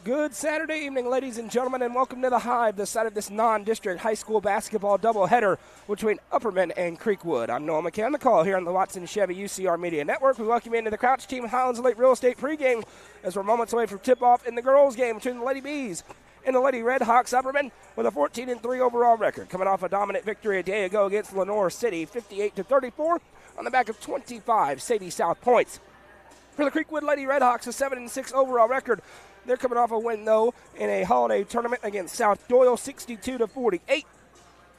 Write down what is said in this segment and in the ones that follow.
Good Saturday evening, ladies and gentlemen, and welcome to the Hive, the site of this non-district high school basketball doubleheader between Upperman and Creekwood. I'm Noah McCann, the call here on the Watson Chevy UCR Media Network. We welcome you into the Crouch Team Highlands Lake Real Estate pregame as we're moments away from tip-off in the girls' game between the Lady Bees and the Lady Red Hawks. Upperman with a 14-3 overall record, coming off a dominant victory a day ago against Lenore City, 58-34, on the back of 25 Sadie South points. For the Creekwood Lady Redhawks, a 7-6 overall record. They're coming off a win, though, in a holiday tournament against South Doyle, 62-48.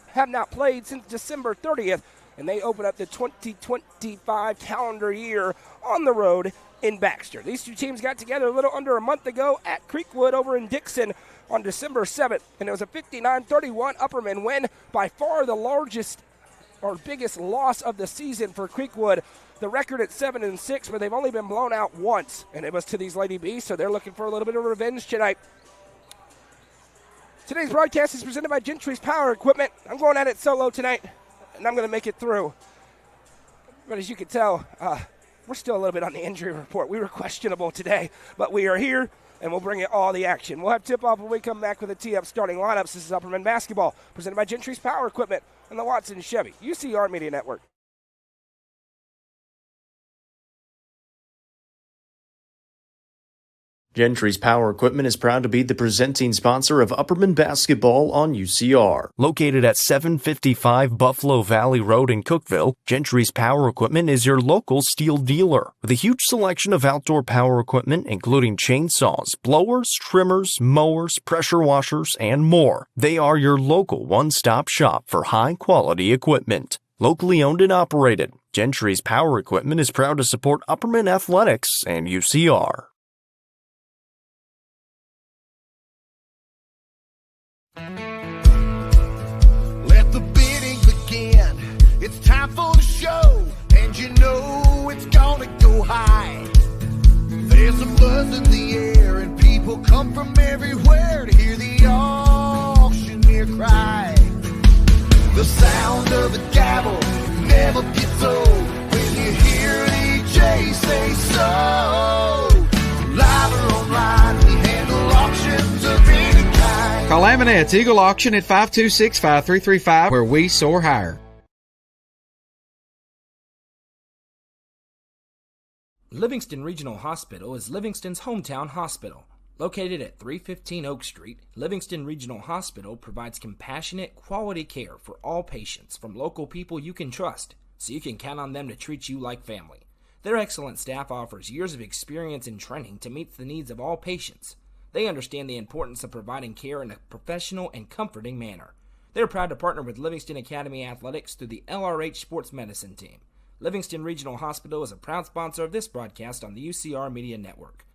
Have not played since December 30th, and they open up the 2025 calendar year on the road in Baxter. These two teams got together a little under a month ago at Creekwood over in Dixon on December 7th, and it was a 59-31 Upperman win, by far the largest or biggest loss of the season for Creekwood. The record at 7-6, but they've only been blown out once, and it was to these Lady Bees, so they're looking for a little bit of revenge tonight. Today's broadcast is presented by Gentry's Power Equipment. I'm going at it solo tonight, and I'm going to make it through. But as you can tell, we're still a little bit on the injury report. We were questionable today, but we are here, and we'll bring you all the action. We'll have tip-off when we come back with a tee-up starting lineups. This is Upperman Basketball, presented by Gentry's Power Equipment and the Watson Chevy UCR Media Network. Gentry's Power Equipment is proud to be the presenting sponsor of Upperman Basketball on UCR. Located at 755 Buffalo Valley Road in Cookeville, Gentry's Power Equipment is your local steel dealer. With a huge selection of outdoor power equipment, including chainsaws, blowers, trimmers, mowers, pressure washers, and more. They are your local one-stop shop for high-quality equipment. Locally owned and operated, Gentry's Power Equipment is proud to support Upperman Athletics and UCR. Let the bidding begin. It's time for the show, and you know it's gonna go high. There's a buzz in the air, and people come from everywhere to hear the auctioneer cry. The sound of the gavel never gets old when you hear DJ say so. Live or online, we handle auctions of any kind. Call Amanette's Eagle Auction at 526-5335, where we soar higher. Livingston Regional Hospital is Livingston's hometown hospital. Located at 315 Oak Street, Livingston Regional Hospital provides compassionate, quality care for all patients from local people you can trust, so you can count on them to treat you like family. Their excellent staff offers years of experience and training to meet the needs of all patients. They understand the importance of providing care in a professional and comforting manner. They're proud to partner with Livingston Academy Athletics through the LRH Sports Medicine Team. Livingston Regional Hospital is a proud sponsor of this broadcast on the UCR Media Network.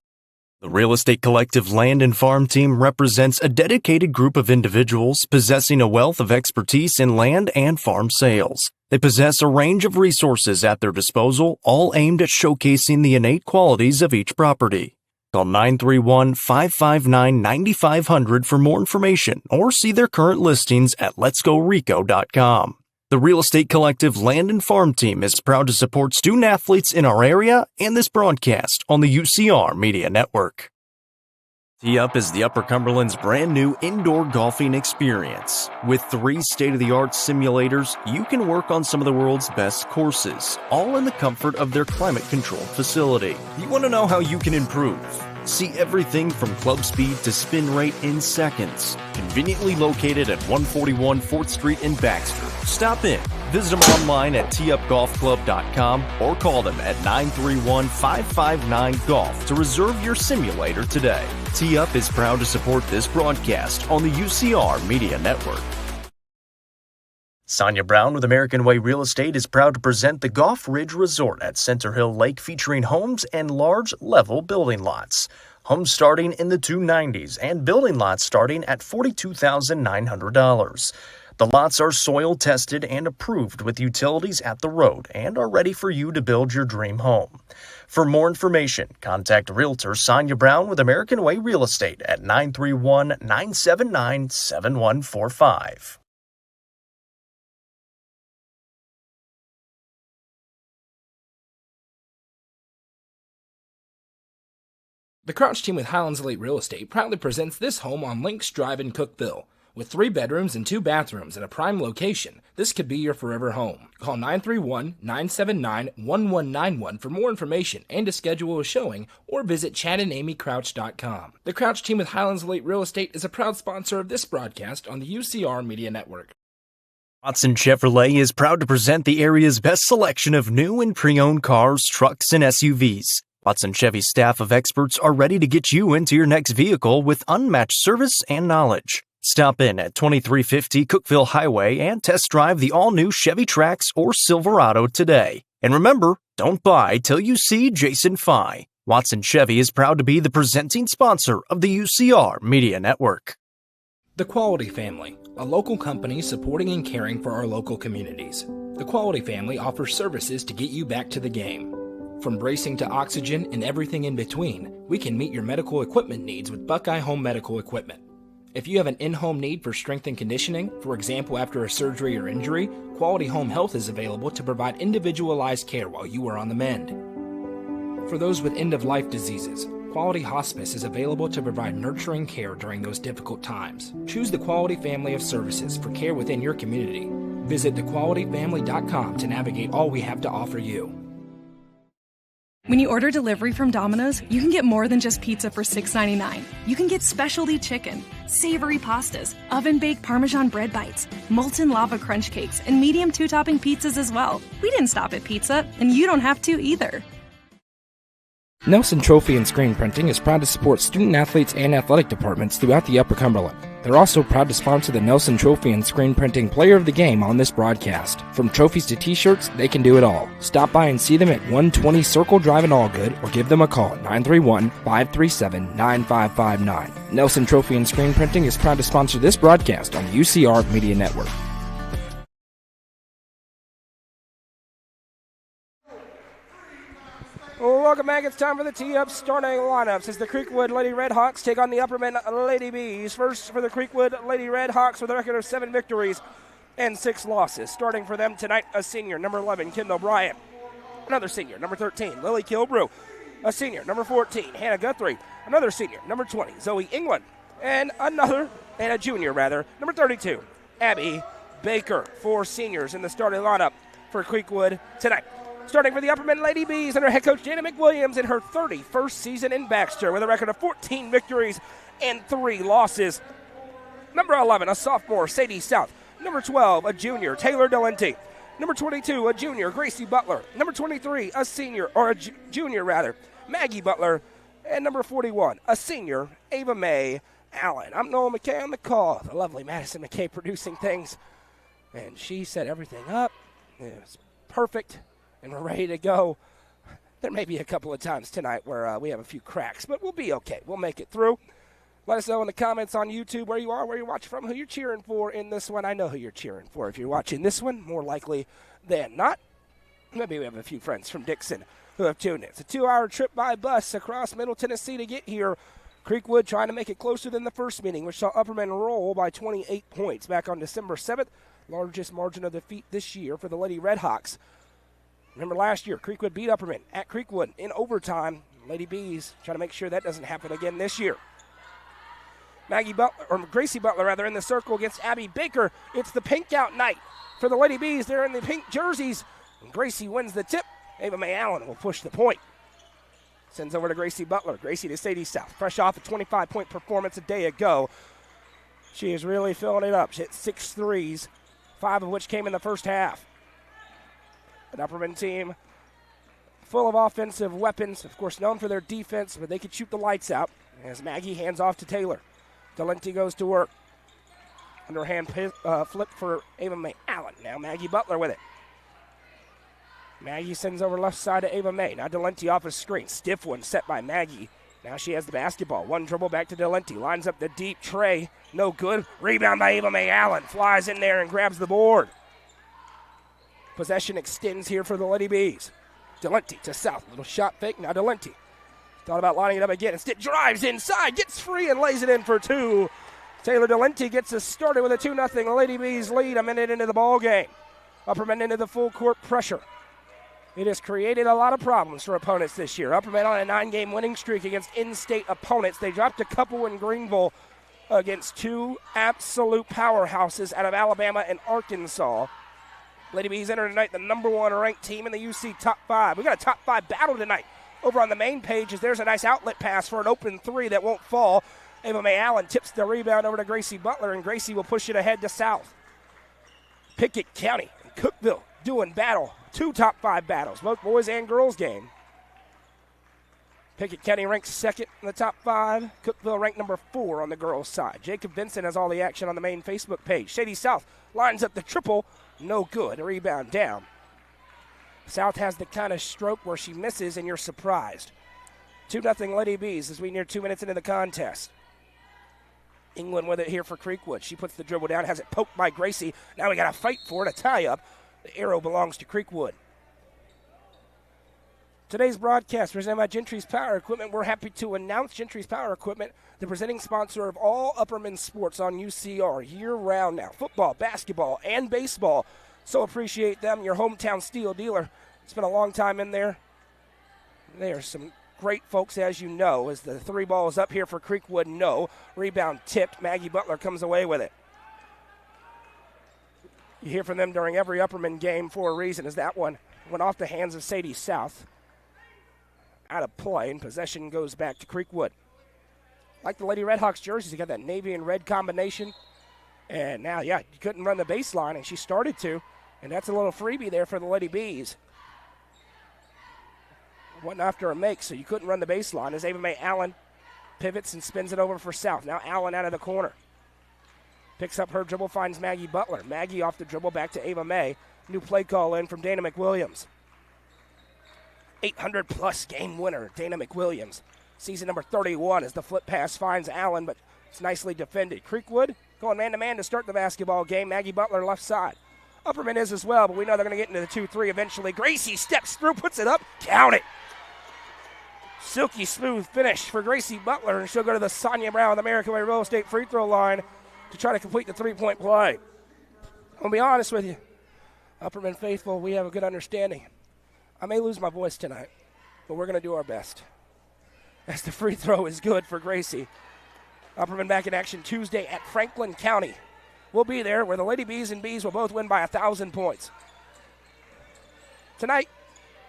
The Real Estate Collective Land and Farm Team represents a dedicated group of individuals possessing a wealth of expertise in land and farm sales. They possess a range of resources at their disposal, all aimed at showcasing the innate qualities of each property. Call 931-559-9500 for more information or see their current listings at letsgorico.com. The Real Estate Collective Land and Farm Team is proud to support student athletes in our area and this broadcast on the UCR Media Network. Tee Up is the Upper Cumberland's brand new indoor golfing experience. With 3 state-of-the-art simulators, you can work on some of the world's best courses, all in the comfort of their climate-controlled facility. You want to know how you can improve? See everything from club speed to spin rate in seconds. Conveniently located at 141 4th Street in Baxter. Stop in. Visit them online at teupgolfclub.com or call them at 931-559-GOLF to reserve your simulator today. Tee Up is proud to support this broadcast on the UCR Media Network. Sonia Brown with American Way Real Estate is proud to present the Golf Ridge Resort at Center Hill Lake, featuring homes and large level building lots. Homes starting in the $290s and building lots starting at $42,900. The lots are soil tested and approved with utilities at the road and are ready for you to build your dream home. For more information, contact Realtor Sonia Brown with American Way Real Estate at 931-979-7145. The Crouch team with Highlands Elite Real Estate proudly presents this home on Links Drive in Cookeville. With 3 bedrooms and 2 bathrooms at a prime location, this could be your forever home. Call 931-979-1191 for more information and to schedule a showing, or visit chadandamycrouch.com. The Crouch team with Highlands Elite Real Estate is a proud sponsor of this broadcast on the UCR Media Network. Watson Chevrolet is proud to present the area's best selection of new and pre-owned cars, trucks, and SUVs. Watson Chevy's staff of experts are ready to get you into your next vehicle with unmatched service and knowledge. Stop in at 2350 Cookeville Highway and test drive the all-new Chevy Trax or Silverado today. And remember, don't buy till you see Jason Fye. Watson Chevy is proud to be the presenting sponsor of the UCR Media Network. The Quality Family, a local company supporting and caring for our local communities. The Quality Family offers services to get you back to the game. From bracing to oxygen and everything in between, we can meet your medical equipment needs with Buckeye Home Medical Equipment. If you have an in-home need for strength and conditioning, for example after a surgery or injury, Quality Home Health is available to provide individualized care while you are on the mend. For those with end-of-life diseases, Quality Hospice is available to provide nurturing care during those difficult times. Choose the Quality family of services for care within your community. Visit thequalityfamily.com to navigate all we have to offer you. When you order delivery from Domino's, you can get more than just pizza for $6.99. You can get specialty chicken, savory pastas, oven-baked Parmesan bread bites, molten lava crunch cakes, and medium 2-topping pizzas as well. We didn't stop at pizza, and you don't have to either. Nelson Trophy and Screen Printing is proud to support student athletes and athletic departments throughout the Upper Cumberland. They're also proud to sponsor the Nelson Trophy and Screen Printing Player of the Game on this broadcast. From trophies to t-shirts, they can do it all. Stop by and see them at 120 Circle Drive in Allgood or give them a call at 931-537-9559. Nelson Trophy and Screen Printing is proud to sponsor this broadcast on the UCR Media Network. Welcome back. It's time for the tee-up starting lineups as the Creekwood Lady Redhawks take on the Upperman Lady Bees. First for the Creekwood Lady Redhawks with a record of 7 victories and 6 losses. Starting for them tonight, a senior, number 11, Kendall Bryant. Another senior, number 13, Lily Kilbrew. A senior, number 14, Hannah Guthrie. Another senior, number 20, Zoe England. And a junior, number 32, Abby Baker. 4 seniors in the starting lineup for Creekwood tonight. Starting for the Upperman Lady Bees under head coach Jana McWilliams in her 31st season in Baxter with a record of 14 victories and 3 losses. Number 11, a sophomore, Sadie South. Number 12, a junior, Taylor Delente. Number 22, a junior, Gracie Butler. Number 23, a senior, or a junior, Maggie Butler. And number 41, a senior, Ava Mae Allen. I'm Noah McKay on the call. The lovely Madison McKay producing things. And she set everything up. It was perfect. And we're ready to go. There may be a couple of times tonight where we have a few cracks, but we'll be okay. We'll make it through. Let us know in the comments on YouTube where you are, where you're watching from, who you're cheering for in this one. I know who you're cheering for. If you're watching this one, more likely than not. Maybe we have a few friends from Dixon who have tuned in. It's a 2-hour trip by bus across Middle Tennessee to get here. Creekwood trying to make it closer than the first meeting, which saw Upperman roll by 28 points back on December 7th. Largest margin of defeat this year for the Lady Redhawks. Remember last year, Creekwood beat Upperman at Creekwood in overtime. Lady Bees trying to make sure that doesn't happen again this year. Gracie Butler in the circle against Abby Baker. It's the pink out night for the Lady Bees. They're in the pink jerseys. And Gracie wins the tip. Ava Mae Allen will push the point. Sends over to Gracie Butler. Gracie to Sadie South. Fresh off a 25-point performance a day ago. She is really filling it up. She hit 6 threes, 5 of which came in the first half. An Upperman team full of offensive weapons, of course known for their defense, but they could shoot the lights out. As Maggie hands off to Taylor. Delente goes to work. Underhand flip for Ava Mae Allen. Now Maggie Butler with it. Maggie sends over left side to Ava Mae. Now Delente off a screen. Stiff one set by Maggie. Now she has the basketball. One dribble back to Delente. Lines up the deep tray. No good. Rebound by Ava Mae Allen. Flies in there and grabs the board. Possession extends here for the Lady Bees. Delente to South. Little shot fake. Now Delente. Thought about lining it up again. Instead drives inside. Gets free and lays it in for 2. Taylor Delente gets us started with a 2-0 Lady Bees lead a minute into the ball game. Upperman into the full court pressure. It has created a lot of problems for opponents this year. Upperman on a 9-game winning streak against in-state opponents. They dropped a couple in Greenville against two absolute powerhouses out of Alabama and Arkansas. Lady Bees enter tonight the number 1 ranked team in the UC top 5. We got a top 5 battle tonight. Over on the main page, as there's a nice outlet pass for an open 3 that won't fall. Ava Mae Allen tips the rebound over to Gracie Butler, and Gracie will push it ahead to South. Pickett County and Cookeville doing battle. 2 top 5 battles, both boys and girls game. Pickett County ranks 2nd in the top 5. Cookeville ranked number 4 on the girls' side. Jacob Vincent has all the action on the main Facebook page. Shady South lines up the triple. No good. A rebound down. South has the kind of stroke where she misses and you're surprised. 2-0 Lady Bees as we near 2 minutes into the contest. England with it here for Creekwood. She puts the dribble down, has it poked by Gracie. Now we got to fight for it, a tie-up. The arrow belongs to Creekwood. Today's broadcast presented by Gentry's Power Equipment. We're happy to announce Gentry's Power Equipment, the presenting sponsor of all Upperman sports on UCR year-round now. Football, basketball, and baseball. So appreciate them, your hometown steel dealer. It's been a long time in there. They are some great folks, as you know, as the 3 ball is up here for Creekwood. No. Rebound tipped. Maggie Butler comes away with it. You hear from them during every Upperman game for a reason, as that one went off the hands of Sadie South. Out of play, and possession goes back to Creekwood. Like the Lady Redhawks jerseys, you got that navy and red combination. And now, you couldn't run the baseline, and she started to. And that's a little freebie there for the Lady Bees. Wasn't after a make, so you couldn't run the baseline as Ava Mae Allen pivots and spins it over for South. Now Allen out of the corner. Picks up her dribble, finds Maggie Butler. Maggie off the dribble, back to Ava Mae. New play call in from Dana McWilliams. 800-plus game winner, Dana McWilliams. Season number 31 as the flip pass finds Allen, but it's nicely defended. Creekwood going man-to-man to start the basketball game. Maggie Butler left side. Upperman is as well, but we know they're going to get into the 2-3 eventually. Gracie steps through, puts it up, count it. Silky smooth finish for Gracie Butler, and she'll go to the Sonia Brown, the American Way Real Estate free throw line to try to complete the 3-point play. I'll be honest with you, Upperman faithful, we have a good understanding. I may lose my voice tonight, but we're going to do our best. As the free throw is good for Gracie. Upperman back in action Tuesday at Franklin County. We'll be there where the Lady Bees and Bees will both win by 1,000 points. Tonight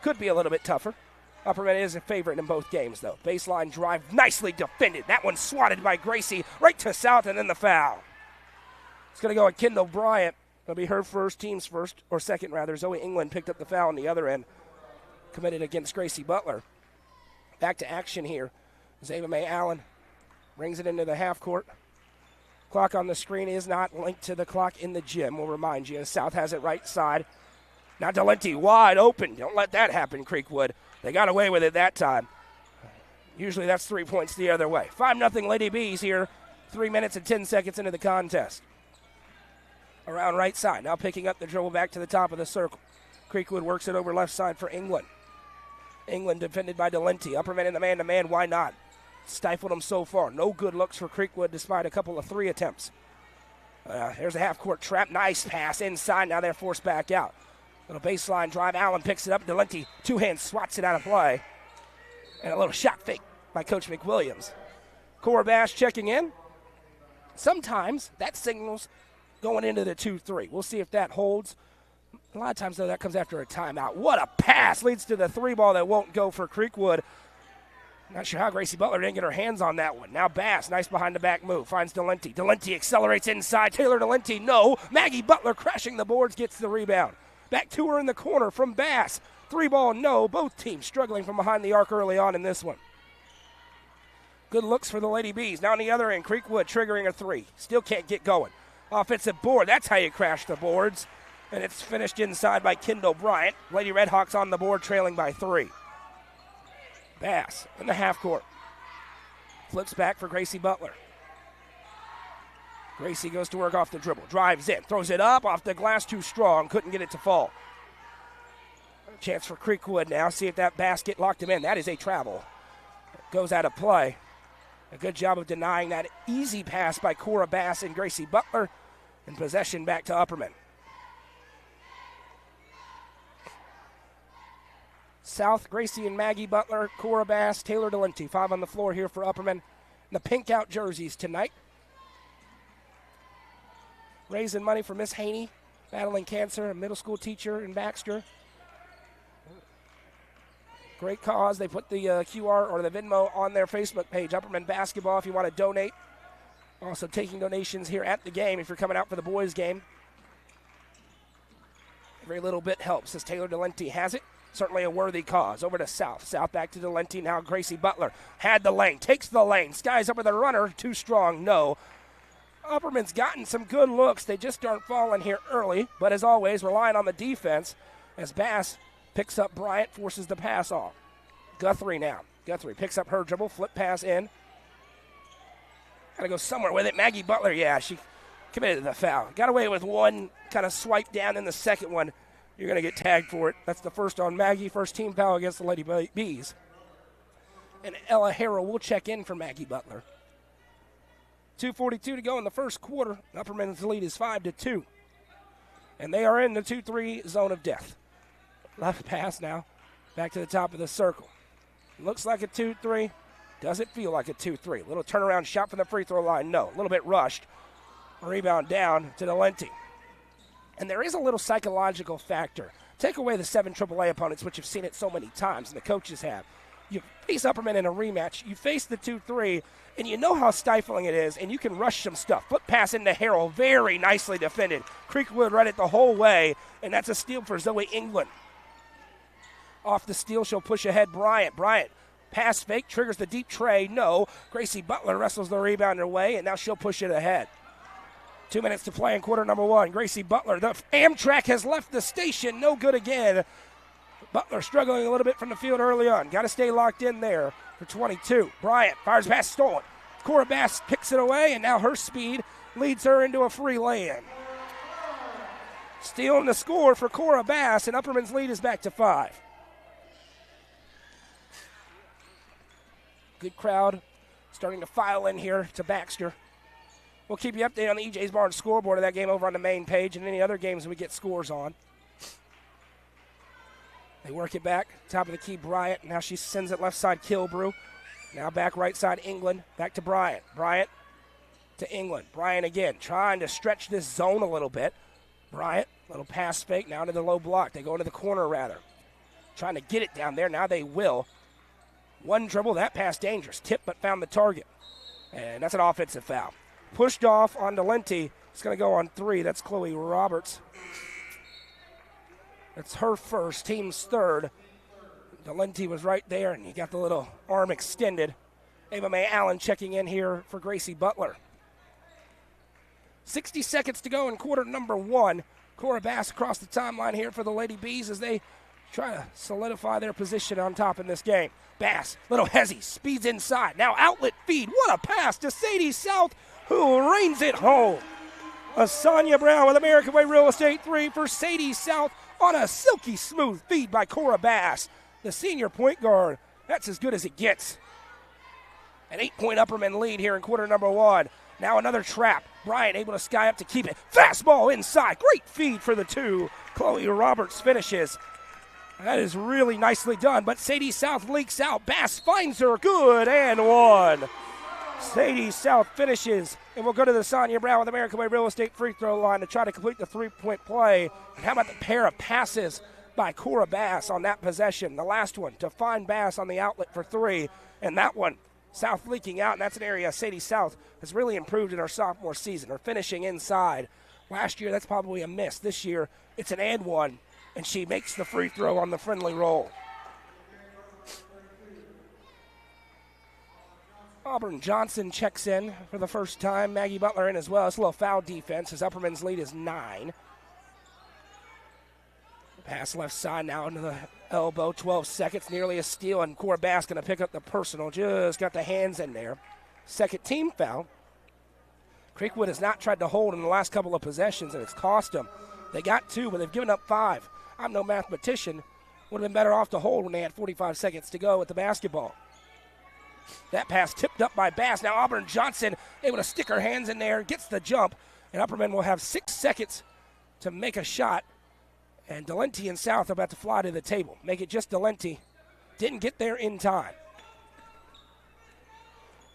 could be a little bit tougher. Upperman is a favorite in both games, though. Baseline drive, nicely defended. That one swatted by Gracie right to South, and then the foul. It's going to go at Kendall Bryant. It'll be her team's first, or second rather. Zoe England picked up the foul on the other end, committed against Gracie Butler. Back to action here. Ava Mae Allen brings it into the half court. Clock on the screen is not linked to the clock in the gym. We'll remind you. South has it right side. Now Delenti wide open. Don't let that happen, Creekwood. They got away with it that time. Usually that's 3 points the other way. 5-0 Lady Bees here. 3 minutes and 10 seconds into the contest. Around right side. Now picking up the dribble back to the top of the circle. Creekwood works it over left side for England. England defended by Delenti. Upperman in the man-to-man. Why not? Stifled them so far. No good looks for Creekwood despite a couple of 3 attempts. There's a half-court trap. Nice pass inside. Now they're forced back out. Little baseline drive. Allen picks it up. Delenti, 2-hand swats it out of play. And a little shot fake by Coach McWilliams. Cora Bash checking in. Sometimes that signals going into the 2-3. We'll see if that holds. A lot of times, though, that comes after a timeout. What a pass leads to the 3 ball that won't go for Creekwood. Not sure how Gracie Butler didn't get her hands on that one. Now Bass, nice behind-the-back move, finds Delenti. Delenti accelerates inside. Taylor Delenti, no. Maggie Butler crashing the boards, gets the rebound. Back to her in the corner from Bass. 3 ball, no. Both teams struggling from behind the arc early on in this one. Good looks for the Lady Bees. Now on the other end, Creekwood triggering a 3. Still can't get going. Offensive board, that's how you crash the boards. And it's finished inside by Kendall Bryant. Lady Redhawks on the board, trailing by 3. Bass in the half court. Flips back for Gracie Butler. Gracie goes to work off the dribble. Drives in. Throws it up off the glass, too strong. Couldn't get it to fall. Chance for Creekwood now. See if that basket locked him in. That is a travel. Goes out of play. A good job of denying that easy pass by Cora Bass and Gracie Butler. And possession back to Upperman. South, Gracie and Maggie Butler, Cora Bass, Taylor Delente. 5 on the floor here for Upperman. The pink out jerseys tonight. Raising money for Miss Haney, battling cancer, a middle school teacher in Baxter. Great cause. They put the QR or the Venmo on their Facebook page, Upperman Basketball, if you want to donate. Also taking donations here at the game if you're coming out for the boys' game. Every little bit helps as Taylor Delente has it. Certainly a worthy cause. Over to South. South back to Delente. Now Gracie Butler had the lane. Takes the lane. Skies up with a runner. Too strong. No. Upperman's gotten some good looks. They just aren't falling here early. But as always, relying on the defense as Bass picks up Bryant, forces the pass off. Guthrie now. Guthrie picks up her dribble. Flip pass in. Got to go somewhere with it. Maggie Butler, yeah, she committed the foul. Got away with one kind of swipe down in the second one. You're going to get tagged for it. That's the first on Maggie. First team foul against the Lady Bees. And Ella Harrell will check in for Maggie Butler. 2:42 to go in the first quarter. Upperman's lead is 5-2. And they are in the 2-3 zone of death. Left pass now. Back to the top of the circle. Looks like a 2-3. Doesn't feel like a 2-3. Little turnaround shot from the free throw line. No. A little bit rushed. Rebound down to Delente. And there is a little psychological factor. Take away the 7 AAA opponents, which you've seen it so many times, and the coaches have. You face Upperman in a rematch. You face the 2-3, and you know how stifling it is, and you can rush some stuff. Flip pass into Harrell. Very nicely defended. Creekwood read it the whole way, and that's a steal for Zoe England. Off the steal, she'll push ahead Bryant. Bryant, pass fake, triggers the deep tray. No. Gracie Butler wrestles the rebounder away, and now she'll push it ahead. 2 minutes to play in quarter number 1. Gracie Butler, the Amtrak has left the station. No good again. Butler struggling a little bit from the field early on. Got to stay locked in there for 22. Bryant fires pass stolen. Cora Bass picks it away, and now her speed leads her into a free lay-in. Stealing the score for Cora Bass, and Upperman's lead is back to 5. Good crowd starting to file in here to Baxter. We'll keep you updated on the EJ's Barn scoreboard of that game over on the main page and any other games we get scores on. They work it back, top of the key, Bryant. Now she sends it left side, Kilbrew. Now back right side, England. Back to Bryant. Bryant to England. Bryant again, trying to stretch this zone a little bit. Bryant, little pass fake, now to the low block. They go into the corner, rather. Trying to get it down there. Now they will. One dribble, that pass dangerous. Tip, but found the target. And that's an offensive foul. Pushed off on Delente. It's going to go on 3. That's Chloe Roberts. That's her first, team's third. Delente was right there, and he got the little arm extended. Ava Mae Allen checking in here for Gracie Butler. 60 seconds to go in quarter number 1. Cora Bass across the timeline here for the Lady Bees as they try to solidify their position on top in this game. Bass, little hezzy, speeds inside. Now outlet feed. What a pass to Sadie South, who reigns it home. A Sonia Brown with American Way Real Estate 3 for Sadie South on a silky smooth feed by Cora Bass. The senior point guard, that's as good as it gets. An 8-point Upperman lead here in quarter number 1. Now another trap. Bryant able to sky up to keep it. Fastball inside. Great feed for the 2. Chloe Roberts finishes. That is really nicely done, but Sadie South leaks out. Bass finds her. Good and 1. Sadie South finishes, and we'll go to the Sonia Brown with American Way Real Estate free throw line to try to complete the 3-point play. And how about the pair of passes by Cora Bass on that possession? The last one to find Bass on the outlet for 3, and that one, South leaking out, and that's an area Sadie South has really improved in her sophomore season. Her finishing inside. Last year, that's probably a miss. This year, it's an and 1, and she makes the free throw on the friendly roll. Auburn Johnson checks in for the first time. Maggie Butler in as well. It's a little foul defense as Upperman's lead is 9. Pass left side now into the elbow. 12 seconds, nearly a steal, and Cora Bass going to pick up the personal. Just got the hands in there. Second team foul. Creekwood has not tried to hold in the last couple of possessions, and it's cost them. They got 2, but they've given up 5. I'm no mathematician. Would have been better off to hold when they had 45 seconds to go with the basketball. That pass tipped up by Bass. Now Auburn Johnson able to stick her hands in there, gets the jump, and Upperman will have 6 seconds to make a shot. And Delenti and South are about to fly to the table. Make it just Delenti. Didn't get there in time.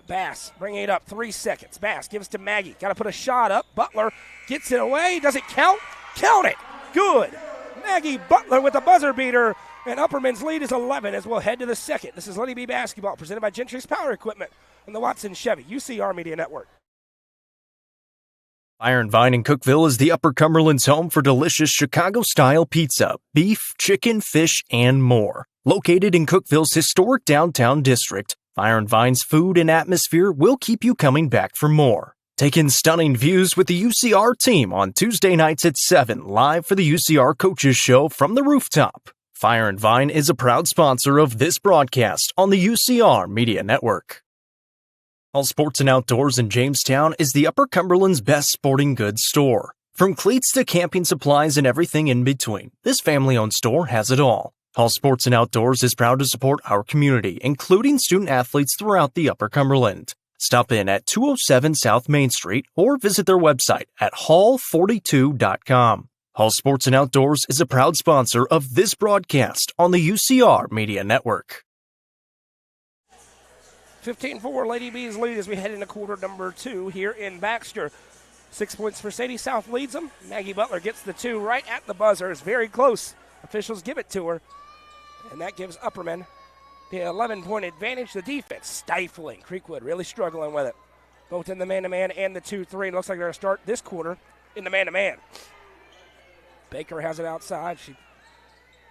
Bass bringing it up, 3 seconds. Bass gives to Maggie. Got to put a shot up. Butler gets it away. Does it count? Count it. Good. Maggie Butler with the buzzer beater. And Upperman's lead is 11 as we'll head to the second. This is Lady B basketball presented by Gentry's Power Equipment on the Watson Chevy UCR Media Network. Fire and Vine in Cookeville is the Upper Cumberland's home for delicious Chicago-style pizza, beef, chicken, fish, and more. Located in Cookeville's historic downtown district, Fire and Vine's food and atmosphere will keep you coming back for more. Take in stunning views with the UCR team on Tuesday nights at 7, live for the UCR Coaches Show from the rooftop. Fire and Vine is a proud sponsor of this broadcast on the UCR Media Network. All Sports and Outdoors in Jamestown is the Upper Cumberland's best sporting goods store. From cleats to camping supplies and everything in between, this family-owned store has it all. All Sports and Outdoors is proud to support our community, including student athletes throughout the Upper Cumberland. Stop in at 207 South Main Street or visit their website at hall42.com. All Sports and Outdoors is a proud sponsor of this broadcast on the UCR Media Network. 15-4, Lady B's lead as we head into quarter number 2 here in Baxter. 6 points for Sadie. South leads them. Maggie Butler gets the 2 right at the buzzer. It's very close. Officials give it to her. And that gives Upperman the 11-point advantage. The defense stifling. Creekwood really struggling with it. Both in the man-to-man and the 2-3. Looks like they're going to start this quarter in the man-to-man. Baker has it outside. She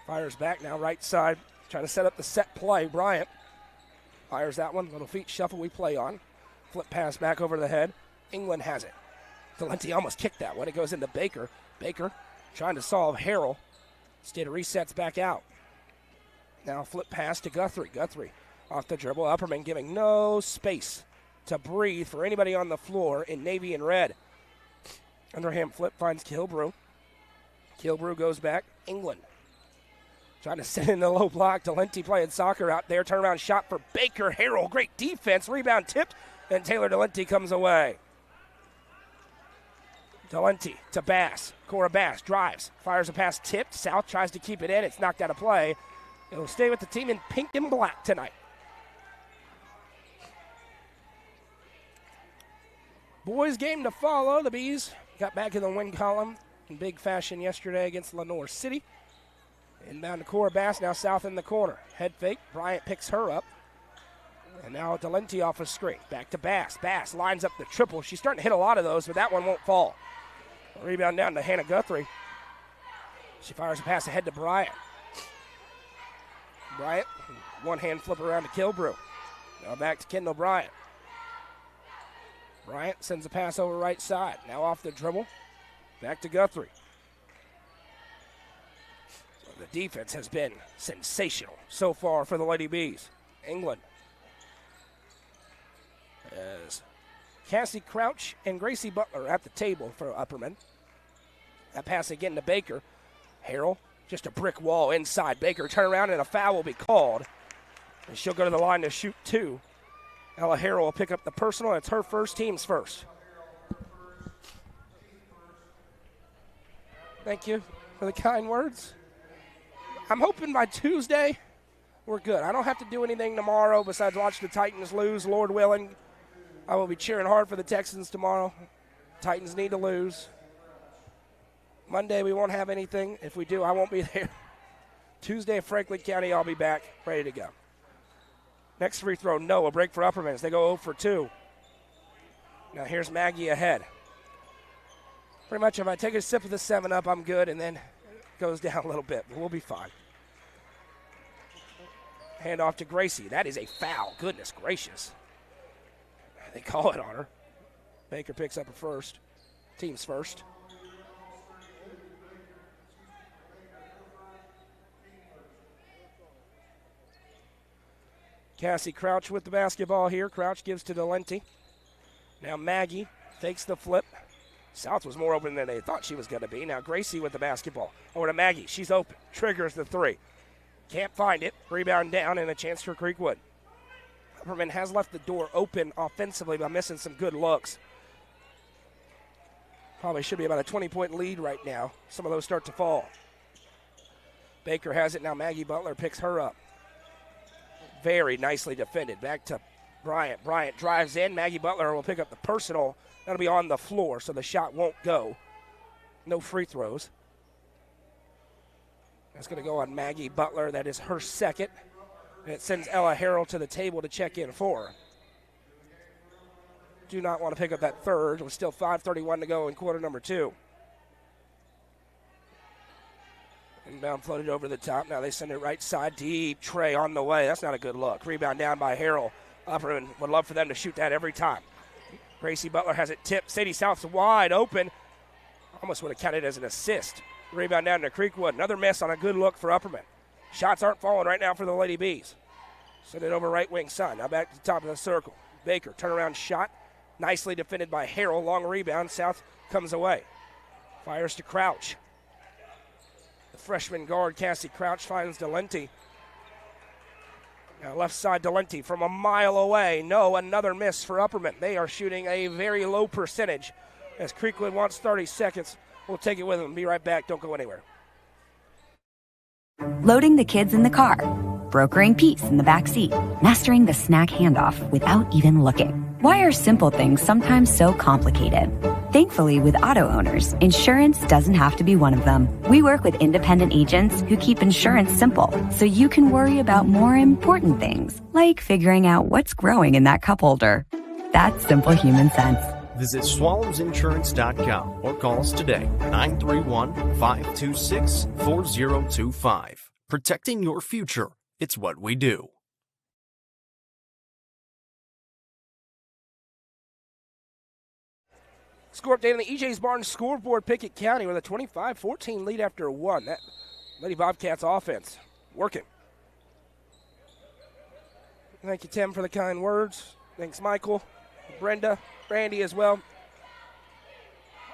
fires back now right side. Trying to set up the set play. Bryant fires that one. Little feet shuffle we play on. Flip pass back over the head. England has it. Delenti almost kicked that one. It goes into Baker. Baker trying to solve Harrell. Instead resets back out. Now flip pass to Guthrie. Guthrie off the dribble. Upperman giving no space to breathe for anybody on the floor in navy and red. Underhand flip finds Kilbrew. Kilbrew goes back. England trying to set in the low block. Delenti playing soccer out there. Turnaround shot for Baker. Harrell, great defense. Rebound tipped, and Taylor Delenti comes away. Delenti to Bass. Cora Bass drives. Fires a pass tipped. South tries to keep it in. It's knocked out of play. It'll stay with the team in pink and black tonight. Boys game to follow. The Bees got back in the win column in big fashion yesterday against Lenore City. Inbound to Cora Bass, now South in the corner. Head fake, Bryant picks her up. And now Delenti off a screen. Back to Bass. Bass lines up the triple. She's starting to hit a lot of those, but that one won't fall. Rebound down to Hannah Guthrie. She fires a pass ahead to Bryant. Bryant, one-hand flip around to Kilbrew. Now back to Kendall Bryant. Bryant sends a pass over right side. Now off the dribble. Back to Guthrie. The defense has been sensational so far for the Lady Bees. England as Cassie Crouch and Gracie Butler at the table for Upperman. That pass again to Baker. Harrell, just a brick wall inside. Baker turn around and a foul will be called. And she'll go to the line to shoot 2. Ella Harrell will pick up the personal. It's her first, team's first. Thank you for the kind words. I'm hoping by Tuesday we're good. I don't have to do anything tomorrow besides watch the Titans lose, Lord willing. I will be cheering hard for the Texans tomorrow. Titans need to lose. Monday we won't have anything. If we do, I won't be there. Tuesday at Franklin County, I'll be back, ready to go. Next free throw, no. A break for Upperman as they go 0 for 2. Now here's Maggie ahead. Pretty much if I take a sip of the 7-Up, I'm good, and then goes down a little bit, but we'll be fine. Hand off to Gracie. That is a foul. Goodness gracious. They call it on her. Baker picks up her first. Team's first. Cassie Crouch with the basketball here. Crouch gives to Delenti. Now Maggie fakes the flip. South was more open than they thought she was going to be. Now Gracie with the basketball. Over to Maggie. She's open. Triggers the 3. Can't find it. Rebound down and a chance for Creekwood. Upperman has left the door open offensively by missing some good looks. Probably should be about a 20-point lead right now. Some of those start to fall. Baker has it now. Maggie Butler picks her up. Very nicely defended. Back to Bryant. Bryant drives in. Maggie Butler will pick up the personal. That'll be on the floor, so the shot won't go. No free throws. That's going to go on Maggie Butler. That is her second. And it sends Ella Harrell to the table to check in for her. Do not want to pick up that third. With still 5:31 to go in quarter number 2. Inbound floated over the top. Now they send it right side. Deep tray on the way. That's not a good look. Rebound down by Harrell. Upperman would love for them to shoot that every time. Gracie Butler has it tipped. Sadie South's wide open. Almost would have counted as an assist. Rebound down to Creekwood. Another miss on a good look for Upperman. Shots aren't falling right now for the Lady Bees. Send it over right wing side. Now back to the top of the circle. Baker, turnaround shot. Nicely defended by Harrell. Long rebound. South comes away. Fires to Crouch. The freshman guard, Cassie Crouch, finds Delenti. Now left side, Delenti from a mile away. No, another miss for Upperman. They are shooting a very low percentage. As Creekwood wants 30 seconds, we'll take it with them. Be right back. Don't go anywhere. Loading the kids in the car. Brokering peace in the back seat. Mastering the snack handoff without even looking. Why are simple things sometimes so complicated? Thankfully, with auto owners, insurance doesn't have to be one of them. We work with independent agents who keep insurance simple, so you can worry about more important things, like figuring out what's growing in that cup holder. That's simple human sense. Visit swallowsinsurance.com or call us today, 931-526-4025. Protecting your future. It's what we do. Score update on the EJ's Barnes scoreboard. Pickett County with a 25-14 lead after one. That Lady Bobcats offense working. Thank you, Tim, for the kind words. Thanks, Michael, Brenda, Brandy as well.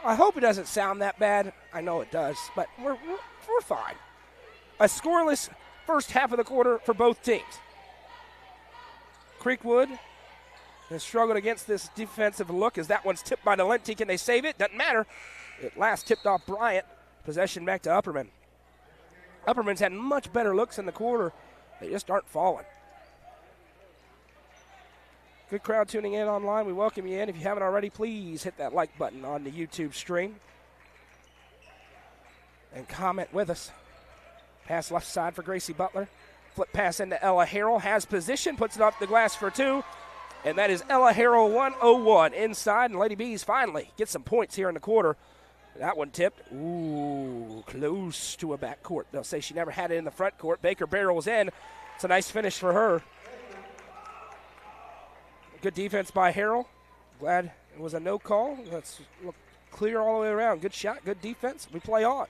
I hope it doesn't sound that bad. I know it does, but we're fine. A scoreless first half of the quarter for both teams. Creekwood has struggled against this defensive look as that one's tipped by Delenti. Can they save it? Doesn't matter. It last tipped off Bryant. Possession back to Upperman. Upperman's had much better looks in the quarter. They just aren't falling. Good crowd tuning in online. We welcome you in. If you haven't already, please hit that like button on the YouTube stream. And comment with us. Pass left side for Gracie Butler. Flip pass into Ella Harrell. Has position. Puts it off the glass for two. And that is Ella Harrell 101 inside. And Lady Bees finally get some points here in the quarter. That one tipped. Ooh, close to a back court. They'll say she never had it in the front court. Baker barrels in. It's a nice finish for her. Good defense by Harrell. Glad it was a no call. Let's look clear all the way around. Good shot, good defense. We play on.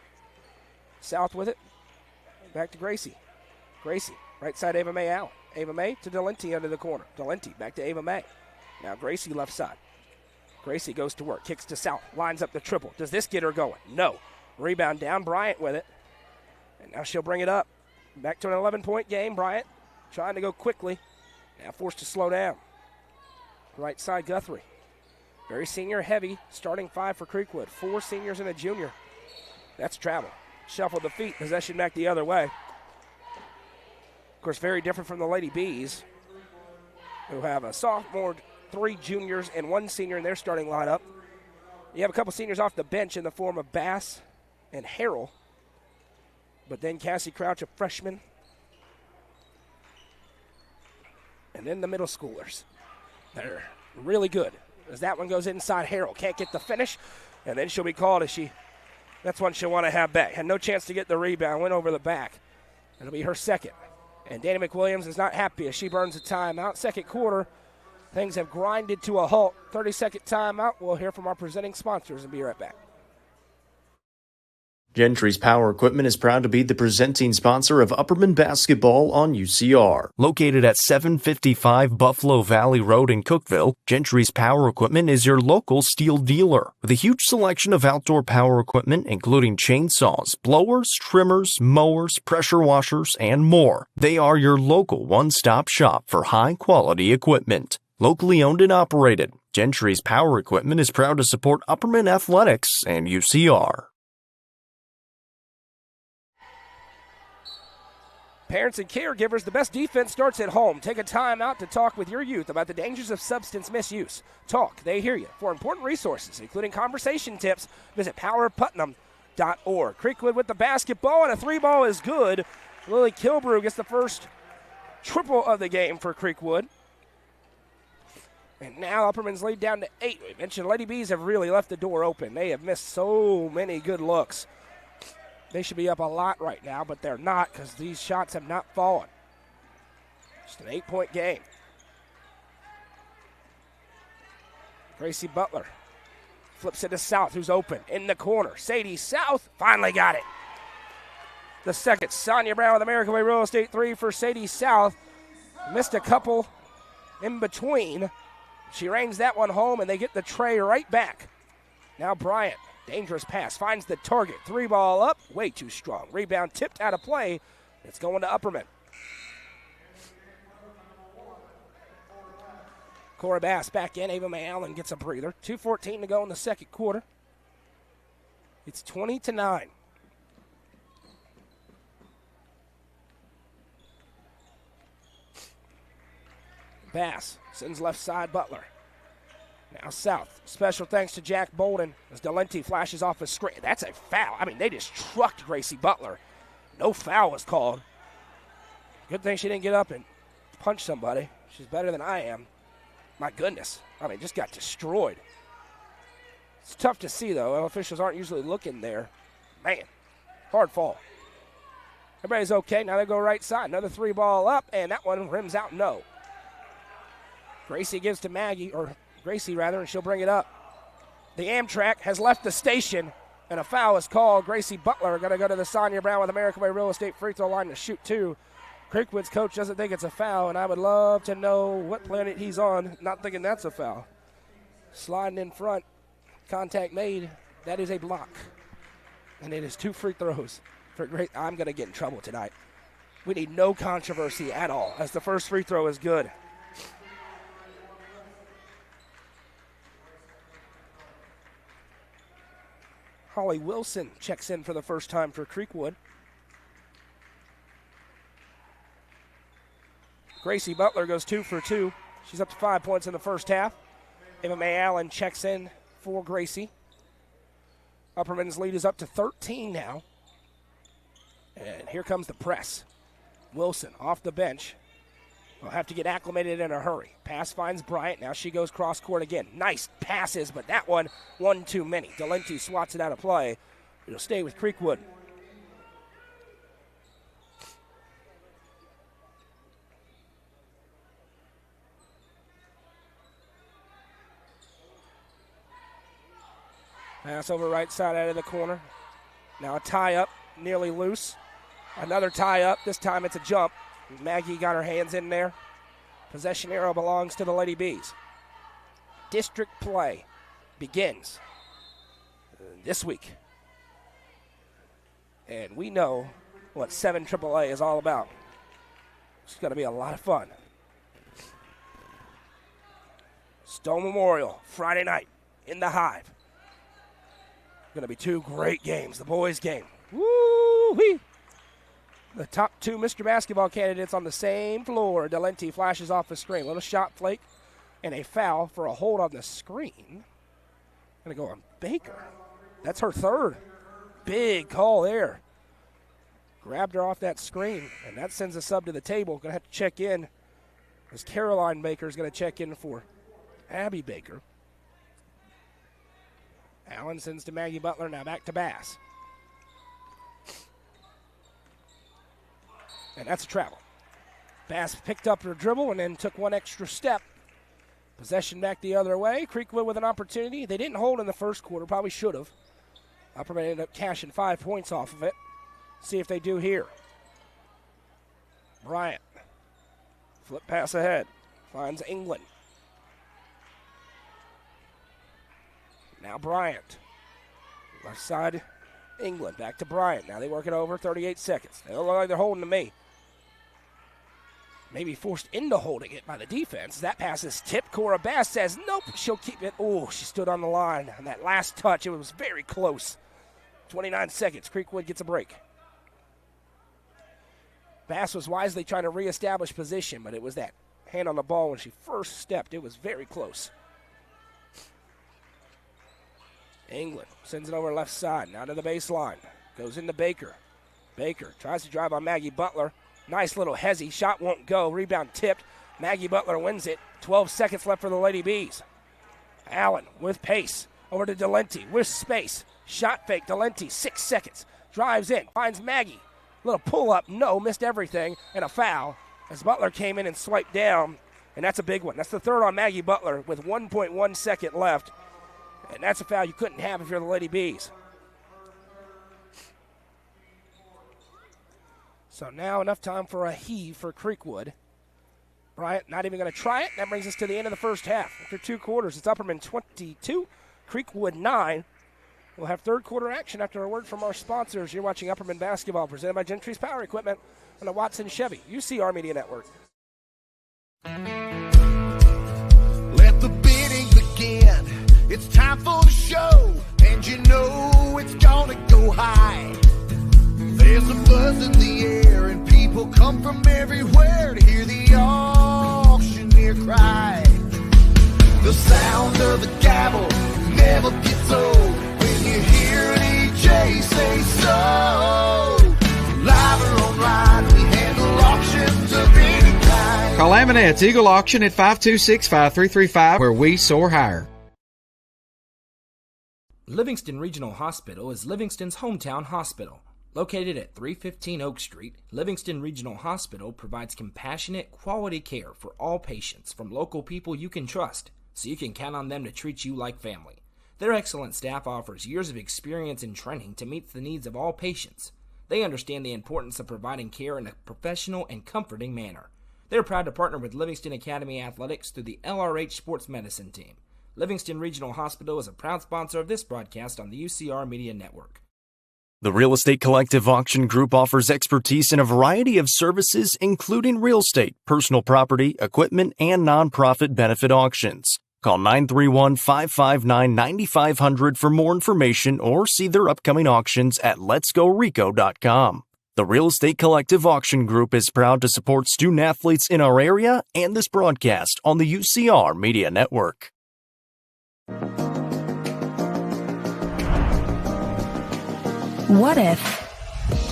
South with it. Back to Gracie. Gracie, right side Ava May out. Ava May to Delenti under the corner. Delenti back to Ava May. Now Gracie left side. Gracie goes to work. Kicks to South. Lines up the triple. Does this get her going? No. Rebound down. Bryant with it. And now she'll bring it up. Back to an 11-point game. Bryant trying to go quickly. Now forced to slow down. Right side Guthrie. Very senior heavy. Starting five for Creekwood. 4 seniors and a junior. That's travel. Shuffle the feet. Possession back the other way. Of course, very different from the Lady Bees, who have a sophomore, 3 juniors, and 1 senior in their starting lineup. You have a couple seniors off the bench in the form of Bass and Harrell. But then Cassie Crouch, a freshman. And then the middle schoolers. They're really good. As that one goes inside Harrell. Can't get the finish. And then she'll be called as that's one she'll want to have back. Had no chance to get the rebound. Went over the back. It'll be her second. And Danny McWilliams is not happy as she burns a timeout. Second quarter, things have grinded to a halt. 30-second timeout. We'll hear from our presenting sponsors and be right back. Gentry's Power Equipment is proud to be the presenting sponsor of Upperman Basketball on UCR. Located at 755 Buffalo Valley Road in Cookeville, Gentry's Power Equipment is your local steel dealer. With a huge selection of outdoor power equipment, including chainsaws, blowers, trimmers, mowers, pressure washers, and more. They are your local one-stop shop for high-quality equipment. Locally owned and operated, Gentry's Power Equipment is proud to support Upperman Athletics and UCR. Parents and caregivers, the best defense starts at home. Take a time out to talk with your youth about the dangers of substance misuse. Talk, they hear you. For important resources, including conversation tips, visit powerputnam.org. Creekwood with the basketball, and a 3-ball is good. Lily Kilbrew gets the first triple of the game for Creekwood. And now Upperman's lead down to 8. We mentioned Lady Bees have really left the door open. They have missed so many good looks. They should be up a lot right now, but they're not because these shots have not fallen. Just an 8-point game. Gracie Butler flips it to South, who's open in the corner. Sadie South finally got it. The second, Sonia Brown with American Way Real Estate 3 for Sadie South. Missed a couple in between. She rains that one home, and they get the tray right back. Now Bryant. Dangerous pass, finds the target. 3-ball up, way too strong. Rebound tipped out of play. It's going to Upperman. Cora Bass back in. Ava May Allen gets a breather. 2:14 to go in the second quarter. It's 20-9. Bass sends left side Butler. Now South. Special thanks to Jack Bolden as Delenti flashes off a screen. That's a foul. I mean, they just trucked Gracie Butler. No foul was called. Good thing she didn't get up and punch somebody. She's better than I am. My goodness. I mean, just got destroyed. It's tough to see, though. Officials aren't usually looking there. Man, hard fall. Everybody's okay. Now they go right side. Another 3-ball up, and that one rims out no. Gracie gives to Gracie, and she'll bring it up. The Amtrak has left the station, and a foul is called. Gracie Butler going to go to the Sonia Brown with American Way Real Estate free throw line to shoot 2. Creekwood's coach doesn't think it's a foul, and I would love to know what planet he's on, not thinking that's a foul. Sliding in front, contact made. That is a block, and it is 2 free throws. I'm going to get in trouble tonight. We need no controversy at all, as the first free throw is good. Holly Wilson checks in for the first time for Creekwood. Gracie Butler goes 2 for 2. She's up to 5 points in the first half. Emma May Allen checks in for Gracie. Upperman's lead is up to 13 now. And here comes the press. Wilson off the bench. Will have to get acclimated in a hurry. Pass finds Bryant. Now she goes cross court again. Nice passes, but that one too many. Delenti swats it out of play. It'll stay with Creekwood. Pass over right side out of the corner. Now a tie up, nearly loose. Another tie up. This time it's a jump. Maggie got her hands in there. Possession arrow belongs to the Lady Bees. District play begins this week. And we know what 7 AAA is all about. It's going to be a lot of fun. Stone Memorial, Friday night in the Hive. Going to be 2 great games. The boys' game. Woo-wee! The top 2 Mr. Basketball candidates on the same floor. Delenti flashes off the screen. Little shot flake and a foul for a hold on the screen. Going to go on Baker. That's her 3rd. Big call there. Grabbed her off that screen, and that sends a sub to the table. Going to have to check in as Caroline Baker is going to check in for Abby Baker. Allen sends to Maggie Butler. Now back to Bass. And that's a travel. Bass picked up her dribble and then took one extra step. Possession back the other way. Creekwood with an opportunity. They didn't hold in the first quarter. Probably should have. Upperman ended up cashing 5 points off of it. See if they do here. Bryant. Flip pass ahead. Finds England. Now Bryant. Left side, England. Back to Bryant. Now they work it over. 38 seconds. They don't look like they're holding to me. Maybe forced into holding it by the defense. That pass is tipped. Cora Bass says nope. She'll keep it. Oh, she stood on the line. And that last touch, it was very close. 29 seconds. Creekwood gets a break. Bass was wisely trying to reestablish position, but it was that hand on the ball when she first stepped. It was very close. England sends it over left side, now to the baseline. Goes into Baker. Baker tries to drive on Maggie Butler. Nice little hezzy. Shot won't go. Rebound tipped. Maggie Butler wins it. 12 seconds left for the Lady Bees. Allen with pace. Over to Delenti with space. Shot fake. Delenti, 6 seconds. Drives in. Finds Maggie. Little pull up. No, missed everything. And a foul as Butler came in and swiped down. And that's a big one. That's the third on Maggie Butler with 1.1 second left. And that's a foul you couldn't have if you're the Lady Bees. So now enough time for a heave for Creekwood. Bryant not even going to try it. That brings us to the end of the first half. After 2 quarters, it's Upperman 22, Creekwood 9. We'll have third quarter action after a word from our sponsors. You're watching Upperman basketball presented by Gentry's Power Equipment on the Watson Chevy UCR Media Network. Let the bidding begin. It's time for the show, and you know it's gonna go high. There's a buzz in the air, and people come from everywhere to hear the auctioneer cry. The sound of the gavel never gets old when you hear an EJ say so. Live or online, we handle auctions of any kind. Call Aminette's Eagle Auction at 526-5335, where we soar higher. Livingston Regional Hospital is Livingston's hometown hospital. Located at 315 Oak Street, Livingston Regional Hospital provides compassionate, quality care for all patients from local people you can trust, so you can count on them to treat you like family. Their excellent staff offers years of experience and training to meet the needs of all patients. They understand the importance of providing care in a professional and comforting manner. They're proud to partner with Livingston Academy Athletics through the LRH Sports Medicine Team. Livingston Regional Hospital is a proud sponsor of this broadcast on the UCR Media Network. The Real Estate Collective Auction Group offers expertise in a variety of services, including real estate, personal property, equipment, and nonprofit benefit auctions. Call 931-559-9500 for more information or see their upcoming auctions at letsgorico.com. The Real Estate Collective Auction Group is proud to support student athletes in our area and this broadcast on the UCR Media Network. What if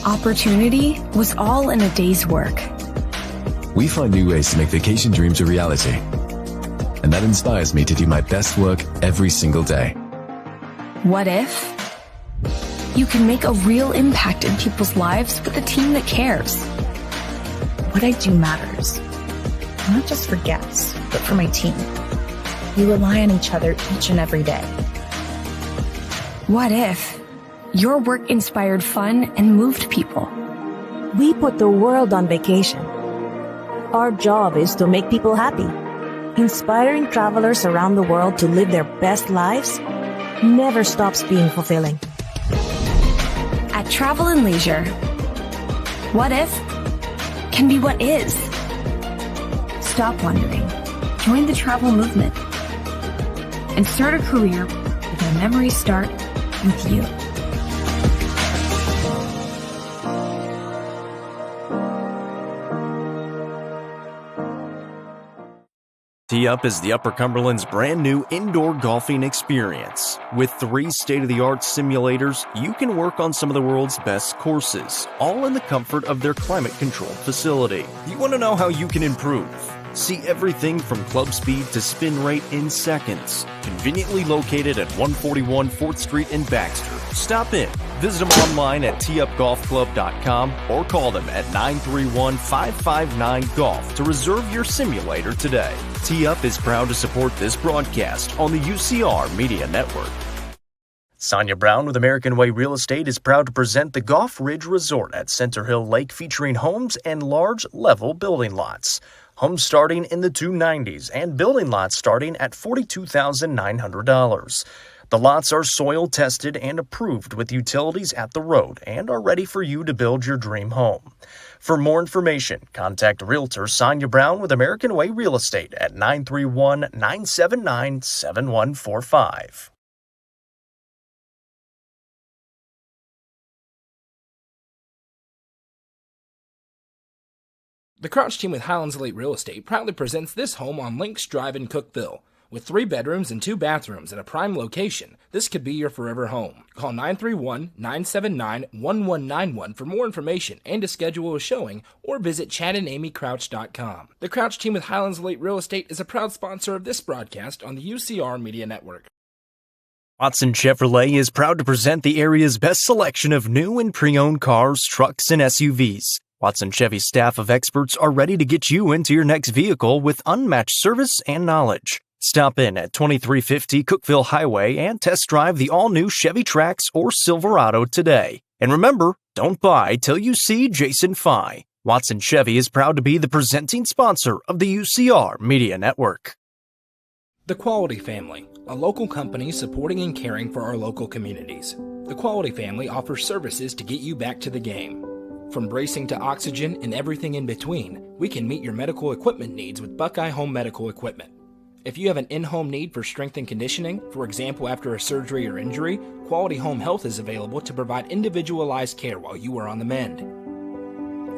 opportunity was all in a day's work? We find new ways to make vacation dreams a reality. And that inspires me to do my best work every single day. What if you can make a real impact in people's lives with a team that cares? What I do matters, not just for guests, but for my team. We rely on each other each and every day. What if your work inspired fun and moved people? We put the world on vacation. Our job is to make people happy. Inspiring travelers around the world to live their best lives never stops being fulfilling. At Travel and Leisure, what if can be what is. Stop wondering. Join the travel movement and start a career where memories start with you. Tee Up is the Upper Cumberland's brand new indoor golfing experience. With 3 state-of-the-art simulators, you can work on some of the world's best courses, all in the comfort of their climate-controlled facility. You want to know how you can improve? See everything from club speed to spin rate in seconds. Conveniently located at 141 4th Street in Baxter. Stop in. Visit them online at teupgolfclub.com or call them at 931-559-GOLF to reserve your simulator today. Tee Up is proud to support this broadcast on the UCR Media Network. Sonia Brown with American Way Real Estate is proud to present the Golf Ridge Resort at Center Hill Lake, featuring homes and large level building lots. Homes starting in the 290s and building lots starting at $42,900. The lots are soil tested and approved with utilities at the road and are ready for you to build your dream home. For more information, contact Realtor Sonia Brown with American Way Real Estate at 931-979-7145. The Crouch team with Highlands Elite Real Estate proudly presents this home on Links Drive in Cookeville. With 3 bedrooms and 2 bathrooms at a prime location, this could be your forever home. Call 931-979-1191 for more information and to schedule a showing, or visit chadandamycrouch.com. The Crouch team with Highlands Elite Real Estate is a proud sponsor of this broadcast on the UCR Media Network. Watson Chevrolet is proud to present the area's best selection of new and pre-owned cars, trucks, and SUVs. Watson Chevy's staff of experts are ready to get you into your next vehicle with unmatched service and knowledge. Stop in at 2350 Cookeville Highway and test drive the all-new Chevy Trax or Silverado today. And remember, don't buy till you see Jason Fye. Watson Chevy is proud to be the presenting sponsor of the UCR Media Network. The Quality Family, a local company supporting and caring for our local communities. The Quality Family offers services to get you back to the game. From bracing to oxygen and everything in between, we can meet your medical equipment needs with Buckeye Home Medical Equipment. If you have an in-home need for strength and conditioning, for example after a surgery or injury, Quality Home Health is available to provide individualized care while you are on the mend.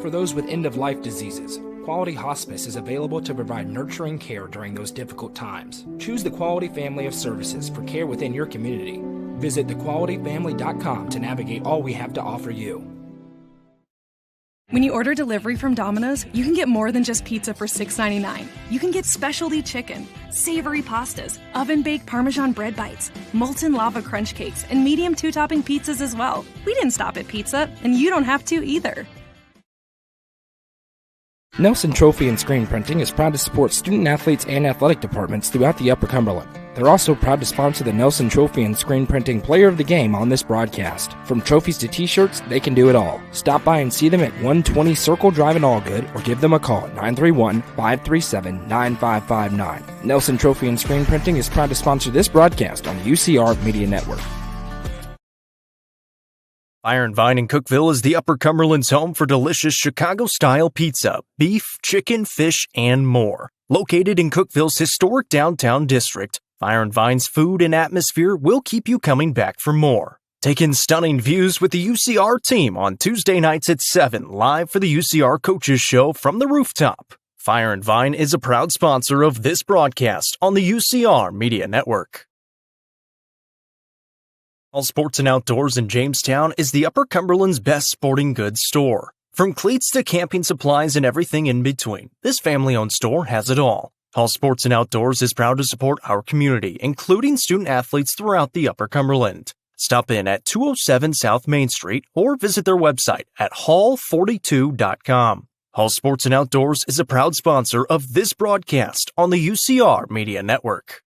For those with end-of-life diseases, Quality Hospice is available to provide nurturing care during those difficult times. Choose the Quality family of services for care within your community. Visit thequalityfamily.com to navigate all we have to offer you. When you order delivery from Domino's, you can get more than just pizza for $6.99. You can get specialty chicken, savory pastas, oven-baked Parmesan bread bites, molten lava crunch cakes, and medium 2-topping pizzas as well. We didn't stop at pizza, and you don't have to either. Nelson Trophy and Screen Printing is proud to support student athletes and athletic departments throughout the Upper Cumberland. They're also proud to sponsor the Nelson Trophy and Screen Printing Player of the Game on this broadcast. From trophies to t-shirts, they can do it all. Stop by and see them at 120 Circle Drive in Allgood or give them a call at 931-537-9559. Nelson Trophy and Screen Printing is proud to sponsor this broadcast on the UCR Media Network. Fire and Vine in Cookeville is the Upper Cumberland's home for delicious Chicago-style pizza, beef, chicken, fish, and more. Located in Cookeville's historic downtown district, Fire and Vine's food and atmosphere will keep you coming back for more. Take in stunning views with the UCR team on Tuesday nights at 7, live for the UCR Coaches Show from the rooftop. Fire and Vine is a proud sponsor of this broadcast on the UCR Media Network. All Sports and Outdoors in Jamestown is the Upper Cumberland's best sporting goods store. From cleats to camping supplies and everything in between, this family-owned store has it all. All Sports and Outdoors is proud to support our community, including student athletes throughout the Upper Cumberland. Stop in at 207 South Main Street or visit their website at hall42.com. All Sports and Outdoors is a proud sponsor of this broadcast on the UCR Media Network.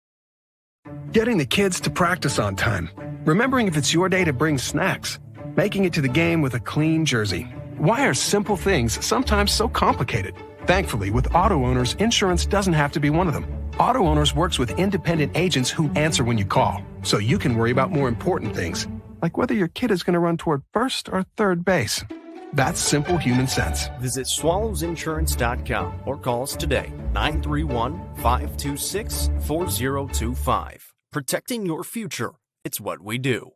Getting the kids to practice on time. Remembering if it's your day to bring snacks. Making it to the game with a clean jersey. Why are simple things sometimes so complicated? Thankfully, with Auto Owners, insurance doesn't have to be one of them. Auto Owners works with independent agents who answer when you call, so you can worry about more important things, like whether your kid is going to run toward first or third base. That's simple human sense. Visit swallowsinsurance.com or call us today, 931-526-4025. Protecting your future. It's what we do.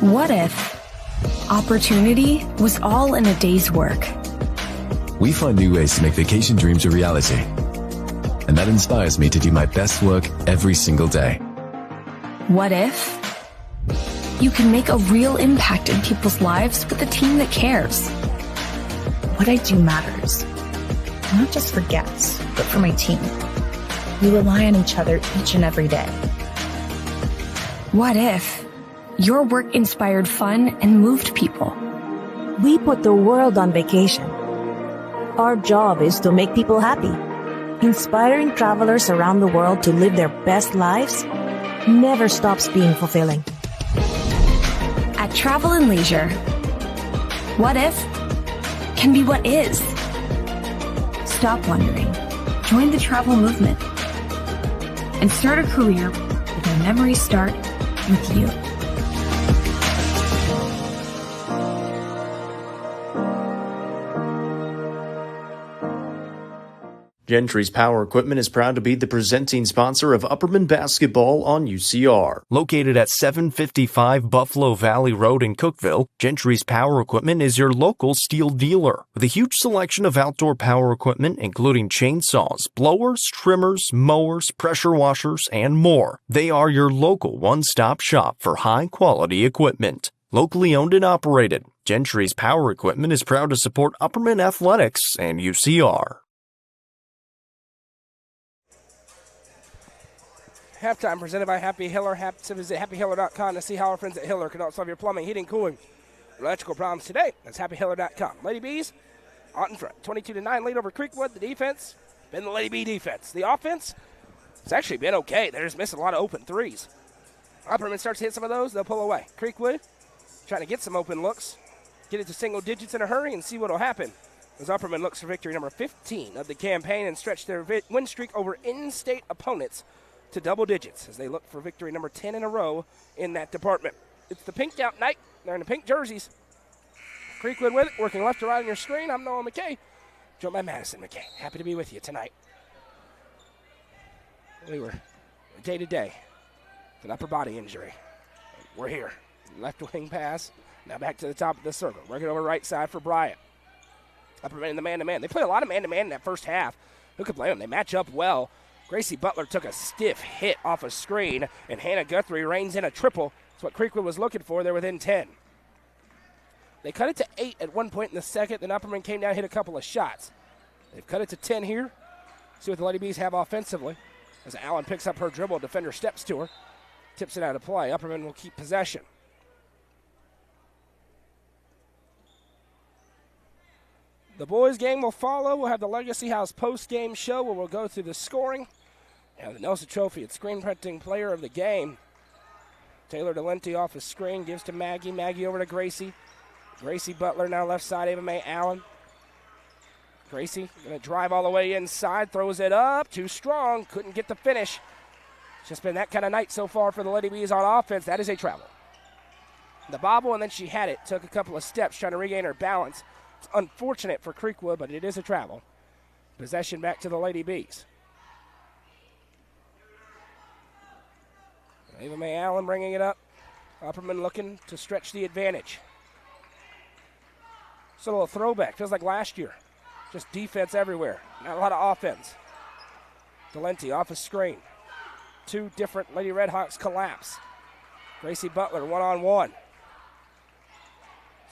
What if opportunity was all in a day's work? We find new ways to make vacation dreams a reality. And that inspires me to do my best work every single day. What if you can make a real impact in people's lives with a team that cares? What I do matters, not just for guests, but for my team. We rely on each other each and every day. What if your work inspired fun and moved people? We put the world on vacation. Our job is to make people happy. Inspiring travelers around the world to live their best lives never stops being fulfilling. At Travel and Leisure, what if can be what is. Stop wondering. Join the travel movement and start a career where memories start with you. Gentry's Power Equipment is proud to be the presenting sponsor of Upperman basketball on UCR. Located at 755 Buffalo Valley Road in Cookeville, Gentry's Power Equipment is your local steel dealer with a huge selection of outdoor power equipment, including chainsaws, blowers, trimmers, mowers, pressure washers, and more. They are your local one-stop shop for high-quality equipment. Locally owned and operated, Gentry's Power Equipment is proud to support Upperman Athletics and UCR. Halftime presented by Happy Hiller. Visit happyhiller.com to see how our friends at Hiller can help solve your plumbing, heating, cooling, electrical problems today. That's happyhiller.com. Lady Bees out in front. 22-9 lead over Creekwood. The defense, been the Lady Bee defense. The offense, it's actually been okay. They're just missing a lot of open threes. Upperman starts to hit some of those. They'll pull away. Creekwood trying to get some open looks. Get it to single digits in a hurry and see what will happen. As Upperman looks for victory number 15 of the campaign and stretch their win streak over in-state opponents to double digits as they look for victory number 10 in a row in that department. It's the pinked out night. They're in the pink jerseys. Creekwood with it, working left to right on your screen. I'm Noah McKay, joined by Madison McKay. Happy to be with you tonight. We were day-to-day with an upper body injury. We're here. Left wing pass. Now back to the top of the circle. Working over right side for Bryant. Upperman in the man-to-man. They played a lot of man-to-man in that first half. Who could blame them? They match up well. Gracie Butler took a stiff hit off a screen, and Hannah Guthrie reigns in a triple. That's what Creekwood was looking for. They're within 10. They cut it to 8 at one point in the second. Then Upperman came down and hit a couple of shots. They've cut it to 10 here. See what the Lady Bees have offensively. As Allen picks up her dribble, defender steps to her. Tips it out of play. Upperman will keep possession. The boys' game will follow. We'll have the Legacy House post-game show where we'll go through the scoring. And the Nelson Trophy at screen printing player of the game. Taylor Delente off his screen, gives to Maggie. Maggie over to Gracie. Gracie Butler now left side, Ava Mae Allen. Gracie going to drive all the way inside, throws it up, too strong, couldn't get the finish. It's just been that kind of night so far for the Lady Bees on offense. That is a travel. The bobble, and then she had it, took a couple of steps trying to regain her balance. It's unfortunate for Creekwood, but it is a travel. Possession back to the Lady Bees. Ava Mae Allen bringing it up. Upperman looking to stretch the advantage. It's a little throwback. Feels like last year. Just defense everywhere. Not a lot of offense. Delente off a screen. Two different Lady Redhawks collapse. Gracie Butler one-on-one.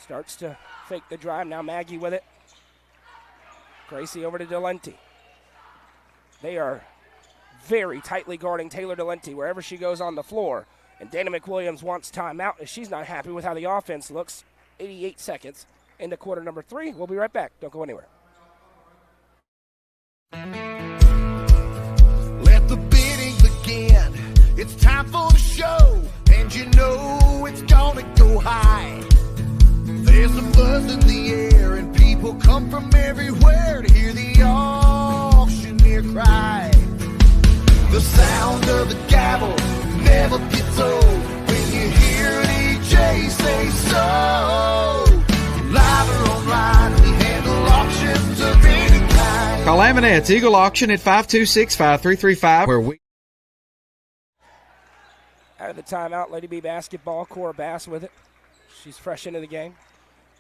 Starts to fake the drive. Now Maggie with it. Gracie over to Delente. They are very tightly guarding Taylor Delente wherever she goes on the floor. And Dana McWilliams wants timeout as she's not happy with how the offense looks. 88 seconds into quarter number 3. We'll be right back. Don't go anywhere. Let the bidding begin. It's time for the show, and you know it's gonna go high. There's a buzz in the air, and people come from everywhere to hear the auctioneer cry. The sound of the gavel never gets old when you hear DJ say so. Live or online, we handle auctions of any kind. Call Aminette's Eagle Auction at 526-5335, where we... Out of the timeout, Lady B basketball. Cora Bass with it. She's fresh into the game.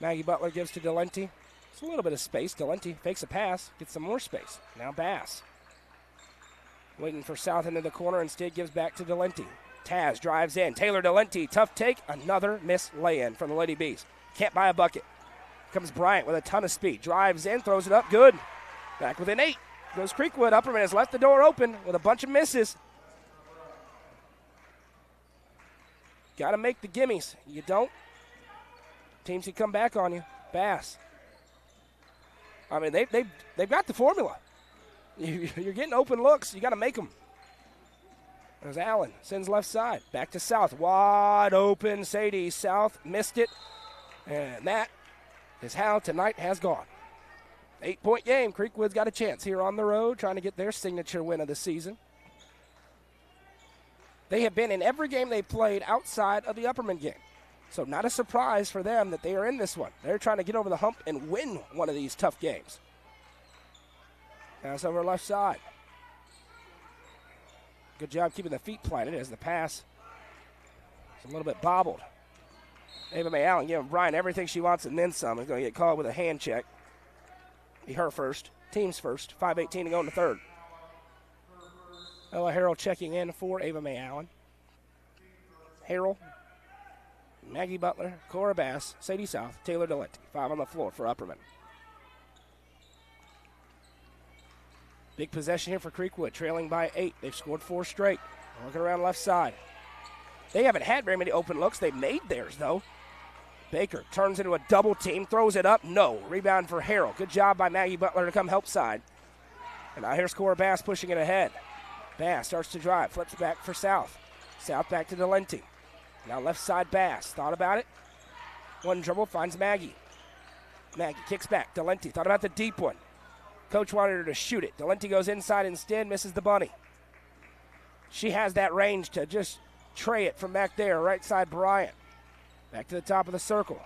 Maggie Butler gives to Delente. It's a little bit of space. Delente fakes a pass, gets some more space. Now Bass. Waiting for South into the corner, instead gives back to Delente. Taz drives in. Taylor Delente, tough take. Another missed lay-in from the Lady Bees. Can't buy a bucket. Comes Bryant with a ton of speed. Drives in, throws it up, good. Back within 8. Goes Creekwood. Upperman has left the door open with a bunch of misses. Got to make the gimmies. You don't, teams can come back on you. Bass. I mean, they've got the formula. You're getting open looks. You got to make them. There's Allen. Sends left side. Back to South. Wide open. Sadie South missed it. And that is how tonight has gone. 8-point game. Creekwood's got a chance here on the road, trying to get their signature win of the season. They have been in every game they played outside of the Upperman game. So not a surprise for them that they are in this one. They're trying to get over the hump and win one of these tough games. Pass over left side. Good job keeping the feet planted as the pass is a little bit bobbled. Ava Mae Allen giving Bryant everything she wants and then some. Is going to get called with a hand check. Be her first. Team's first. 5:18 to go in the third. Ella Harrell checking in for Ava Mae Allen. Harrell, Maggie Butler, Cora Bass, Sadie South, Taylor Delente. 5 on the floor for Upperman. Big possession here for Creekwood, trailing by 8. They've scored 4 straight. Looking around left side. They haven't had very many open looks. They've made theirs, though. Baker turns into a double team, throws it up. No. Rebound for Harrell. Good job by Maggie Butler to come help side. And now here's Cora Bass pushing it ahead. Bass starts to drive, flips back for South. South back to Delente. Now left side Bass. Thought about it. One dribble, finds Maggie. Maggie kicks back. Delente thought about the deep one. Coach wanted her to shoot it. Delente goes inside instead, misses the bunny. She has that range to just tray it from back there, right side Bryant. Back to the top of the circle.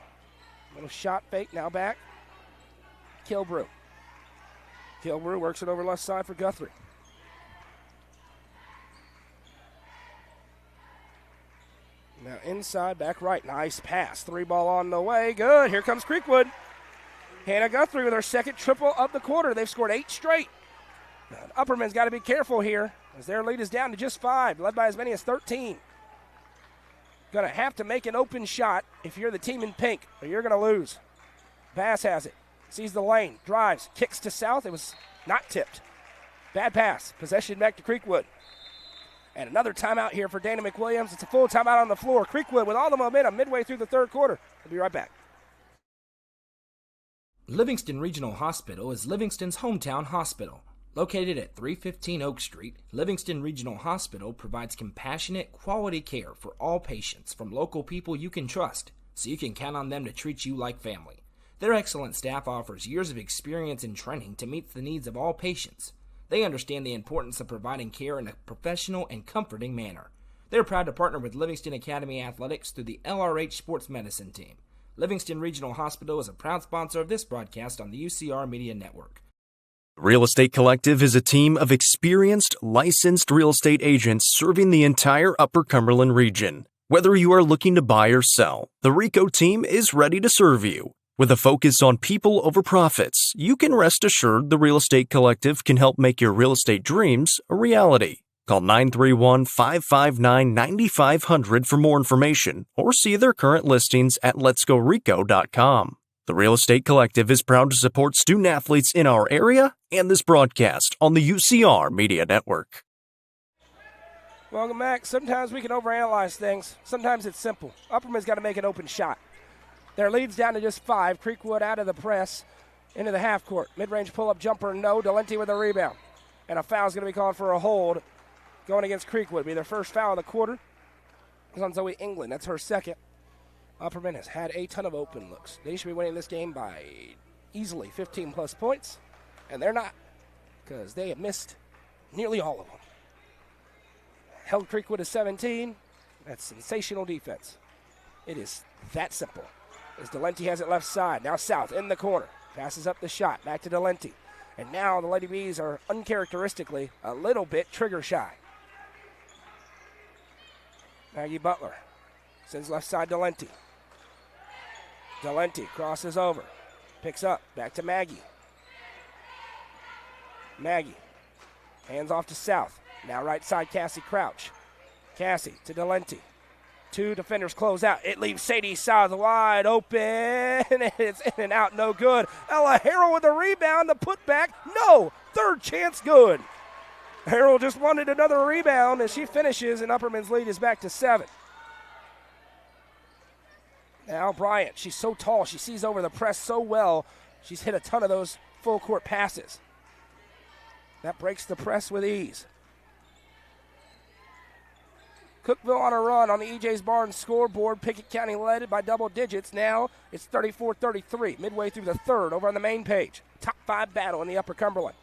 Little shot fake, now back. Kilbrew. Kilbrew works it over left side for Guthrie. Now inside, back right. Nice pass. 3 ball on the way. Good. Here comes Creekwood. Hannah Guthrie with her second triple of the quarter. They've scored 8 straight. Upperman's got to be careful here as their lead is down to just 5, led by as many as 13. Going to have to make an open shot if you're the team in pink, or you're going to lose. Bass has it. Sees the lane. Drives. Kicks to South. It was not tipped. Bad pass. Possession back to Creekwood. And another timeout here for Dana McWilliams. It's a full timeout on the floor. Creekwood with all the momentum midway through the third quarter. We'll be right back. Livingston Regional Hospital is Livingston's hometown hospital. Located at 315 Oak Street, Livingston Regional Hospital provides compassionate, quality care for all patients from local people you can trust, so you can count on them to treat you like family. Their excellent staff offers years of experience and training to meet the needs of all patients. They understand the importance of providing care in a professional and comforting manner. They're proud to partner with Livingston Academy Athletics through the LRH Sports Medicine Team. Livingston Regional Hospital is a proud sponsor of this broadcast on the UCR Media Network. Real Estate Collective is a team of experienced, licensed real estate agents serving the entire Upper Cumberland region. Whether you are looking to buy or sell, the RICO team is ready to serve you. With a focus on people over profits, you can rest assured the Real Estate Collective can help make your real estate dreams a reality. Call 931-559-9500 for more information or see their current listings at letsgorico.com. The Real Estate Collective is proud to support student athletes in our area and this broadcast on the UCR Media Network. Welcome back. Sometimes we can overanalyze things. Sometimes it's simple. Upperman's got to make an open shot. Their lead's down to just 5. Creekwood out of the press into the half court. Mid-range pull-up jumper, no. Delente with a rebound. And a foul's going to be called for a hold going against Creekwood. Be their first foul of the quarter. It's on Zoe England. That's her second. Upperman has had a ton of open looks. They should be winning this game by easily 15-plus points, and they're not because they have missed nearly all of them. Held Creekwood to 17. That's sensational defense. It is that simple. As Delente has it left side. Now South in the corner. Passes up the shot. Back to Delente. And now the Lady Bees are uncharacteristically a little bit trigger shy. Maggie Butler sends left side Delente. Delente crosses over. Picks up. Back to Maggie. Maggie. Hands off to South. Now right side Cassie Crouch. Cassie to Delente. 2 defenders close out. It leaves Sadie South wide open. It's in and out, no good. Ella Harrell with a rebound. The putback, no. Third chance, good. Harrell just wanted another rebound as she finishes, and Upperman's lead is back to 7. Now Bryant, she's so tall. She sees over the press so well. She's hit a ton of those full court passes. That breaks the press with ease. Cookeville on a run on the E.J.'s Barnes scoreboard. Pickett County led by double digits. Now it's 34-33, midway through the third over on the main page. Top 5 battle in the Upper Cumberland.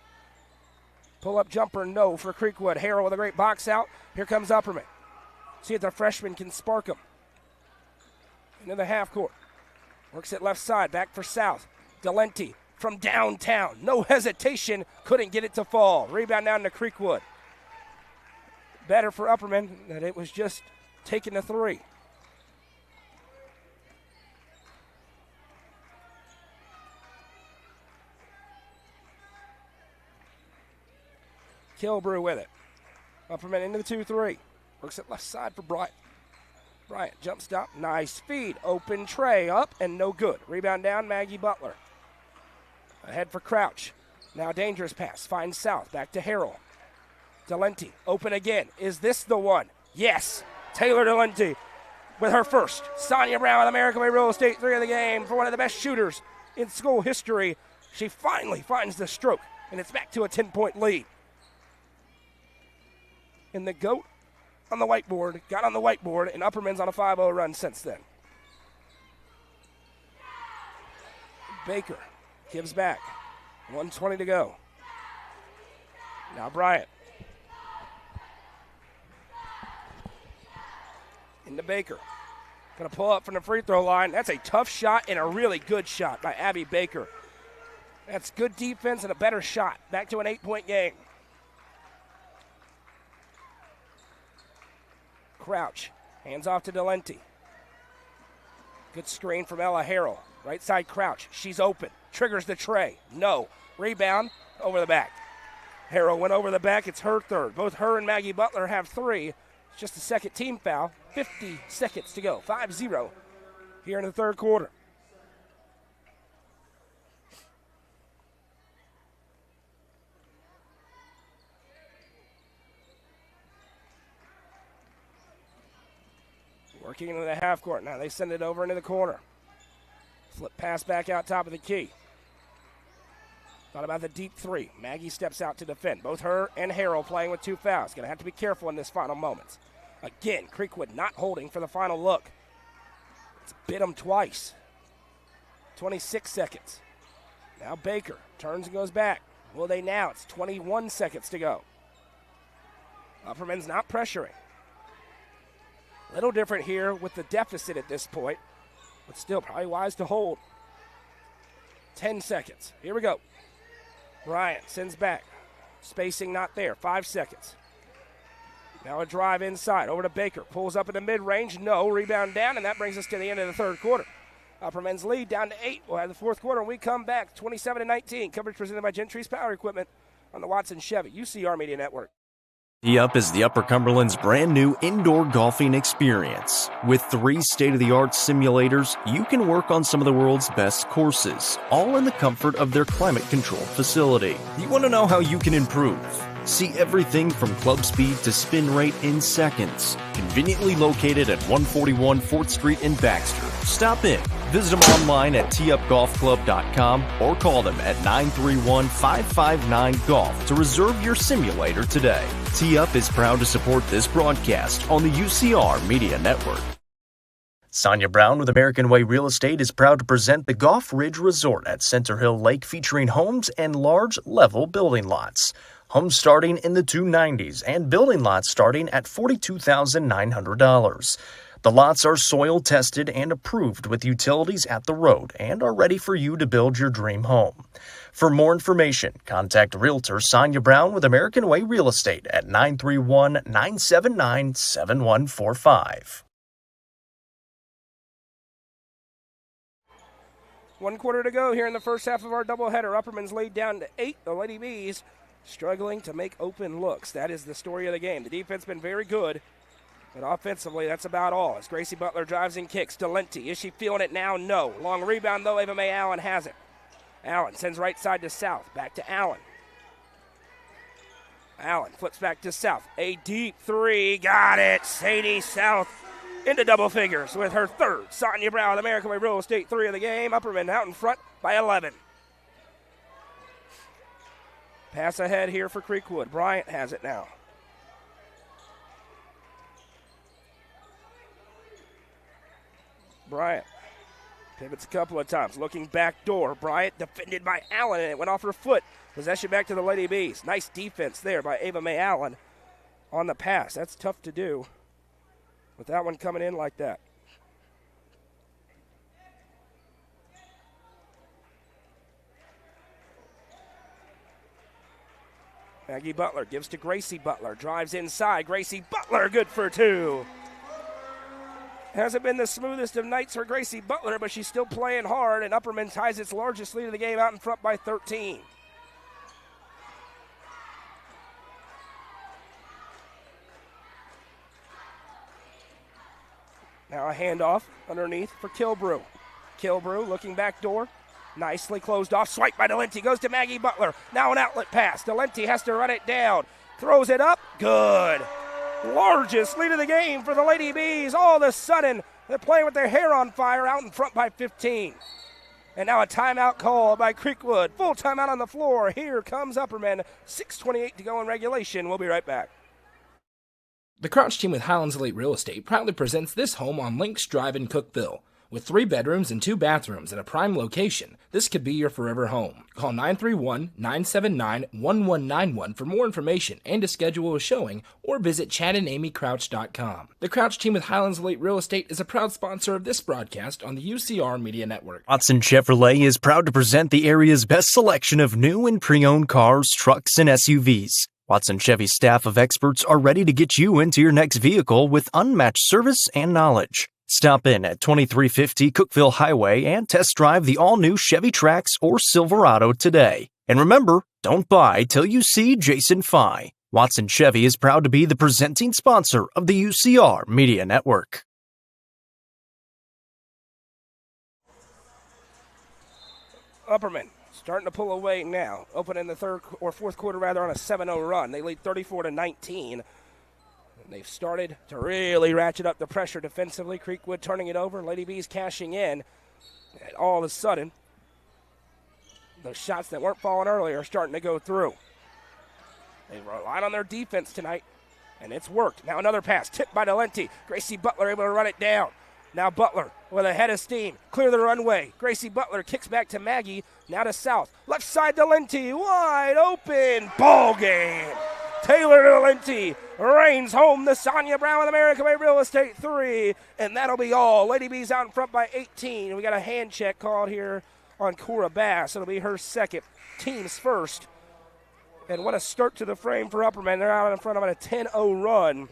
Pull-up jumper, no for Creekwood. Harrell with a great box out. Here comes Upperman. See if the freshman can spark him. Into the half court. Works it left side, back for South. Delente from downtown. No hesitation, couldn't get it to fall. Rebound down to Creekwood. Better for Upperman that it was just taking a three. Kilbrew with it. Upperman into the 2-3. Works it left side for Bryant. Bryant, jump stop, nice feed. Open tray, up and no good. Rebound down, Maggie Butler. Ahead for Crouch. Now dangerous pass, finds South, back to Harrell. Delenti, open again. Is this the one? Yes. Taylor Delenti with her first. Sonia Brown with American Way Real Estate, 3 of the game for one of the best shooters in school history. She finally finds the stroke, and it's back to a 10-point lead. And the GOAT on the whiteboard, got on the whiteboard, and Upperman's on a 5-0 run since then. Baker gives back. 1:20 to go. Now Bryant. Into Baker. Going to pull up from the free throw line. That's a tough shot and a really good shot by Abby Baker. That's good defense and a better shot. Back to an 8-point game. Crouch. Hands off to Delenti. Good screen from Ella Harrell. Right side Crouch. She's open. Triggers the tray. No. Rebound over the back. Harrell went over the back. It's her third. Both her and Maggie Butler have 3. It's just a second team foul. 50 seconds to go. 5-0 here in the third quarter. Working into the half court. Now they send it over into the corner. Flip pass back out top of the key. Thought about the deep 3. Maggie steps out to defend. Both her and Harrell playing with 2 fouls. Going to have to be careful in this final moments. Again, Creekwood not holding for the final look. It's bit them twice. 26 seconds. Now Baker turns and goes back. Will they now? It's 21 seconds to go. Upperman's not pressuring. A little different here with the deficit at this point, but still probably wise to hold. 10 seconds. Here we go. Bryant sends back. Spacing not there. 5 seconds. Now a drive inside. Over to Baker. Pulls up in the mid-range. No. Rebound down, and that brings us to the end of the third quarter. Upperman's lead down to 8. We'll have the fourth quarter when we come back. 27-19. Coverage presented by Gentry's Power Equipment on the Watson Chevy UCR Media Network. Tee-Up is the Upper Cumberland's brand new indoor golfing experience. With 3 state-of-the-art simulators, you can work on some of the world's best courses, all in the comfort of their climate-controlled facility. You want to know how you can improve? See everything from club speed to spin rate in seconds. Conveniently located at 141 4th Street in Baxter. Stop in. Visit them online at teeupgolfclub.com or call them at 931-559-GOLF to reserve your simulator today. Tee Up is proud to support this broadcast on the UCR Media Network. Sonia Brown with American Way Real Estate is proud to present the Golf Ridge Resort at Center Hill Lake, featuring homes and large level building lots. Homes starting in the 290s and building lots starting at $42,900. The lots are soil tested and approved with utilities at the road and are ready for you to build your dream home. For more information, contact Realtor Sonia Brown with American Way Real Estate at 931-979-7145. 1 quarter to go here in the first half of our doubleheader. Upperman's laid down to 8. The Lady Bees struggling to make open looks. That is the story of the game. The defense been very good, but offensively, that's about all. As Gracie Butler drives and kicks, Delenti, is she feeling it now? No. Long rebound, though. Ava Mae Allen has it. Allen sends right side to South. Back to Allen. Allen flips back to South. A deep 3. Got it. Sadie South into double figures with her third. Sonia Brown with American Way Real Estate, 3 of the game. Upperman out in front by 11. Pass ahead here for Creekwood. Bryant has it now. Bryant pivots a couple of times. Looking back door. Bryant defended by Allen, and it went off her foot. Possession back to the Lady Bees. Nice defense there by Ava Mae Allen on the pass. That's tough to do with that one coming in like that. Maggie Butler gives to Gracie Butler. Drives inside. Gracie Butler, good for 2. Hasn't been the smoothest of nights for Gracie Butler, but she's still playing hard, and Upperman ties its largest lead of the game out in front by 13. Now a handoff underneath for Kilbrew. Kilbrew looking back door. Nicely closed off. Swipe by Delenti. Goes to Maggie Butler. Now an outlet pass. Delenti has to run it down. Throws it up. Good. Largest lead of the game for the Lady Bees. All of a sudden, they're playing with their hair on fire out in front by 15. And now a timeout call by Creekwood. Full timeout on the floor. Here comes Upperman. 6:28 to go in regulation. We'll be right back. The Crouch team with Highlands Elite Real Estate proudly presents this home on Links Drive in Cookeville. With 3 bedrooms and 2 bathrooms at a prime location, this could be your forever home. Call 931-979-1191 for more information and to schedule a showing, or visit chadandamycrouch.com. The Crouch team with Highlands Elite Real Estate is a proud sponsor of this broadcast on the UCR Media Network. Watson Chevrolet is proud to present the area's best selection of new and pre-owned cars, trucks, and SUVs. Watson Chevy's staff of experts are ready to get you into your next vehicle with unmatched service and knowledge. Stop in at 2350 Cookeville Highway and test drive the all-new Chevy Trax or Silverado today. And remember, don't buy till you see Jason Fye. Watson Chevy is proud to be the presenting sponsor of the UCR Media Network. Upperman starting to pull away now. Opening the fourth quarter on a 7-0 run. They lead 34-19. They've started to really ratchet up the pressure defensively. Creekwood turning it over. Lady Bees cashing in. And all of a sudden, those shots that weren't falling earlier are starting to go through. They relied on their defense tonight, and it's worked. Now another pass, tipped by Delenti. Gracie Butler able to run it down. Now Butler with a head of steam. Clear the runway. Gracie Butler kicks back to Maggie. Now to South. Left side Delenti. Wide open. Ball game. Taylor Delenti reigns home the Sonia Brown with American Way Real Estate 3. And that'll be all. Lady Bees out in front by 18. We got a hand check called here on Cora Bass. It'll be her second. Team's first. And what a start to the frame for Upperman. They're out in front of a 10-0 run.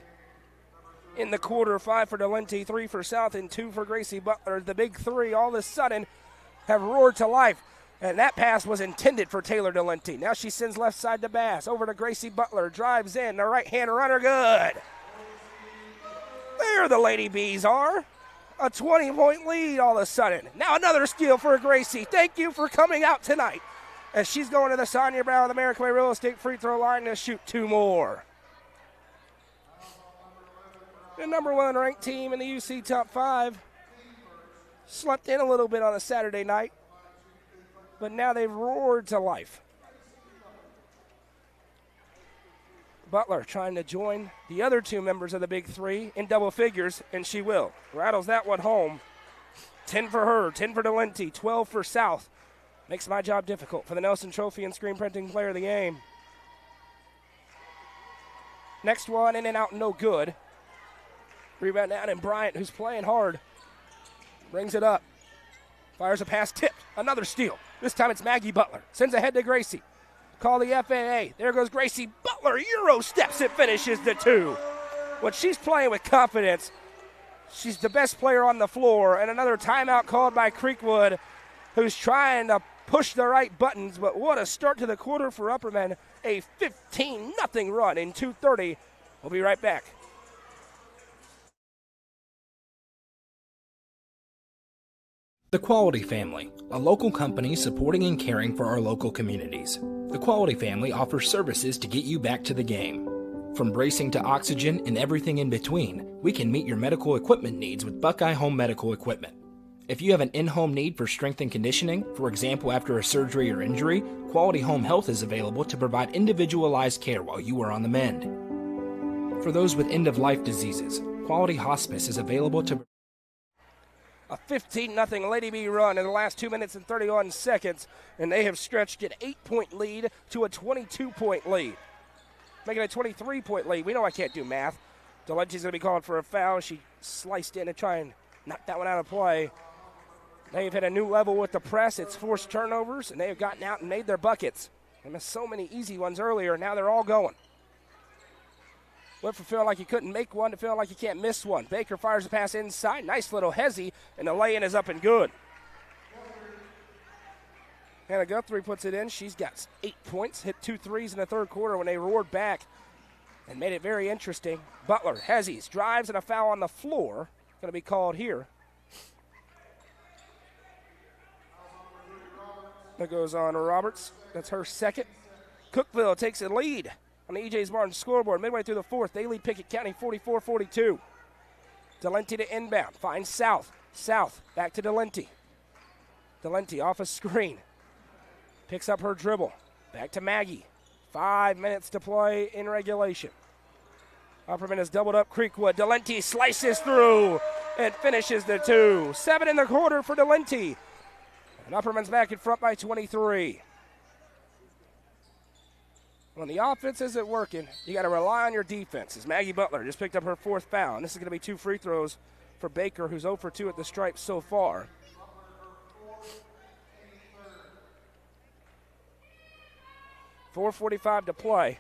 In the quarter, 5 for Delenti, 3 for South, and 2 for Gracie Butler. The big 3 all of a sudden have roared to life. And that pass was intended for Taylor Delenti. Now she sends left side to Bass. Over to Gracie Butler. Drives in. The right-hand runner good. There the Lady Bees are. A 20-point lead all of a sudden. Now another steal for Gracie. Thank you for coming out tonight. As she's going to the Sonia Brown with American Way Real Estate free throw line to shoot 2 more. The number 1 ranked team in the UC Top 5 slept in a little bit on a Saturday night, but now they've roared to life. Butler trying to join the other 2 members of the big 3 in double figures, and she will. Rattles that one home. 10 for her, 10 for Delenti, 12 for South. Makes my job difficult for the Nelson Trophy and Screen Printing Player of the Game. Next one, in and out, no good. Rebound down, and Bryant, who's playing hard, brings it up. Fires a pass, tipped. Another steal. This time it's Maggie Butler. Sends ahead to Gracie. Call the FAA. There goes Gracie Butler. Euro steps and finishes the 2. When she's playing with confidence, she's the best player on the floor. And another timeout called by Creekwood, who's trying to push the right buttons. But what a start to the quarter for Upperman. A 15-0 run in 2:30. We'll be right back. The Quality Family, a local company supporting and caring for our local communities. The Quality Family offers services to get you back to the game. From bracing to oxygen and everything in between, we can meet your medical equipment needs with Buckeye Home Medical Equipment. If you have an in-home need for strength and conditioning, for example after a surgery or injury, Quality Home Health is available to provide individualized care while you are on the mend. For those with end-of-life diseases, Quality Hospice is available to A 15-0 Lady Bee run in the last 2 minutes and 31 seconds, and they have stretched an 8-point lead to a 22-point lead, making a 23-point lead. We know I can't do math. Delenti's going to be called for a foul. She sliced in to try and knock that one out of play. They've hit a new level with the press. It's forced turnovers, and they have gotten out and made their buckets. They missed so many easy ones earlier. Now they're all going. Went from feeling like you couldn't make one to feeling like you can't miss one. Baker fires the pass inside. Nice little hezzy, and the lay-in is up and good. Hannah Guthrie puts it in. She's got 8 points, hit 2 threes in the third quarter when they roared back and made it very interesting. Butler, hezzies, drives, and a foul on the floor. Going to be called here. That goes on to Roberts. That's her second. Cookeville takes a lead on the EJ's Barnes scoreboard. Midway through the fourth, they lead Pickett County 44-42. Delenti to inbound. Finds South. South back to Delenti. Delenti off a screen. Picks up her dribble. Back to Maggie. 5 minutes to play in regulation. Upperman has doubled up Creekwood. Delenti slices through and finishes the 2. 7 in the quarter for Delenti. And Upperman's back in front by 23. When the offense isn't working, you got to rely on your defense. As Maggie Butler just picked up her 4th foul. And this is going to be 2 free throws for Baker, who's 0 for 2 at the stripe so far. .445 to play.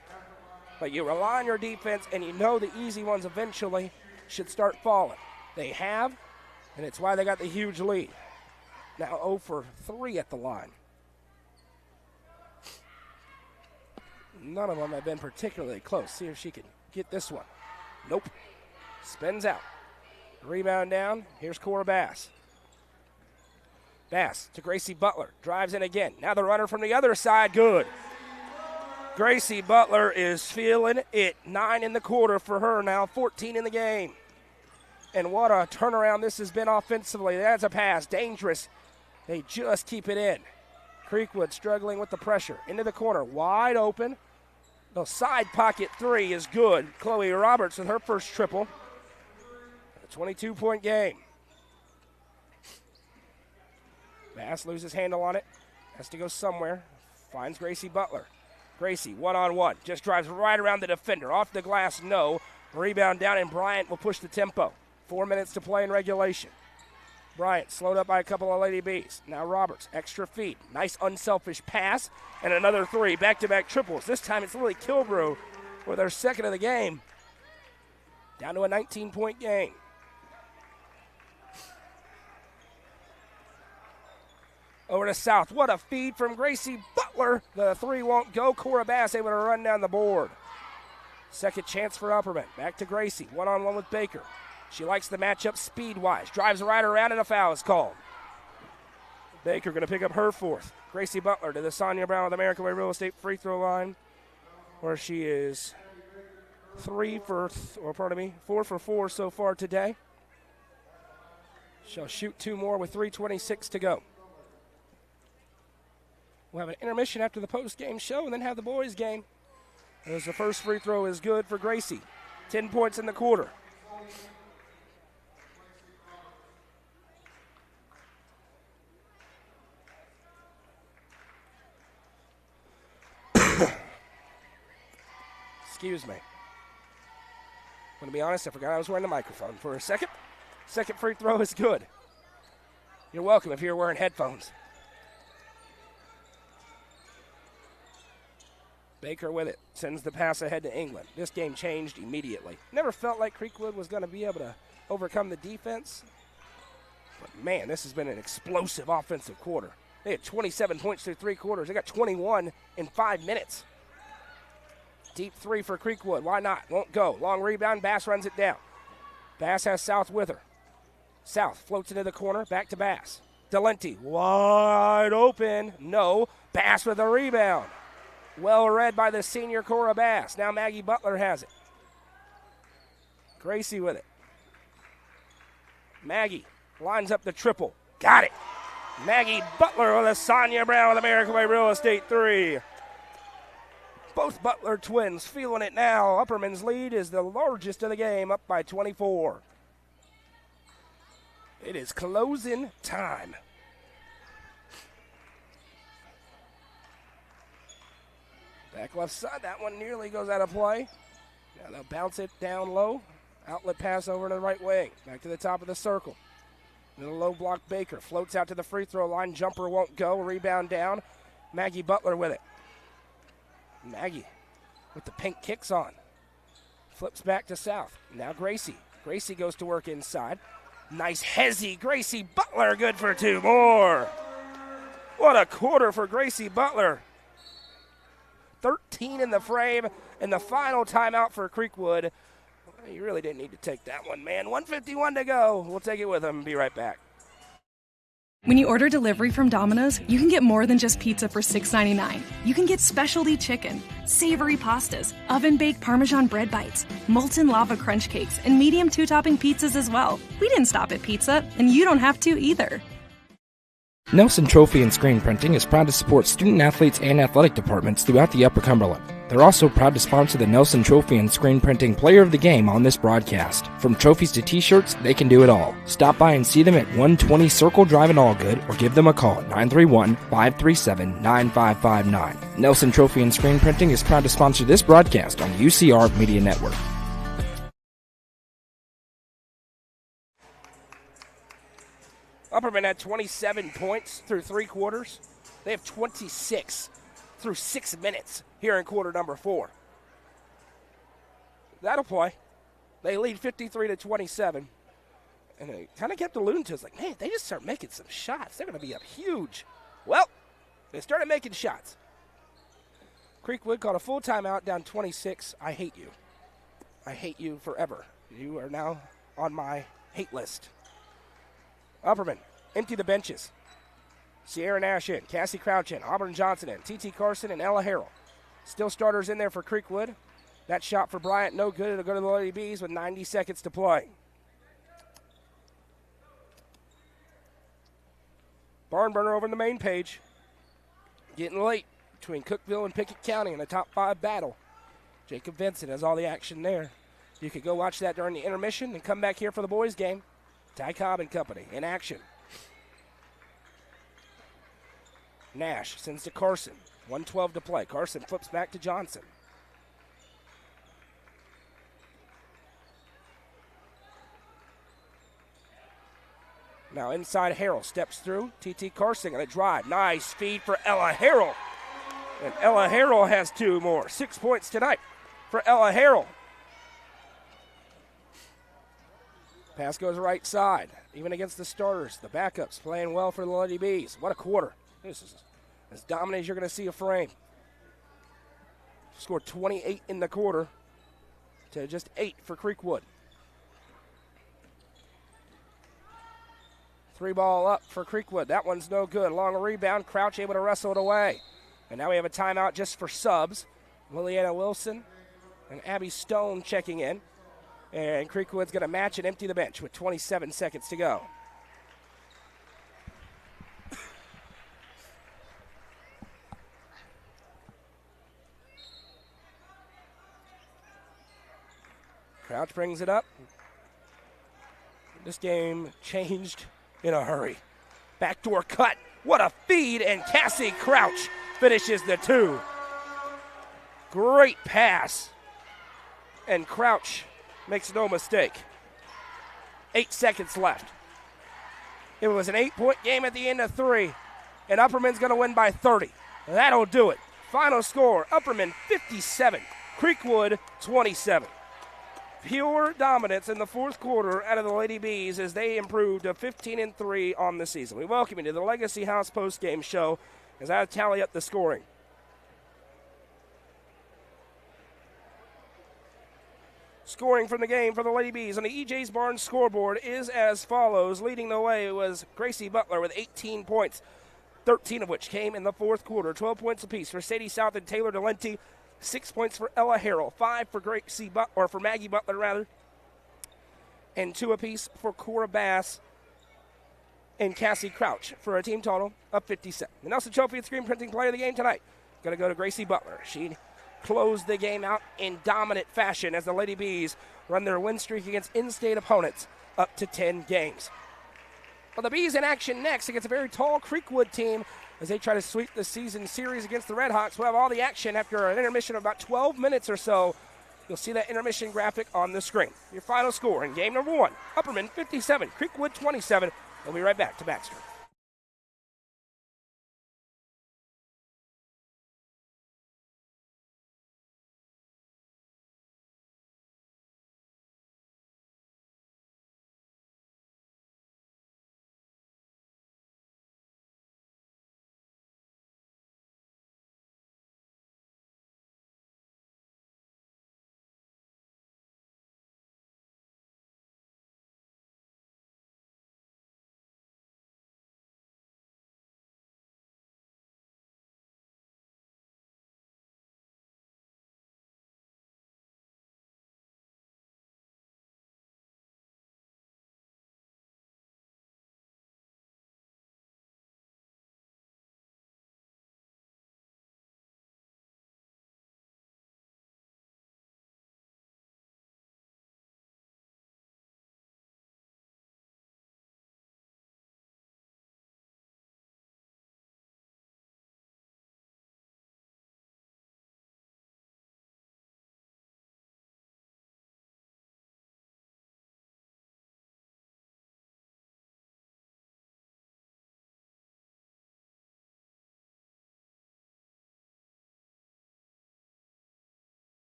But you rely on your defense, and you know the easy ones eventually should start falling. They have, and it's why they got the huge lead. Now 0 for 3 at the line. None of them have been particularly close. See if she can get this one. Nope. Spins out. Rebound down. Here's Cora Bass. Bass to Gracie Butler. Drives in again. Now the runner from the other side. Good. Gracie Butler is feeling it. 9 in the quarter for her now. 14 in the game. And what a turnaround this has been offensively. That's a pass. Dangerous. They just keep it in. Creekwood struggling with the pressure. Into the corner. Wide open. The side pocket 3 is good. Chloe Roberts with her first triple. A 22-point game. Bass loses handle on it. Has to go somewhere. Finds Gracie Butler. Gracie, one-on-one. Just drives right around the defender. Off the glass, no. Rebound down, and Bryant will push the tempo. 4 minutes to play in regulation. Bryant slowed up by a couple of Lady Bees. Now Roberts, extra feet. Nice unselfish pass, and another 3. Back-to-back triples. This time it's Lily Kilbrew with her second of the game. Down to a 19-point game. Over to South. What a feed from Gracie Butler. The 3 won't go. Cora Bass able to run down the board. Second chance for Upperman. Back to Gracie. One-on-one with Baker. She likes the matchup speed-wise. Drives right around, and a foul is called. Baker going to pick up her 4th. Gracie Butler to the Sonia Brown with American Way Real Estate free throw line, where she is 4 for 4 so far today. She'll shoot 2 more with 3:26 to go. We'll have an intermission after the post-game show and then have the boys' game. As the first free throw is good for Gracie. 10 points in the quarter. Excuse me. I'm going to be honest, I forgot I was wearing the microphone for a second. Second free throw is good. You're welcome if you're wearing headphones. Baker with it. Sends the pass ahead to England. This game changed immediately. Never felt like Creekwood was going to be able to overcome the defense. But, man, this has been an explosive offensive quarter. They had 27 points through 3 quarters. They got 21 in 5 minutes. Deep 3 for Creekwood. Why not? Won't go. Long rebound. Bass runs it down. Bass has South with her. South floats into the corner. Back to Bass. Delenti wide open. No. Bass with a rebound. Well read by the senior Cora Bass. Now Maggie Butler has it. Gracie with it. Maggie lines up the triple. Got it. Maggie Butler with a Sonia Brown with American Way Real Estate 3. Both Butler twins feeling it now. Upperman's lead is the largest of the game, up by 24. It is closing time. Back left side, that one nearly goes out of play. Now they'll bounce it down low. Outlet pass over to the right wing. Back to the top of the circle. The low block Baker floats out to the free throw line. Jumper won't go. Rebound down. Maggie Butler with it. Maggie with the pink kicks on. Flips back to South. Now Gracie. Gracie goes to work inside. Nice hezzy. Gracie Butler good for 2 more. What a quarter for Gracie Butler. 13 in the frame, and the final timeout for Creekwood. You really didn't need to take that one, man. 1:51 to go. We'll take it with them and be right back. When you order delivery from Domino's, you can get more than just pizza for $6.99. You can get specialty chicken, savory pastas, oven-baked Parmesan bread bites, molten lava crunch cakes, and medium 2-topping pizzas as well. We didn't stop at pizza, and you don't have to either. Nelson Trophy and Screen Printing is proud to support student athletes and athletic departments throughout the Upper Cumberland. They're also proud to sponsor the Nelson Trophy and Screen Printing Player of the Game on this broadcast. From trophies to t-shirts, they can do it all. Stop by and see them at 120 Circle Drive in Allgood or give them a call at 931-537-9559. Nelson Trophy and Screen Printing is proud to sponsor this broadcast on the UCR Media Network. Upperman had 27 points through 3 quarters. They have 26 through 6 minutes here in quarter number 4. That'll play. They lead 53-27. And it kind of kept alluding to us like, man, they just start making some shots. They're going to be up huge. Well, they started making shots. Creekwood called a full timeout, down 26. I hate you. I hate you forever. You are now on my hate list. Upperman, empty the benches. Sierra Nash in, Cassie Crouch in, Auburn Johnson in, T.T. Carson and Ella Harrell. Still starters in there for Creekwood. That shot for Bryant, no good. It'll go to the Lady Bees with 90 seconds to play. Barn burner over in the main page. Getting late between Cookeville and Pickett County in the top 5 battle. Jacob Vincent has all the action there. You could go watch that during the intermission and come back here for the boys' game. Ty Cobb and company in action. Nash sends to Carson. 1:12 to play. Carson flips back to Johnson. Now inside Harrell. Steps through. T.T. Carson going to drive. Nice feed for Ella Harrell. And Ella Harrell has 2 more. 6 points tonight for Ella Harrell. Pass goes right side, even against the starters. The backups playing well for the Lady Bees. What a quarter. This is as dominant as you're going to see a frame. Scored 28 in the quarter to just 8 for Creekwood. 3 ball up for Creekwood. That one's no good. Long rebound. Crouch able to wrestle it away. And now we have a timeout just for subs. Liliana Wilson and Abby Stone checking in. And Creekwood's going to match and empty the bench with 27 seconds to go. Crouch brings it up. This game changed in a hurry. Backdoor cut. What a feed, and Cassie Crouch finishes the 2. Great pass. And Crouch makes no mistake. 8 seconds left. It was an 8-point game at the end of 3, and Upperman's going to win by 30. That'll do it. Final score, Upperman 57, Creekwood 27. Pure dominance in the 4th quarter out of the Lady Bees as they improved to 15-3 on the season. We welcome you to the Legacy House postgame show as I tally up the scoring. Scoring from the game for the Lady Bees on the EJ's Barn scoreboard is as follows. Leading the way was Gracie Butler with 18 points, 13 of which came in the 4th quarter. 12 points apiece for Sadie South and Taylor Delenti. 6 points for Ella Harrell, 5 for for Maggie Butler, and 2 apiece for Cora Bass and Cassie Crouch for a team total of 57. The Nelson Trophy and Screen Printing Player of the Game tonight going to go to Gracie Butler. She closed the game out in dominant fashion as the Lady Bees run their win streak against in-state opponents up to 10 games. Well, the Bees in action next against a very tall Creekwood team as they try to sweep the season series against the Redhawks. We'll have all the action after an intermission of about 12 minutes or so. You'll see that intermission graphic on the screen. Your final score in game number 1, Upperman 57, Creekwood 27. We'll be right back to Baxter.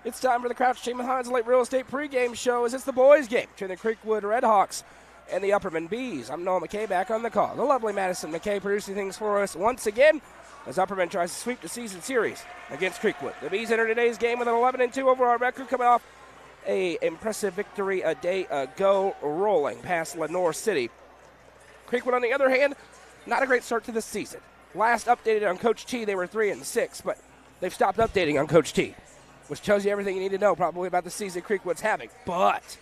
It's time for the Crouch Chamberlain Hines Lake Real Estate pregame show as it's the boys' game between the Creekwood Redhawks and the Upperman Bees. I'm Noah McKay back on the call. The lovely Madison McKay producing things for us once again as Upperman tries to sweep the season series against Creekwood. The Bees enter today's game with an 11-2 overall record, coming off a impressive victory a day ago, rolling past Lenoir City. Creekwood, on the other hand, not a great start to the season. Last updated on Coach T, they were 3-6, but they've stopped updating on Coach T, which tells you everything you need to know probably about the season Creekwood's having. But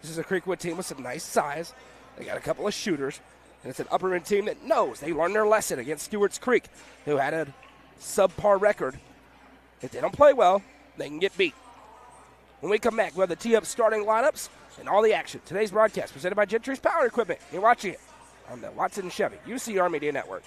this is a Creekwood team with some nice size. They got a couple of shooters, and it's an Upperman team that knows they learned their lesson against Stewart's Creek, who had a subpar record. If they don't play well, they can get beat. When we come back, we'll have the tee-up starting lineups and all the action. Today's broadcast presented by Gentry's Power Equipment. You're watching it on the Watson & Chevy UCR Media Network.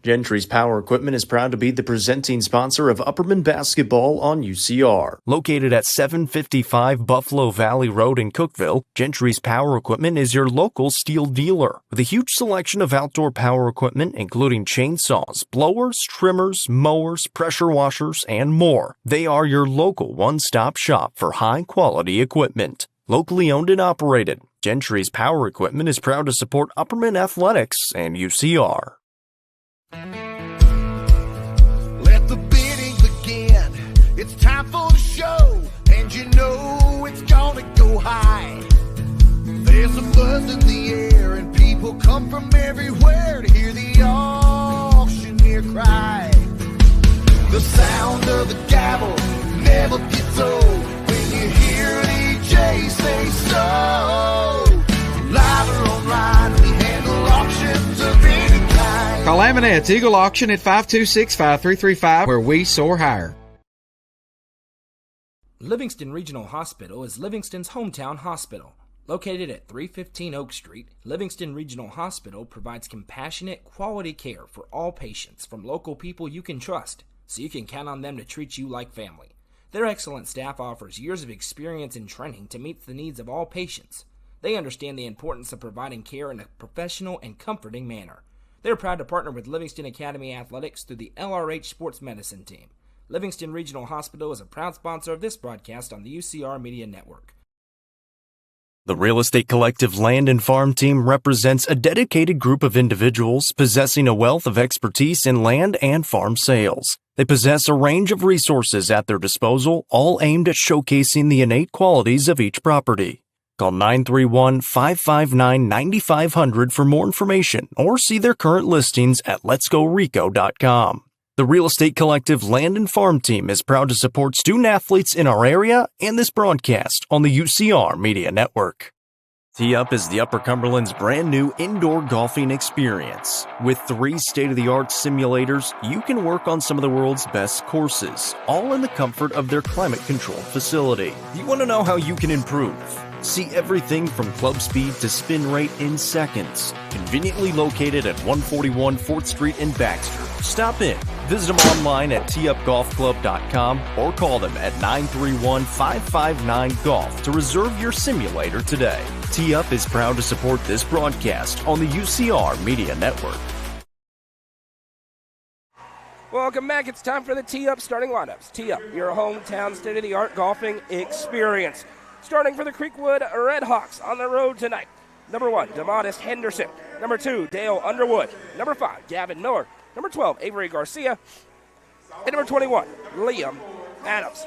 Gentry's Power Equipment is proud to be the presenting sponsor of Upperman Basketball on UCR. Located at 755 Buffalo Valley Road in Cookeville, Gentry's Power Equipment is your local steel dealer. With a huge selection of outdoor power equipment, including chainsaws, blowers, trimmers, mowers, pressure washers, and more. They are your local one-stop shop for high-quality equipment. Locally owned and operated, Gentry's Power Equipment is proud to support Upperman Athletics and UCR. Let the bidding begin. It's time for the show, and you know it's gonna go high. There's a buzz in the air, and people come from everywhere to hear the auctioneer cry. The sound of the gavel never gets old when you hear DJ say so. Live or online, we handle auctions of any kind. Call Amanette's Eagle Auction at 526-5335, where we soar higher. Livingston Regional Hospital is Livingston's hometown hospital. Located at 315 Oak Street, Livingston Regional Hospital provides compassionate, quality care for all patients from local people you can trust, so you can count on them to treat you like family. Their excellent staff offers years of experience and training to meet the needs of all patients. They understand the importance of providing care in a professional and comforting manner. They're proud to partner with Livingston Academy Athletics through the LRH Sports Medicine Team. Livingston Regional Hospital is a proud sponsor of this broadcast on the UCR Media Network. The Real Estate Collective Land and Farm Team represents a dedicated group of individuals possessing a wealth of expertise in land and farm sales. They possess a range of resources at their disposal, all aimed at showcasing the innate qualities of each property. Call 931-559-9500 for more information or see their current listings at letsgorico.com. The Real Estate Collective Land and Farm Team is proud to support student athletes in our area and this broadcast on the UCR Media Network. Tee Up is the Upper Cumberland's brand new indoor golfing experience. With 3 state-of-the-art simulators, you can work on some of the world's best courses, all in the comfort of their climate-controlled facility. You want to know how you can improve? See everything from club speed to spin rate in seconds. Conveniently located at 141 4th Street in Baxter. Stop in. Visit them online at teupgolfclub.com or call them at 931-559-GOLF to reserve your simulator today. Tee Up is proud to support this broadcast on the UCR Media Network. Welcome back. It's time for the Tee Up starting lineups. Tee Up, your hometown state-of-the-art golfing experience. Starting for the Creekwood Redhawks on the road tonight. Number 1, DeModest Henderson. Number 2, Dale Underwood. Number 5, Gavin Miller. Number 12, Avery Garcia. And number 21, Liam Adams.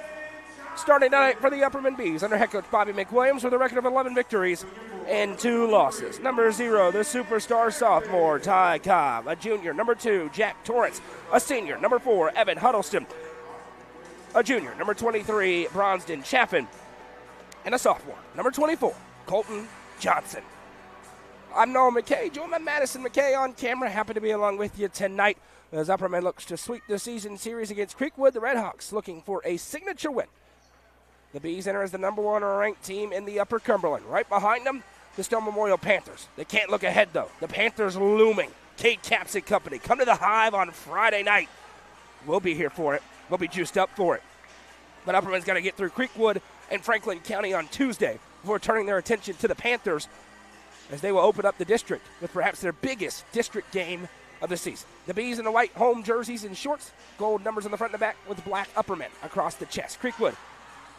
Starting tonight for the Upperman Bees under head coach Bobby McWilliams with a record of 11 victories and 2 losses. Number 0, the superstar sophomore, Ty Cobb. A junior. Number 2, Jack Torrance. A senior. Number 4, Evan Huddleston. A junior. Number 23, Bronston Chaffin. And a sophomore, number 24, Colton Johnson. I'm Noah McKay, joined by Madison McKay on camera. Happy to be along with you tonight as Upperman looks to sweep the season series against Creekwood. The Redhawks looking for a signature win. The Bees enter as the number 1 ranked team in the Upper Cumberland. Right behind them, the Stone Memorial Panthers. They can't look ahead, though. The Panthers looming. Kate Capps and company. Come to the Hive on Friday night. We'll be here for it. We'll be juiced up for it. But Upperman's got to get through Creekwood and Franklin County on Tuesday before turning their attention to the Panthers as they will open up the district with perhaps their biggest district game of the season. The Bees in the white home jerseys and shorts, gold numbers on the front and the back with black Upperman across the chest. Creekwood,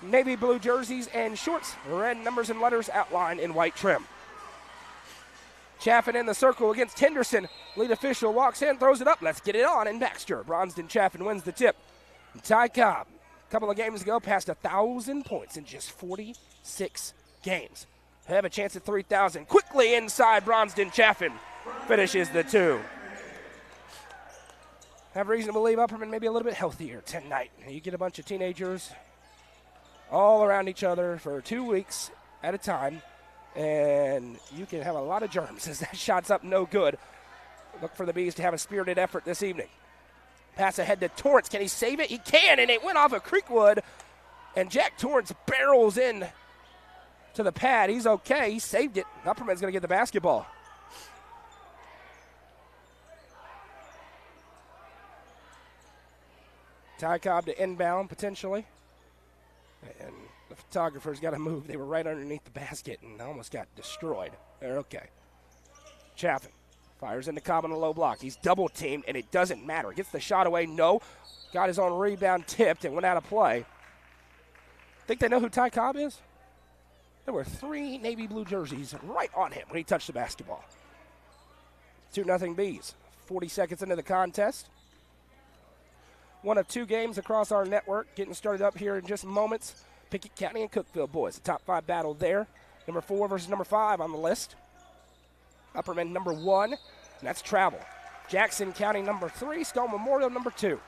navy blue jerseys and shorts, red numbers and letters outlined in white trim. Chaffin in the circle against Henderson. Lead official walks in, throws it up. Let's get it on. And Baxter. Bronston Chaffin wins the tip. And Ty Cobb, a couple of games ago, passed 1,000 points in just 46 games. Have a chance at 3,000. Quickly inside, Bronston Chaffin finishes the 2. Have reason to believe Upperman may be a little bit healthier tonight. You get a bunch of teenagers all around each other for 2 weeks at a time, and you can have a lot of germs as that shot's up no good. Look for the Bees to have a spirited effort this evening. Pass ahead to Torrance. Can he save it? He can, and it went off of Creekwood, and Jack Torrance barrels in to the pad. He's okay. He saved it. Upperman's going to get the basketball. Ty Cobb to inbound potentially. And the photographer's got to move. They were right underneath the basket and almost got destroyed. They're okay. Chaffin fires into Cobb on a low block. He's double teamed, and it doesn't matter. Gets the shot away. No. Got his own rebound tipped and went out of play. Think they know who Ty Cobb is? There were 3 navy blue jerseys right on him when he touched the basketball. 2-0 Bees. 40 seconds into the contest. One of 2 games across our network. Getting started up here in just moments. Pickett County and Cookeville boys. The top 5 battle there. Number 4 versus number 5 on the list. Upperman number 1, and that's travel. Jackson County number 3. Stone Memorial number 2.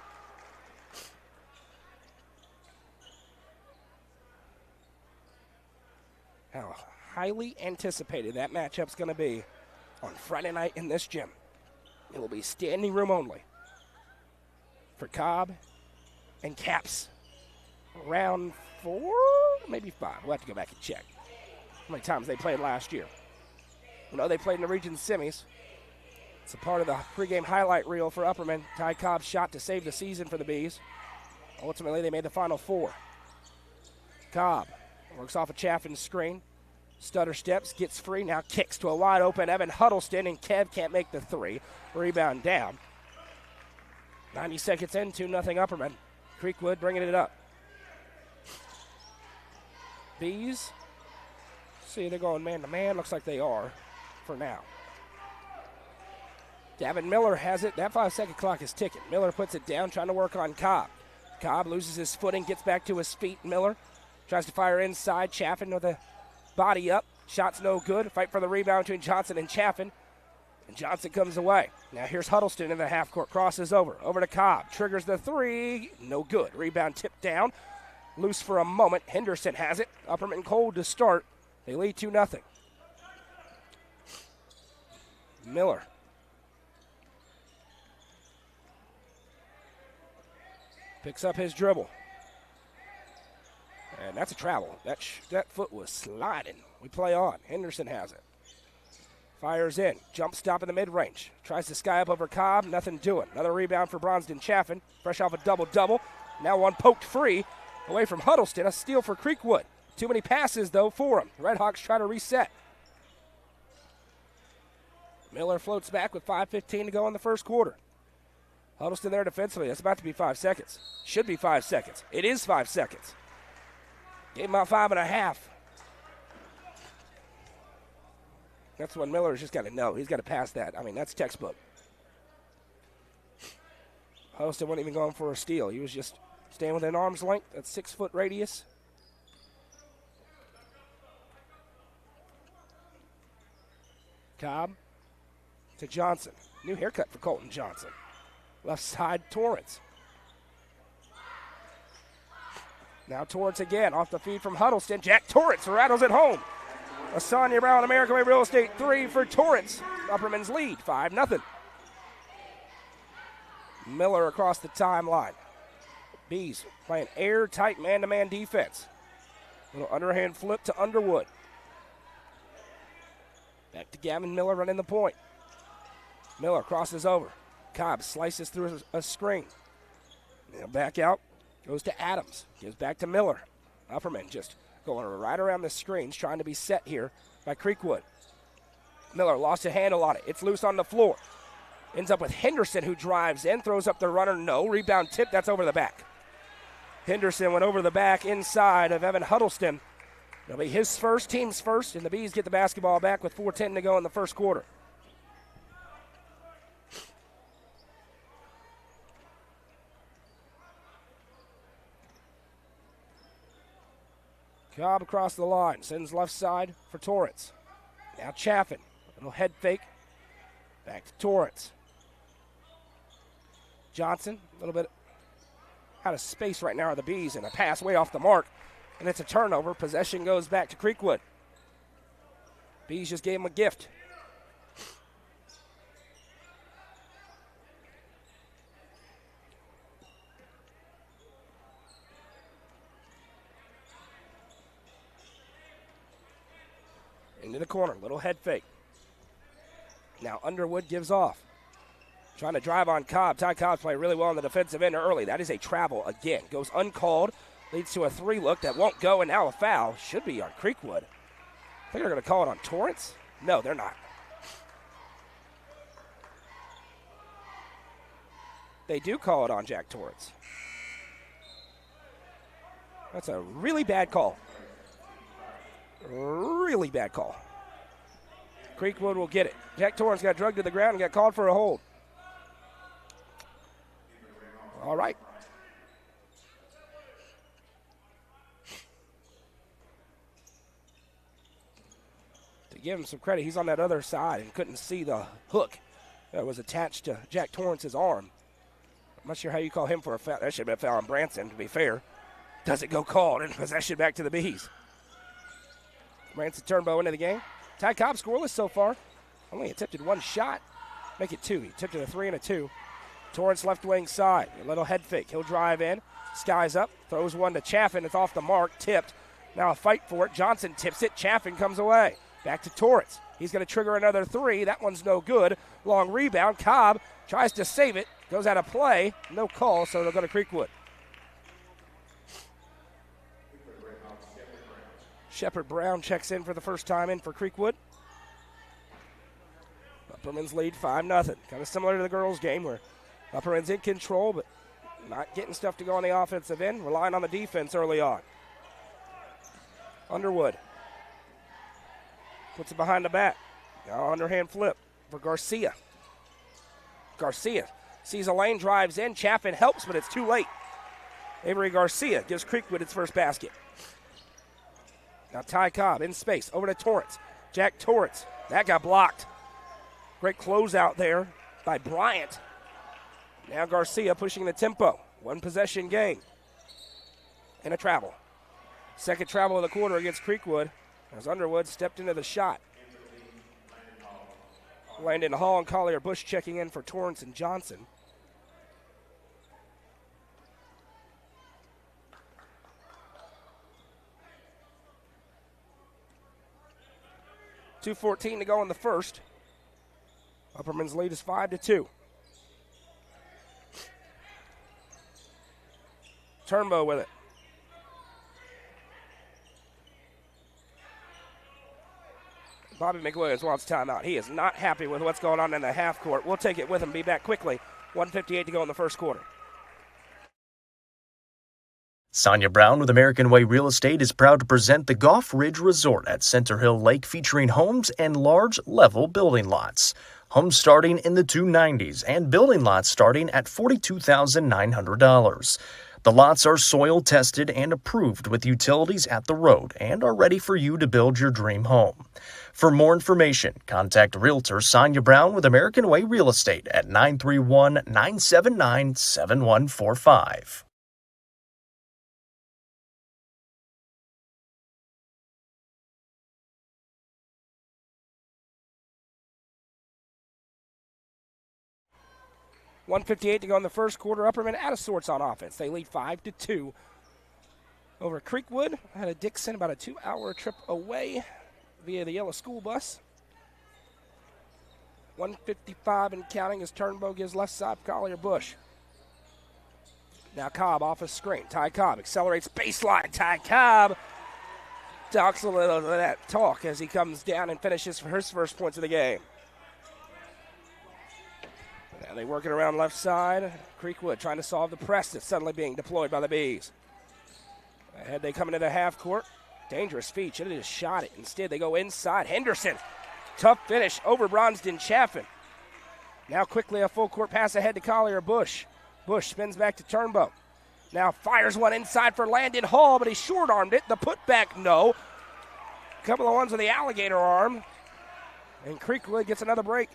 How highly anticipated that matchup's going to be on Friday night in this gym. It will be standing room only for Cobb and Caps. Round 4, maybe 5. We'll have to go back and check how many times they played last year. We know they played in the region semis. It's a part of the pregame highlight reel for Upperman. Ty Cobb's shot to save the season for the Bees. Ultimately, they made the Final Four. Cobb works off a Chaffin's screen. Stutter steps, gets free, now kicks to a wide open Evan Huddleston, and Kev can't make the 3. Rebound down. 90 seconds in, 2-0 Upperman. Creekwood bringing it up. Bees, see they're going man-to-man. Looks like they are for now. Davin Miller has it. That 5-second clock is ticking. Miller puts it down, trying to work on Cobb. Cobb loses his footing, gets back to his feet. Miller tries to fire inside. Chaffin with a body up. Shot's no good. Fight for the rebound between Johnson and Chaffin. And Johnson comes away. Now here's Huddleston in the half court. Crosses over. Over to Cobb. Triggers the 3. No good. Rebound tipped down. Loose for a moment. Henderson has it. Upperman cold to start. They lead 2-0. Miller. Picks up his dribble. And that's a travel. That foot was sliding. We play on. Henderson has it. Fires in. Jump stop in the mid-range. Tries to sky up over Cobb. Nothing doing. Another rebound for Bronston Chaffin. Fresh off a double-double. Now one poked free. Away from Huddleston. A steal for Creekwood. Too many passes, though, for him. Redhawks try to reset. Miller floats back with 5:15 to go in the first quarter. Huddleston there defensively. That's about to be 5 seconds. Should be 5 seconds. It is 5 seconds. Gave him out 5.5. That's what Miller's just got to know. He's got to pass that. I mean, that's textbook. Huddleston wasn't even going for a steal. He was just staying within arm's length. That's 6-foot radius. Cobb to Johnson. New haircut for Colton Johnson. Left side, Torrance. Now Torrance again, off the feed from Huddleston. Jack Torrance rattles it home. A Sonia Brown American Way Real Estate 3 for Torrance. Upperman's lead, 5-0. Miller across the timeline. Bees playing airtight man-to-man defense. Little underhand flip to Underwood. Back to Gavin Miller running the point. Miller crosses over. Cobb slices through a screen. Now back out. Goes to Adams. Gives back to Miller. Upperman just going right around the screens, trying to be set here by Creekwood. Miller lost a handle on it. It's loose on the floor. Ends up with Henderson, who drives in, throws up the runner, no. Rebound tip, that's over the back. Henderson went over the back inside of Evan Huddleston. It'll be his first, team's first, and the Bees get the basketball back with 4:10 to go in the first quarter. Cobb across the line, sends left side for Torrance. Now Chaffin, little head fake, back to Torrance. Johnson, a little bit out of space right now are the Bees, and a pass way off the mark, and it's a turnover. Possession goes back to Creekwood. Bees just gave him a gift. Into the corner, little head fake. Now Underwood gives off. Trying to drive on Cobb. Ty Cobb's playing really well on the defensive end early. That is a travel again. Goes uncalled. Leads to a 3 look that won't go, and now a foul. Should be on Creekwood. I think they're going to call it on Torrance. No, they're not. They do call it on Jack Torrance. That's a really bad call. Really bad call. Creekwood will get it. Jack Torrance got drugged to the ground and got called for a hold. All right. To give him some credit, he's on that other side and couldn't see the hook that was attached to Jack Torrance's arm. I'm not sure how you call him for a foul. That should have been a foul on Branson, to be fair. Doesn't go called, and possession back to the Bees. Branson Turnbow into the game. Ty Cobb scoreless so far. Only attempted one shot. Make it 2. He attempted a 3 and a 2. Torrance left wing side. A little head fake. He'll drive in. Skies up. Throws one to Chaffin. It's off the mark. Tipped. Now a fight for it. Johnson tips it. Chaffin comes away. Back to Torrance. He's going to trigger another 3. That one's no good. Long rebound. Cobb tries to save it. Goes out of play. No call, so they'll go to Creekwood. Shepard Brown checks in for the first time in for Creekwood. Upperman's lead 5-0. Kind of similar to the girls' game where Upperman's in control, but not getting stuff to go on the offensive end, relying on the defense early on. Underwood puts it behind the back. Now underhand flip for Garcia. Garcia sees a lane, drives in. Chaffin helps, but it's too late. Avery Garcia gives Creekwood its first basket. Now Ty Cobb in space, over to Torrance. Jack Torrance, that got blocked. Great closeout there by Bryant. Now Garcia pushing the tempo. One possession game. And a travel. Second travel of the quarter against Creekwood as Underwood stepped into the shot. Landon Hall and Collier Bush checking in for Torrance and Johnson. .2:14 to go in the first. Upperman's lead is 5-2. Turnbow with it. Bobby McWilliams wants timeout. He is not happy with what's going on in the half court. We'll take it with him, be back quickly. 1:58 to go in the first quarter. Sonia Brown with American Way Real Estate is proud to present the Goff Ridge Resort at Center Hill Lake, featuring homes and large level building lots. Homes starting in the $290s and building lots starting at $42,900. The lots are soil tested and approved with utilities at the road and are ready for you to build your dream home. For more information, contact Realtor Sonia Brown with American Way Real Estate at 931-979-7145. .158 to go in the first quarter. Upperman out of sorts on offense. They lead 5-2 over Creekwood. Had a Dixon about a 2-hour trip away via the yellow school bus. 1:55 and counting as Turnbow gives left side for Collier Bush. Now Cobb off a screen. Ty Cobb accelerates baseline. Ty Cobb talks a little of that talk as he comes down and finishes for his first points of the game. They work it around left side. Creekwood trying to solve the press that's suddenly being deployed by the Bees. Ahead they come into the half court. Dangerous feat. Should have just shot it. Instead, they go inside. Henderson. Tough finish over Bronston Chaffin. Now quickly a full court pass ahead to Collier Bush. Bush spins back to Turnbow. Now fires one inside for Landon Hall, but he short-armed it. The putback, no. A couple of ones with the alligator arm. And Creekwood gets another break.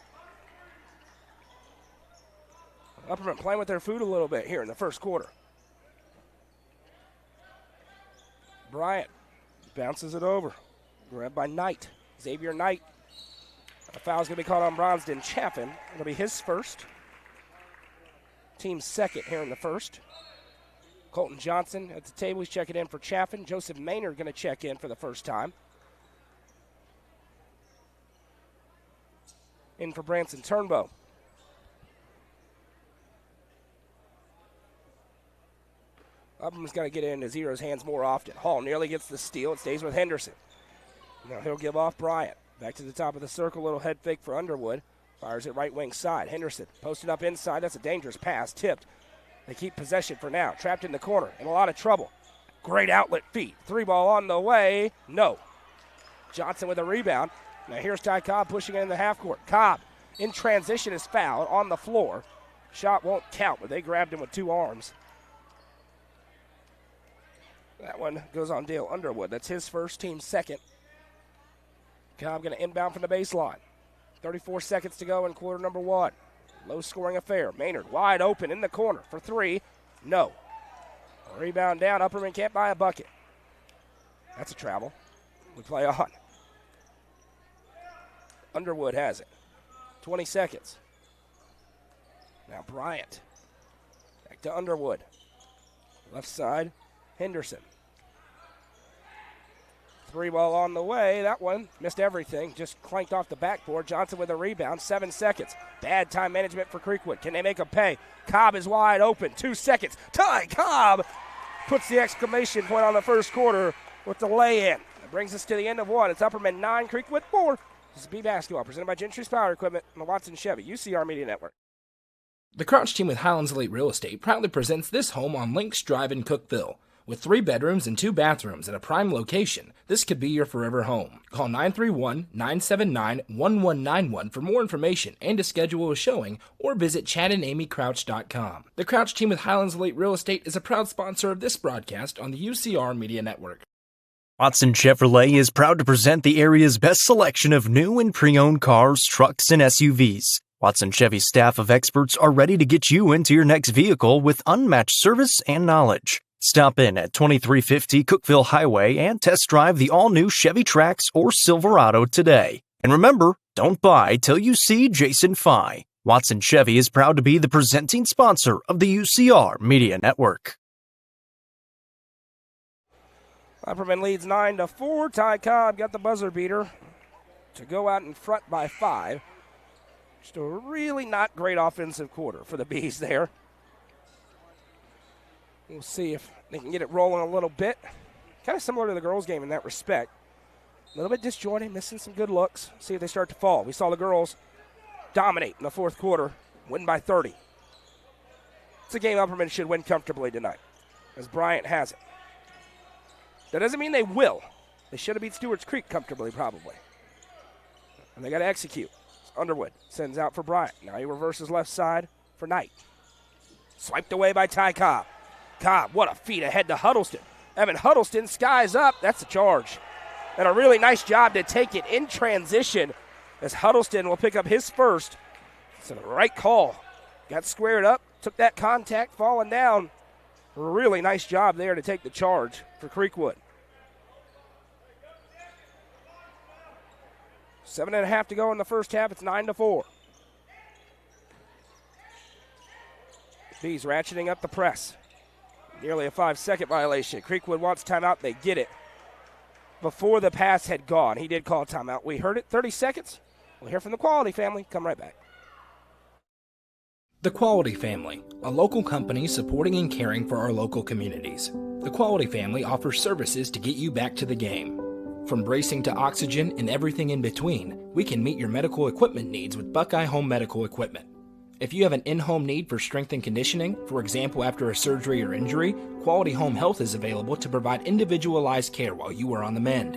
Upperman playing with their food a little bit here in the first quarter. Bryant bounces it over. Grabbed by Knight. Xavier Knight. A foul's going to be called on Bronston Chaffin. It'll be his first. Team's second here in the first. Colton Johnson at the table. He's checking in for Chaffin. Joseph Maynard going to check in for the first time. In for Branson Turnbow. Upperman's got to get it into Zero's hands more often. Hall nearly gets the steal. It stays with Henderson. Now he'll give off Bryant. Back to the top of the circle. Little head fake for Underwood. Fires it right wing side. Henderson posted up inside. That's a dangerous pass. Tipped. They keep possession for now. Trapped in the corner. In a lot of trouble. Great outlet feed. 3-ball on the way. No. Johnson with a rebound. Now here's Ty Cobb pushing it in the half court. Cobb in transition is fouled on the floor. Shot won't count, but they grabbed him with two arms. That one goes on Dale Underwood. That's his first, team's second. Cobb going to inbound from the baseline. 34 seconds to go in quarter number one. Low-scoring affair. Maynard wide open in the corner for three. No. Rebound down. Upperman can't buy a bucket. That's a travel. We play on. Underwood has it. 20 seconds. Now Bryant. Back to Underwood. Left side, Henderson. 3-ball on the way. That one missed everything. Just clanked off the backboard. Johnson with a rebound. 7 seconds. Bad time management for Creekwood. Can they make a pay? Cobb is wide open. 2 seconds. Ty Cobb puts the exclamation point on the first quarter with the lay-in. That brings us to the end of one. It's Upperman 9, Creekwood 4. This is B Basketball, presented by Gentry's Power Equipment and the Watson Chevy UCR Media Network. The Crouch team with Highlands Elite Real Estate proudly presents this home on Links Drive in Cookeville. With 3 bedrooms and 2 bathrooms at a prime location, this could be your forever home. Call 931-979-1191 for more information and to schedule a showing, or visit chadandamycrouch.com. The Crouch team with Highlands Elite Real Estate is a proud sponsor of this broadcast on the UCR Media Network. Watson Chevrolet is proud to present the area's best selection of new and pre-owned cars, trucks, and SUVs. Watson Chevy's staff of experts are ready to get you into your next vehicle with unmatched service and knowledge. Stop in at 2350 Cookeville Highway and test drive the all-new Chevy Trax or Silverado today. And remember, don't buy till you see Jason Fye. Watson Chevy is proud to be the presenting sponsor of the UCR Media Network. Upperman leads 9-4. Ty Cobb got the buzzer beater to go out in front by 5. Just a really not great offensive quarter for the Bees there. We'll see if they can get it rolling a little bit. Kind of similar to the girls' game in that respect. A little bit disjointed, missing some good looks. See if they start to fall. We saw the girls dominate in the fourth quarter, win by 30. It's a game Upperman should win comfortably tonight, as Bryant has it. That doesn't mean they will. They should have beat Stewart's Creek comfortably, probably. And they got to execute. Underwood sends out for Bryant. Now he reverses left side for Knight. Swiped away by Ty Cobb. Cobb, what a feed ahead to Huddleston. Evan Huddleston skies up. That's a charge. And a really nice job to take it in transition, as Huddleston will pick up his first. It's a right call. Got squared up, took that contact, falling down. Really nice job there to take the charge for Creekwood. 7.5 to go in the first half. It's 9-4. Bees ratcheting up the press. Nearly a 5-second violation. Creekwood wants timeout. They get it before the pass had gone. He did call timeout. We heard it. 30 seconds. We'll hear from the Quality family. Come right back. The Quality Family, a local company supporting and caring for our local communities. The Quality Family offers services to get you back to the game. From bracing to oxygen and everything in between, we can meet your medical equipment needs with Buckeye Home Medical Equipment. If you have an in-home need for strength and conditioning, for example after a surgery or injury, Quality Home Health is available to provide individualized care while you are on the mend.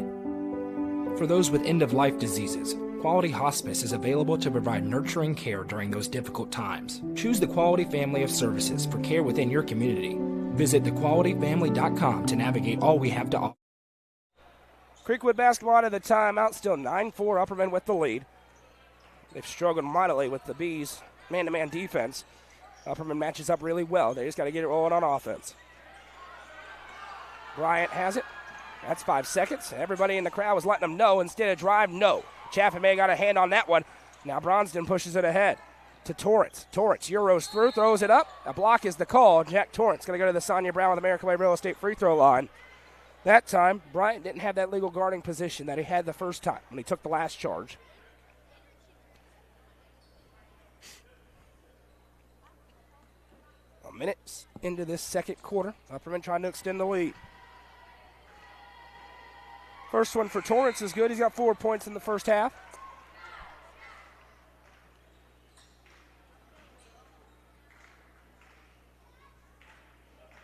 For those with end-of-life diseases, Quality Hospice is available to provide nurturing care during those difficult times. Choose the Quality family of services for care within your community. Visit thequalityfamily.com to navigate all we have to offer. Creekwood basketball out of the timeout, still 9-4, Upperman with the lead. They've struggled mightily with the Bees' man-to-man defense. Upperman matches up really well. They just got to get it rolling on offense. Bryant has it. That's 5 seconds. Everybody in the crowd was letting them know. Instead of drive, no. Chaffin may have got a hand on that one. Now Bronston pushes it ahead to Torrance. Torrance Euros through, throws it up. A block is the call. Jack Torrance going to go to the Sonia Brown with American Way Real Estate free throw line. That time, Bryant didn't have that legal guarding position that he had the first time when he took the last charge. A minute into this second quarter, Upperman trying to extend the lead. First one for Torrance is good. He's got 4 points in the first half.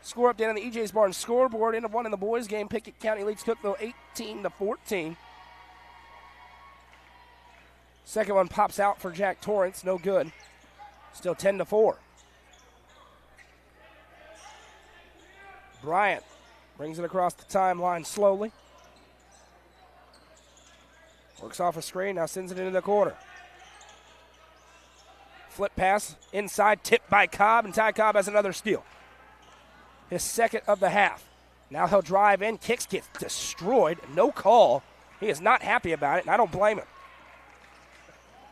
Score update on the EJ's Barn scoreboard. End of one in the boys' game. Pickett County leads Cookeville 18-14. Second one pops out for Jack Torrance. No good. Still 10-4. Bryant brings it across the timeline slowly. Works off a screen. Now sends it into the corner. Flip pass inside. Tipped by Cobb. And Ty Cobb has another steal. His second of the half. Now he'll drive in. Kicks, gets destroyed. No call. He is not happy about it, and I don't blame him.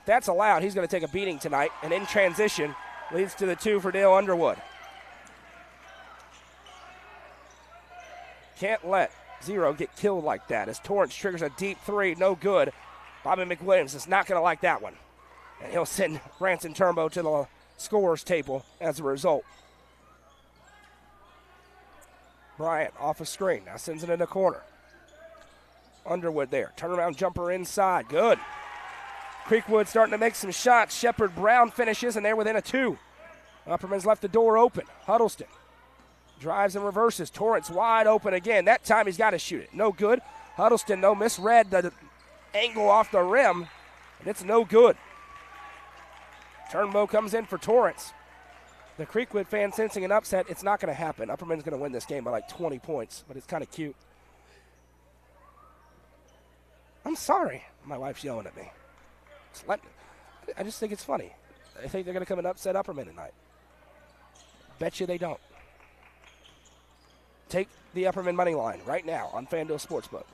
If that's allowed, he's going to take a beating tonight. And in transition, leads to the 2 for Dale Underwood. Can't let Zero get killed like that as Torrance triggers a deep 3. No good. Bobby McWilliams is not going to like that one. And he'll send Branson Turnbow to the scorer's table as a result. Bryant off a screen. Now sends it in the corner. Underwood there. Turnaround jumper inside. Good. Creekwood starting to make some shots. Shepard Brown finishes, and they're within a 2. Upperman's left the door open. Huddleston drives and reverses. Torrance wide open again. That time he's got to shoot it. No good. Huddleston, though, misread the angle off the rim, and it's no good. Turnbow comes in for Torrance. The Creekwood fan sensing an upset. It's not going to happen. Upperman's going to win this game by like 20 points, but it's kind of cute. I'm sorry. My wife's yelling at me. I just think it's funny. I think they're going to come and upset Upperman tonight. Bet you they don't. Take the Upperman money line right now on FanDuel Sportsbook.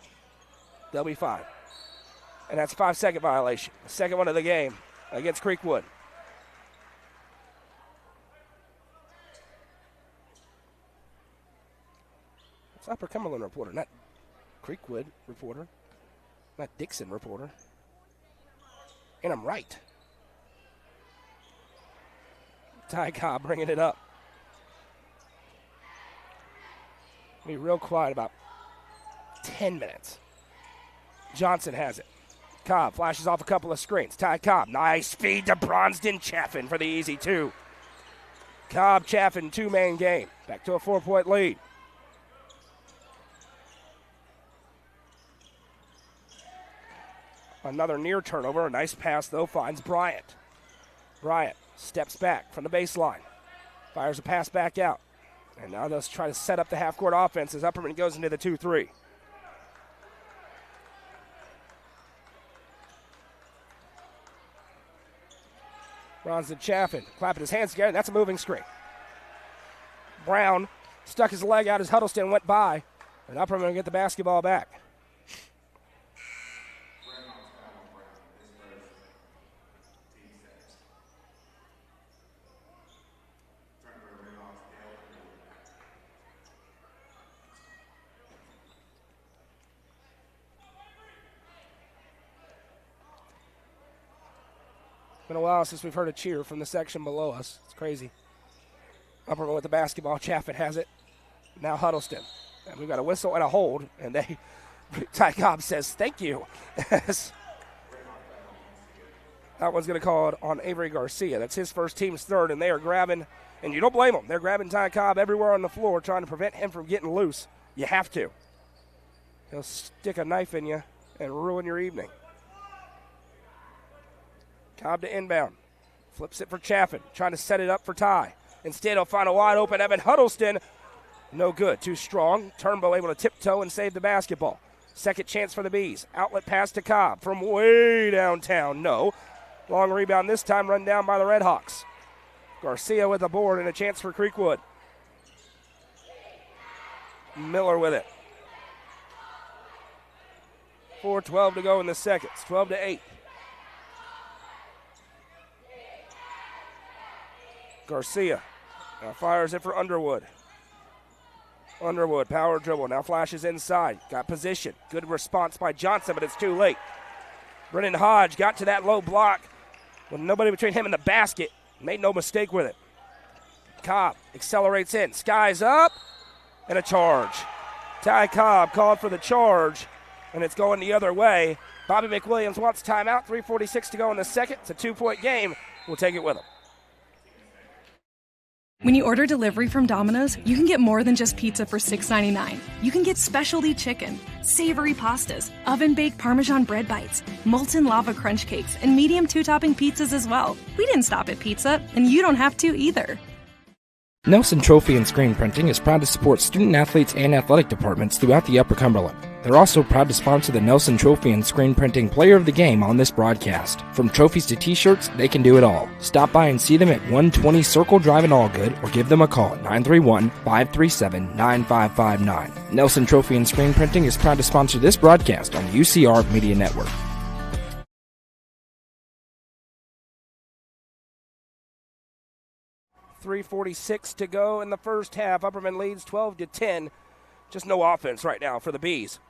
They'll be fine. And that's a 5-second violation. The second one of the game against Creekwood. It's Upper Cumberland reporter, not Creekwood reporter, not Dixon reporter. And I'm right. Ty Cobb bringing it up. Be real quiet about 10 minutes. Johnson has it. Cobb flashes off a couple of screens. Ty Cobb, nice feed to Bronston. Chaffin for the easy 2. Cobb, Chaffin, 2-man game. Back to a 4-point lead. Another near turnover. A nice pass, though, finds Bryant. Bryant steps back from the baseline. Fires a pass back out. And now they'll try to set up the half-court offense as Upperman goes into the 2-3. Bronson Chaffin clapping his hands together. That's a moving screen. Brown stuck his leg out as Huddleston went by. And Upperman will get the basketball back. Been a while since we've heard a cheer from the section below us. It's crazy. Upperman with the basketball. Chaffin has it. Now Huddleston. And we've got a whistle and a hold. And Ty Cobb says, thank you. That one's going to call it on Avery Garcia. That's his first, team's third, and they are grabbing, and you don't blame them. They're grabbing Ty Cobb everywhere on the floor, trying to prevent him from getting loose. You have to. He'll stick a knife in you and ruin your evening. Cobb to inbound. Flips it for Chaffin, trying to set it up for Ty. Instead, he'll find a wide open Evan Huddleston. No good, too strong. Turnbow able to tiptoe and save the basketball. Second chance for the Bees. Outlet pass to Cobb from way downtown. No. Long rebound this time, run down by the Red Hawks. Garcia with the board and a chance for Creekwood. Miller with it. 4:12 to go in the second. 12-8. Garcia now fires it for Underwood. Underwood, power dribble, now flashes inside. Got position. Good response by Johnson, but it's too late. Brennan Hodge got to that low block with nobody between him and the basket. Made no mistake with it. Cobb accelerates in. Skies up, and a charge. Ty Cobb called for the charge, and it's going the other way. Bobby McWilliams wants timeout. 3:46 to go in the second. It's a 2-point game. We'll take it with him. When you order delivery from Domino's, you can get more than just pizza for $6.99. You can get specialty chicken, savory pastas, oven-baked Parmesan bread bites, molten lava crunch cakes, and medium 2-topping pizzas as well. We didn't stop at pizza, and you don't have to either. Nelson Trophy and Screen Printing is proud to support student athletes and athletic departments throughout the Upper Cumberland. They're also proud to sponsor the Nelson Trophy and Screen Printing Player of the Game on this broadcast. From trophies to t-shirts, they can do it all. Stop by and see them at 120 Circle Drive in Allgood or give them a call at 931-537-9559. Nelson Trophy and Screen Printing is proud to sponsor this broadcast on the UCR Media Network. 3:46 to go in the first half. Upperman leads 12-10. Just no offense right now for the Bees.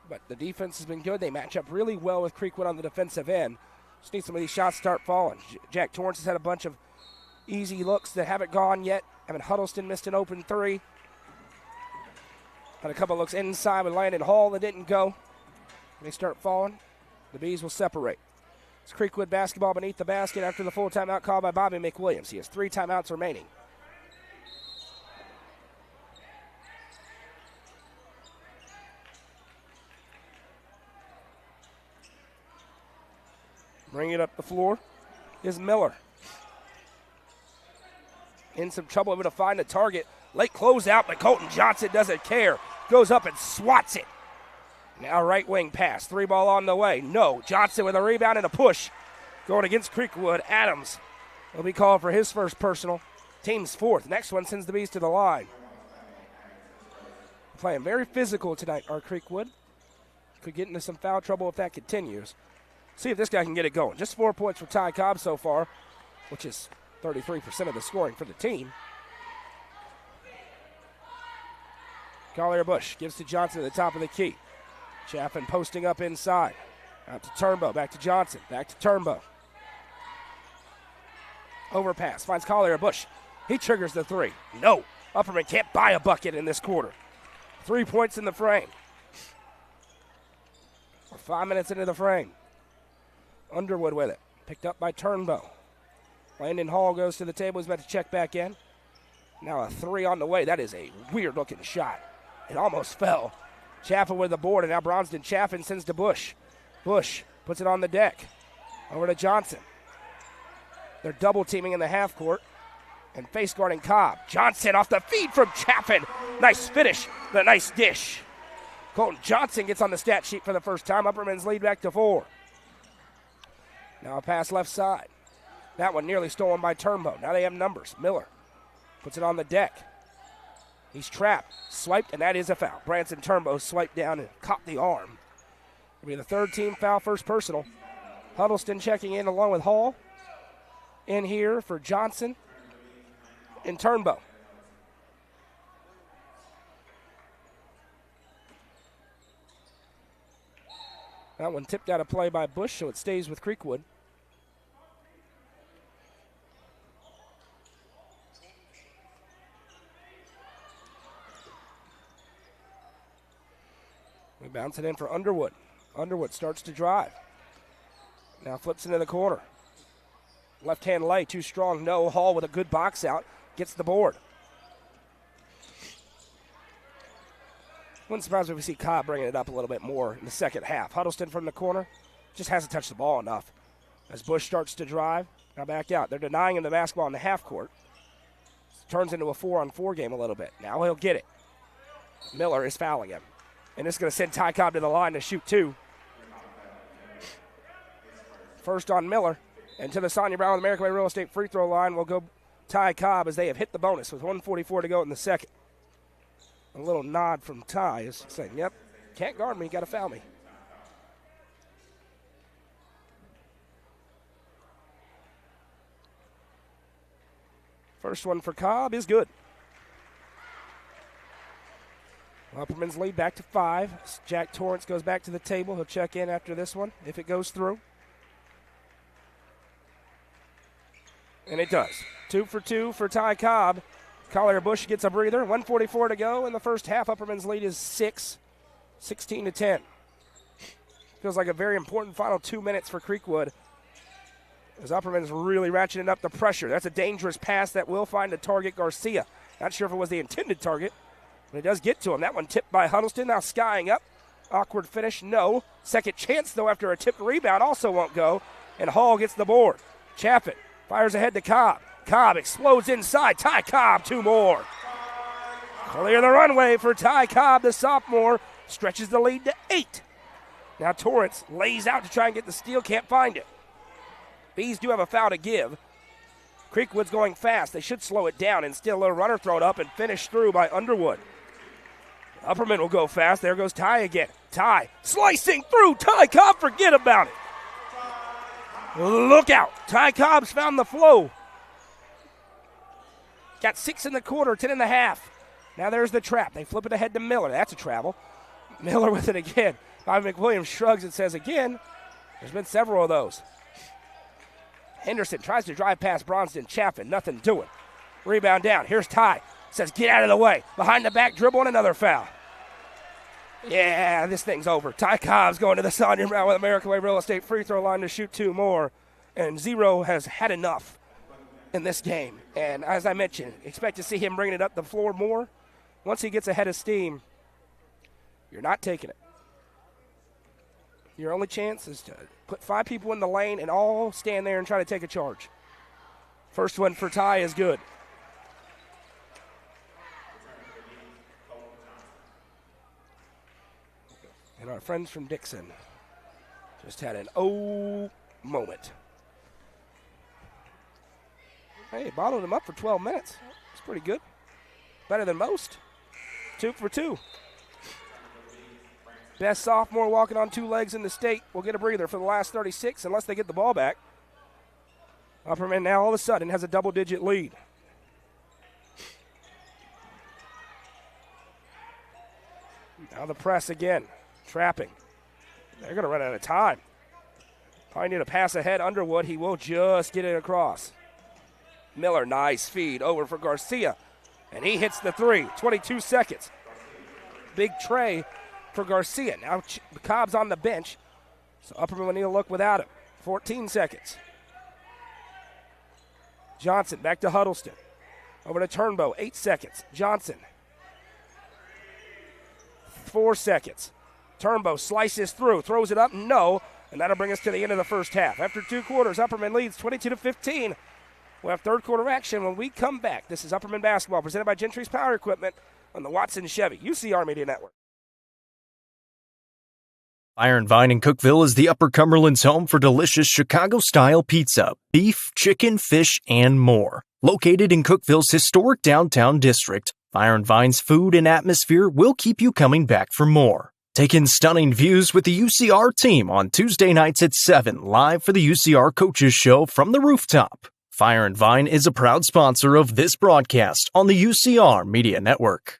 But the defense has been good. They match up really well with Creekwood on the defensive end. Just need some of these shots to start falling. Jack Torrance has had a bunch of easy looks that haven't gone yet. Evan Huddleston missed an open three. Had a couple looks inside with Landon Hall that didn't go. When they start falling, the Bees will separate. It's Creekwood basketball beneath the basket after the full timeout called by Bobby McWilliams. He has 3 timeouts remaining. Bringing it up the floor is Miller. In some trouble, able to find a target. Late closeout, but Colton Johnson doesn't care. Goes up and swats it. Now right wing pass. 3 ball on the way. No. Johnson with a rebound and a push. Going against Creekwood. Adams will be called for his first personal. Team's 4th. Next one sends the Bees to the line. Playing very physical tonight, our Creekwood. Could get into some foul trouble if that continues. See if this guy can get it going. Just 4 points for Ty Cobb so far, which is 33% of the scoring for the team. Collier Bush gives to Johnson at the top of the key. Chaffin posting up inside. Out to Turnbow, back to Johnson, back to Turnbow. Overpass, finds Collier Bush. He triggers the 3. No, Upperman can't buy a bucket in this quarter. 3 points in the frame. We're 5 minutes into the frame. Underwood with it, picked up by Turnbow. Landon Hall goes to the table, he's about to check back in. Now a 3 on the way. That is a weird-looking shot. It almost fell. Chaffin with the board, and now Bronston Chaffin sends to Bush. Bush puts it on the deck. Over to Johnson. They're double-teaming in the half court and face-guarding Cobb. Johnson off the feed from Chaffin. Nice finish, but a nice dish. Colton Johnson gets on the stat sheet for the first time. Upperman's lead back to 4. Now a pass left side. That one nearly stolen by Turnbow. Now they have numbers. Miller puts it on the deck. He's trapped, swiped, and that is a foul. Branson Turnbow swiped down and caught the arm. It'll be the 3rd team foul, first personal. Huddleston checking in along with Hall. In here for Johnson and Turnbow. That one tipped out of play by Bush, so it stays with Creekwood. We bounce it in for Underwood. Underwood starts to drive. Now flips into the corner. Left-hand lay, too strong, no. Hall with a good box out, gets the board. Wouldn't surprise me if we see Cobb bringing it up a little bit more in the second half. Huddleston from the corner just hasn't touched the ball enough. As Bush starts to drive, now back out. They're denying him the basketball in the half court. Turns into a 4-on-4 game a little bit. Now he'll get it. Miller is fouling him. And it's going to send Ty Cobb to the line to shoot 2. First on Miller. And to the Sonia Brown American Way Real Estate free throw line will go Ty Cobb as they have hit the bonus with 1:44 to go in the second. A little nod from Ty is saying, yep, can't guard me, got to foul me. First one for Cobb is good. Upperman's lead back to 5. Jack Torrance goes back to the table. He'll check in after this one if it goes through. And it does. 2 for 2 for Ty Cobb. Collier Bush gets a breather. 1:44 to go in the first half. Upperman's lead is 6, 16-10. Feels like a very important final 2 minutes for Creekwood, as Upperman's really ratcheting up the pressure. That's a dangerous pass that will find a target, Garcia. Not sure if it was the intended target, but it does get to him. That one tipped by Huddleston, now skying up. Awkward finish, no. Second chance, though, after a tipped rebound also won't go, and Hall gets the board. Chaffin fires ahead to Cobb. Cobb explodes inside. Ty Cobb, 2 more. Clear the runway for Ty Cobb, the sophomore. Stretches the lead to 8. Now Torrance lays out to try and get the steal, can't find it. Bees do have a foul to give. Creekwood's going fast. They should slow it down and still a runner thrown up and finished through by Underwood. Upperman will go fast. There goes Ty again. Ty slicing through. Ty Cobb, forget about it. Look out. Ty Cobb's found the flow. Got 6 in the quarter, 10 in the half. Now there's the trap. They flip it ahead to Miller. That's a travel. Miller with it again. Bobby McWilliams shrugs and says again. There's been several of those. Henderson tries to drive past Bronston. Chaffin, nothing doing. Rebound down. Here's Ty. Says get out of the way. Behind the back dribble and another foul. Yeah, this thing's over. Ty Cobb's going to the Sonia Brown with American Way Real Estate free throw line to shoot 2 more. And Zero has had enough in this game. And as I mentioned, expect to see him bringing it up the floor more. Once he gets ahead of steam, you're not taking it. Your only chance is to put 5 people in the lane and all stand there and try to take a charge. First one for Ty is good. And our friends from Dixon just had an moment. Hey, bottled him up for 12 minutes. It's pretty good. Better than most. 2 for 2. Best sophomore walking on 2 legs in the state will get a breather for the last 36 unless they get the ball back. Upperman now all of a sudden has a double-digit lead. Now the press again. Trapping. They're going to run out of time. Probably need a pass ahead. Underwood, he will just get it across. Miller, nice feed over for Garcia. And he hits the 3. 22 seconds. Big tray for Garcia. Now Cobb's on the bench, so Upperman will need to look without him. 14 seconds. Johnson back to Huddleston. Over to Turnbow, 8 seconds. Johnson. 4 seconds. Turnbow slices through, throws it up, no, and that'll bring us to the end of the first half. After 2 quarters, Upperman leads 22-15. We'll have third quarter action when we come back. This is Upperman Basketball, presented by Gentry's Power Equipment on the Watson Chevy UCR Media Network. Fire and Vine in Cookeville is the Upper Cumberland's home for delicious Chicago-style pizza, beef, chicken, fish, and more. Located in Cookeville's historic downtown district, Fire and Vine's food and atmosphere will keep you coming back for more. Take in stunning views with the UCR team on Tuesday nights at 7, live for the UCR Coaches Show from the rooftop. Fire and Vine is a proud sponsor of this broadcast on the UCR Media Network.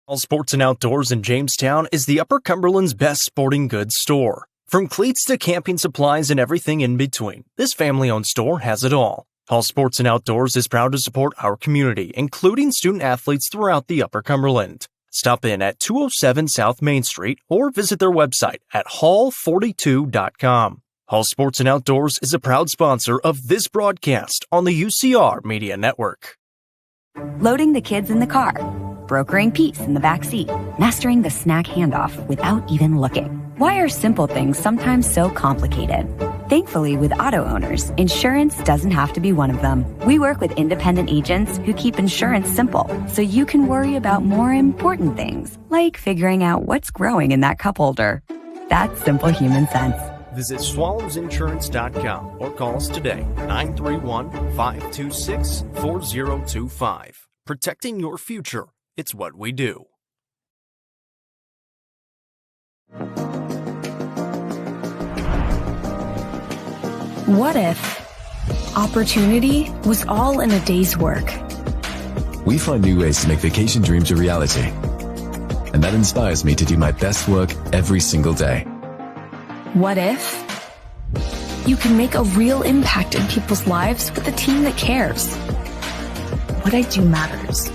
All Sports and Outdoors in Jamestown is the Upper Cumberland's best sporting goods store. From cleats to camping supplies and everything in between, this family-owned store has it all. All Sports and Outdoors is proud to support our community, including student athletes throughout the Upper Cumberland. Stop in at 207 South Main Street or visit their website at hall42.com. Hall Sports and Outdoors is a proud sponsor of this broadcast on the UCR Media Network. Loading the kids in the car, brokering peace in the back seat, mastering the snack handoff without even looking. Why are simple things sometimes so complicated? Thankfully, with auto owners, insurance doesn't have to be one of them. We work with independent agents who keep insurance simple, so you can worry about more important things, like figuring out what's growing in that cup holder. That's simple human sense. Visit swallowsinsurance.com or call us today, 931-526-4025. Protecting your future, it's what we do. What if opportunity was all in a day's work? We find new ways to make vacation dreams a reality. And that inspires me to do my best work every single day. What if you can make a real impact in people's lives with a team that cares? What I do matters,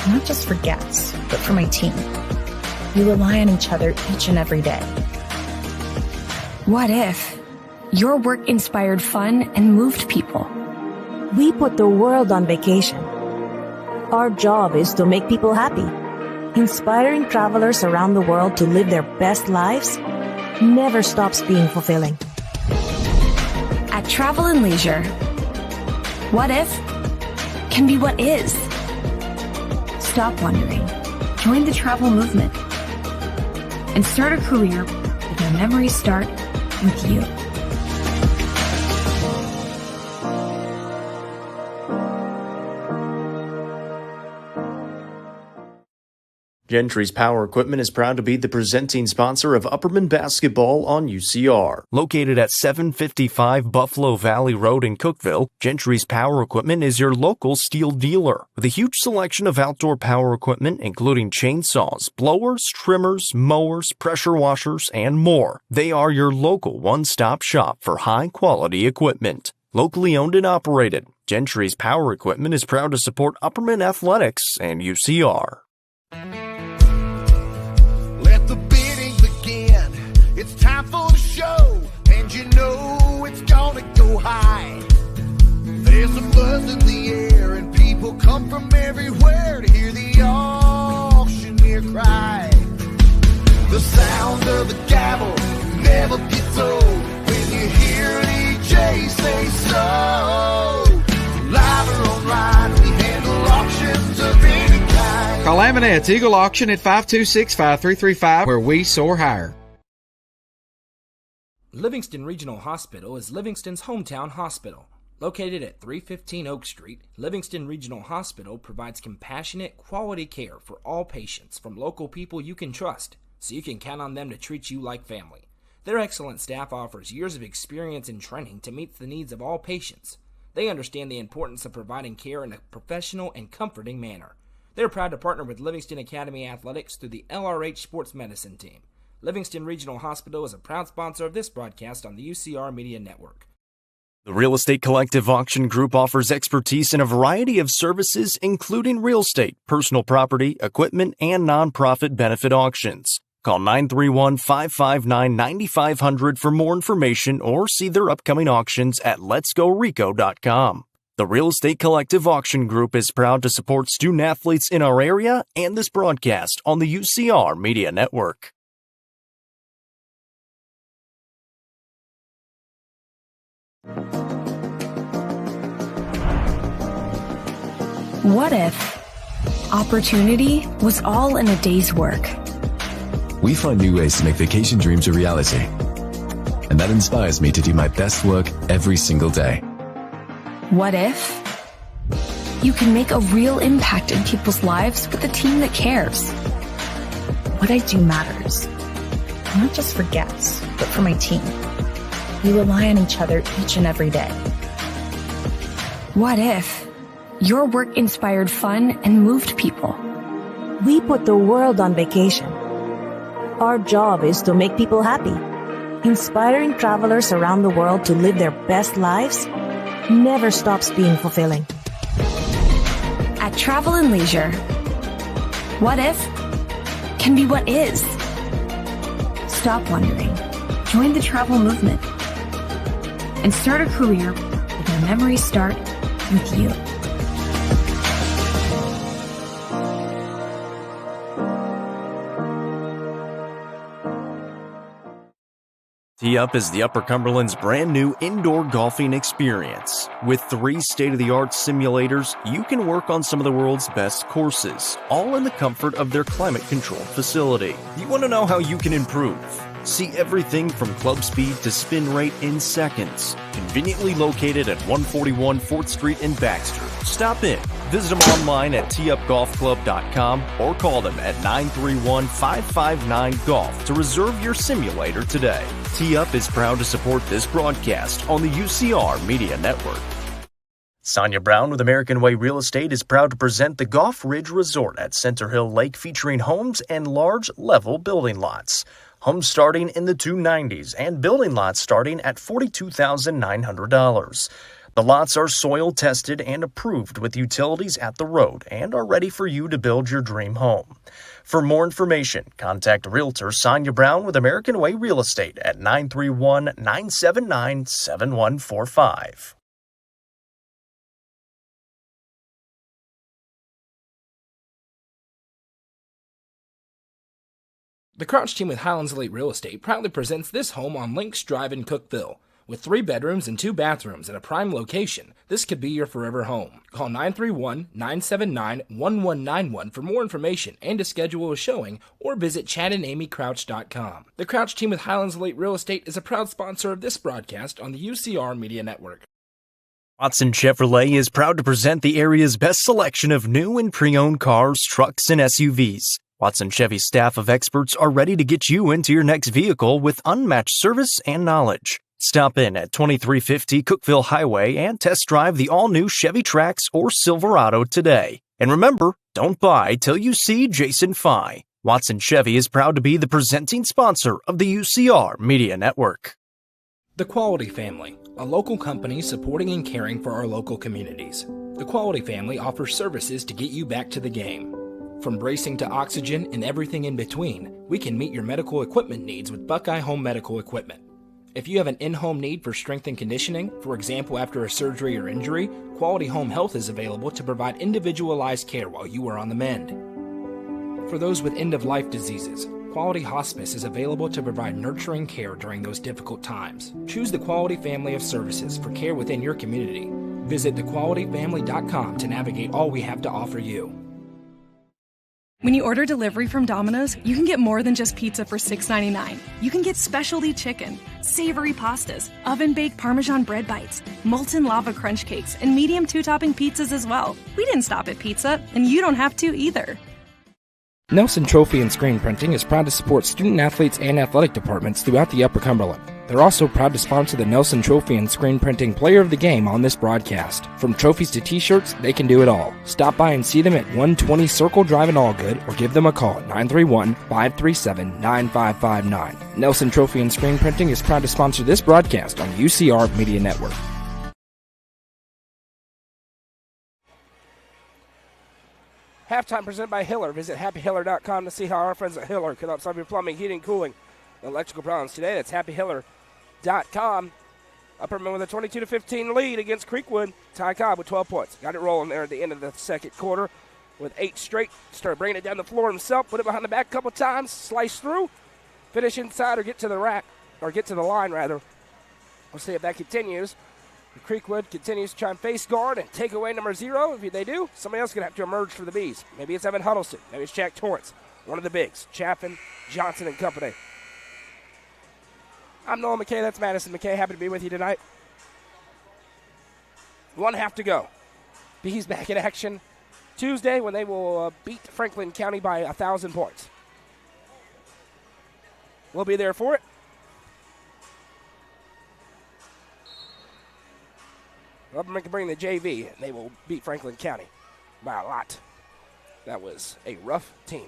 not just for guests, but for my team. We rely on each other each and every day. What if your work inspired fun and moved people? We put the world on vacation. Our job is to make people happy. Inspiring travelers around the world to live their best lives never stops being fulfilling. At Travel and Leisure, what if can be what is. Stop wondering. Join the travel movement and start a career where your memories start with you. Gentry's Power Equipment is proud to be the presenting sponsor of Upperman Basketball on UCR. Located at 755 Buffalo Valley Road in Cookeville, Gentry's Power Equipment is your local steel dealer. With a huge selection of outdoor power equipment, including chainsaws, blowers, trimmers, mowers, pressure washers, and more. They are your local one-stop shop for high-quality equipment. Locally owned and operated, Gentry's Power Equipment is proud to support Upperman Athletics and UCR. Let the bidding begin. It's time for the show, and you know it's gonna go high. There's a buzz in the air, and people come from everywhere to hear the auctioneer cry. The sound of the gavel never gets old when you hear an EJ say so. Live or online, we handle auctions of any kind. Call Amanette's Eagle Auction at 526-5335, where we soar higher. Livingston Regional Hospital is Livingston's hometown hospital. Located at 315 Oak Street, Livingston Regional Hospital provides compassionate, quality care for all patients from local people you can trust, so you can count on them to treat you like family. Their excellent staff offers years of experience and training to meet the needs of all patients. They understand the importance of providing care in a professional and comforting manner. They're proud to partner with Livingston Academy Athletics through the LRH Sports Medicine Team. Livingston Regional Hospital is a proud sponsor of this broadcast on the UCR Media Network. The Real Estate Collective Auction Group offers expertise in a variety of services, including real estate, personal property, equipment, and nonprofit benefit auctions. Call 931-559-9500 for more information or see their upcoming auctions at letsgorico.com. The Real Estate Collective Auction Group is proud to support student athletes in our area and this broadcast on the UCR Media Network. What if opportunity was all in a day's work? We find new ways to make vacation dreams a reality. And that inspires me to do my best work every single day. What if you can make a real impact in people's lives with a team that cares? What I do matters, not just for guests, but for my team. We rely on each other each and every day. What if your work inspired fun and moved people? We put the world on vacation. Our job is to make people happy. Inspiring travelers around the world to live their best lives never stops being fulfilling. At Travel and Leisure, what if can be what is. Stop wondering. Join the travel movement and start a career where memories start with you. Tee Up is the Upper Cumberland's brand new indoor golfing experience. With 3 state-of-the-art simulators, you can work on some of the world's best courses, all in the comfort of their climate-controlled facility. You want to know how you can improve? See everything from club speed to spin rate in seconds. Conveniently located at 141 4th Street in Baxter. Stop in. Visit them online at teeupgolfclub.com or call them at 931-559-GOLF to reserve your simulator today. Tee Up is proud to support this broadcast on the UCR Media Network. Sonia Brown with American Way Real Estate is proud to present the Golf Ridge Resort at Center Hill Lake, featuring homes and large level building lots. Homes starting in the $290s and building lots starting at $42,900. The lots are soil tested and approved with utilities at the road and are ready for you to build your dream home. For more information, contact Realtor Sonia Brown with American Way Real Estate at 931-979-7145. The Crouch team with Highlands Elite Real Estate proudly presents this home on Links Drive in Cookeville. With 3 bedrooms and 2 bathrooms at a prime location, this could be your forever home. Call 931-979-1191 for more information and to schedule a showing, or visit chadandamycrouch.com. The Crouch team with Highlands Elite Real Estate is a proud sponsor of this broadcast on the UCR Media Network. Watson Chevrolet is proud to present the area's best selection of new and pre-owned cars, trucks, and SUVs. Watson Chevy's staff of experts are ready to get you into your next vehicle with unmatched service and knowledge. Stop in at 2350 Cookeville Highway and test drive the all-new Chevy Trax or Silverado today. And remember, don't buy till you see Jason Fye. Watson Chevy is proud to be the presenting sponsor of the UCR Media Network. The Quality Family, a local company supporting and caring for our local communities. The Quality Family offers services to get you back to the game. From bracing to oxygen and everything in between, we can meet your medical equipment needs with Buckeye Home Medical Equipment. If you have an in-home need for strength and conditioning, for example after a surgery or injury, Quality Home Health is available to provide individualized care while you are on the mend. For those with end-of-life diseases, Quality Hospice is available to provide nurturing care during those difficult times. Choose the Quality family of services for care within your community. Visit thequalityfamily.com to navigate all we have to offer you. When you order delivery from Domino's, you can get more than just pizza for $6.99. You can get specialty chicken, savory pastas, oven-baked Parmesan bread bites, molten lava crunch cakes, and medium 2-topping pizzas as well. We didn't stop at pizza, and you don't have to either. Nelson Trophy and Screen Printing is proud to support student athletes and athletic departments throughout the Upper Cumberland. They're also proud to sponsor the Nelson Trophy and Screen Printing Player of the Game on this broadcast. From trophies to t-shirts, they can do it all. Stop by and see them at 120 Circle Drive in Allgood or give them a call at 931-537-9559. Nelson Trophy and Screen Printing is proud to sponsor this broadcast on the UCR Media Network. Halftime presented by Hiller. Visit happyhiller.com to see how our friends at Hiller can help solve your plumbing, heating, cooling, and electrical problems today. That's happyhiller.com. Upperman with a 22-15 lead against Creekwood. Ty Cobb with 12 points. Got it rolling there at the end of the second quarter with 8 straight. Started bringing it down the floor himself. Put it behind the back a couple times. Slice through. Finish inside or get to the rack. Or get to the line, rather. We'll see if that continues. Creekwood continues to try and face guard and take away number 0. If they do, somebody else is going to have to emerge for the Bees. Maybe it's Evan Huddleston. Maybe it's Jack Torrance, one of the bigs. Chaffin, Johnson, and company. I'm Noah McKay. That's Madison McKay. Happy to be with you tonight. 1 half to go. Bees back in action Tuesday when they will beat Franklin County by 1,000 points. We'll be there for it. Upperman can bring the JV, and they will beat Franklin County by a lot. That was a rough team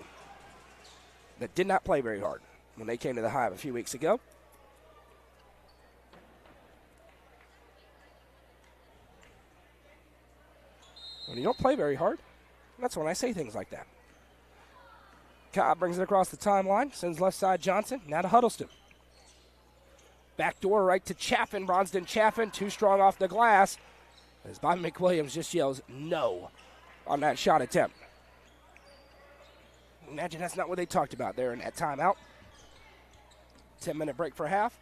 that did not play very hard when they came to the Hive a few weeks ago. When you don't play very hard, that's when I say things like that. Cobb brings it across the timeline, sends left side Johnson, now to Huddleston. Backdoor right to Chaffin. Bronston Chaffin, too strong off the glass. As Bobby McWilliams just yells no on that shot attempt. Imagine that's not what they talked about there in that timeout. 10-minute break for half.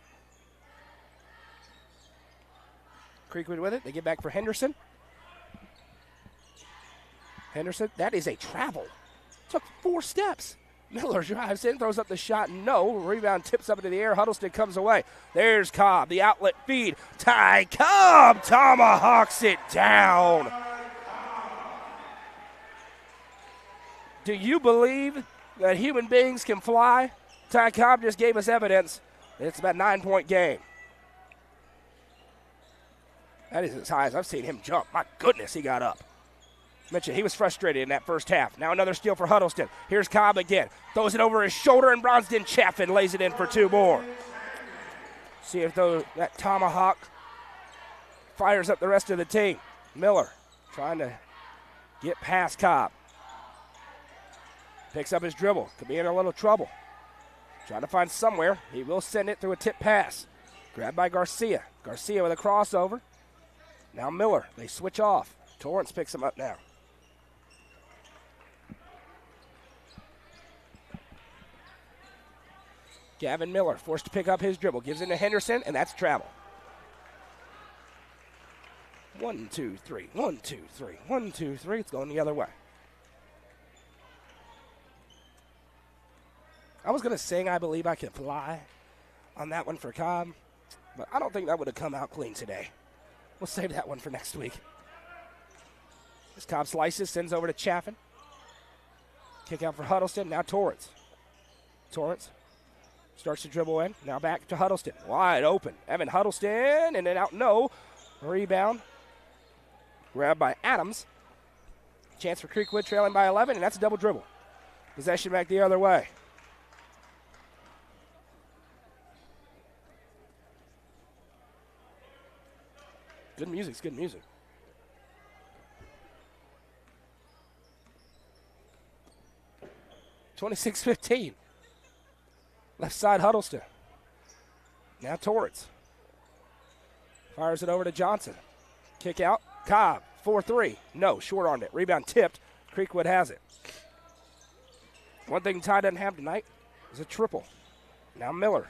Creekwood with it. They get back for Henderson. Henderson, that is a travel. Took 4 steps. Miller drives in, throws up the shot. No. Rebound tips up into the air. Huddleston comes away. There's Cobb, the outlet feed. Ty Cobb tomahawks it down. Do you believe that human beings can fly? Ty Cobb just gave us evidence. It's about a 9-point game. That is as high as I've seen him jump. My goodness, he got up. Mentioned he was frustrated in that first half. Now another steal for Huddleston. Here's Cobb again. Throws it over his shoulder, and Bronston Chaffin lays it in for 2 more. See if that tomahawk fires up the rest of the team. Miller trying to get past Cobb. Picks up his dribble. Could be in a little trouble. Trying to find somewhere. He will send it through a tip pass. Grabbed by Garcia. Garcia with a crossover. Now Miller. They switch off. Torrance picks him up now. Gavin Miller forced to pick up his dribble. Gives it to Henderson, and that's travel. 1, 2, 3. 1, 2, 3. 1, 2, 3. It's going the other way. I was going to sing I Believe I Can Fly on that one for Cobb, but I don't think that would have come out clean today. We'll save that one for next week. As Cobb slices, sends over to Chaffin. Kick out for Huddleston. Now Torrance. Torrance starts to dribble in. Now back to Huddleston. Wide open. Evan Huddleston, and then out. No. Rebound. Grabbed by Adams. Chance for Creekwood trailing by 11, and that's a double dribble. Possession back the other way. Good music. It's good music. (26-15). Left side Huddleston. Now Torrance. Fires it over to Johnson. Kick out. Cobb. 4-3. No, short on it. Rebound tipped. Creekwood has it. One thing Ty doesn't have tonight is a triple. Now Miller.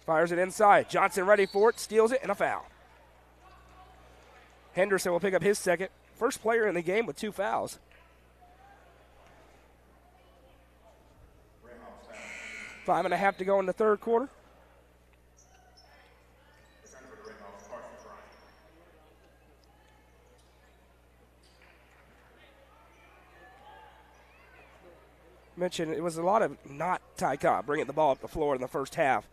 Fires it inside. Johnson ready for it. Steals it, and a foul. Henderson will pick up his second. First player in the game with 2 fouls. Five and a half to go in the third quarter. Mentioned it was a lot of not Ty Cobb bringing the ball up the floor in the first half.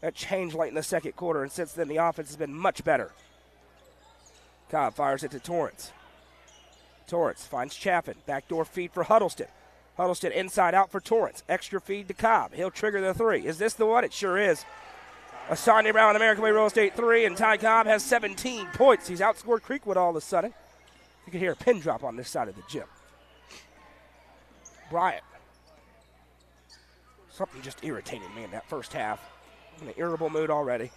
That changed late in the second quarter, and since then the offense has been much better. Cobb fires it to Torrance. Torrance finds Chaffin. Backdoor feed for Huddleston. Huddleston inside out for Torrance. Extra feed to Cobb. He'll trigger the 3. Is this the one? It sure is. A Sonny Brown American Way Real Estate 3, and Ty Cobb has 17 points. He's outscored Creekwood all of a sudden. You can hear a pin drop on this side of the gym. Bryant. Something just irritated me in that first half. In an irritable mood already.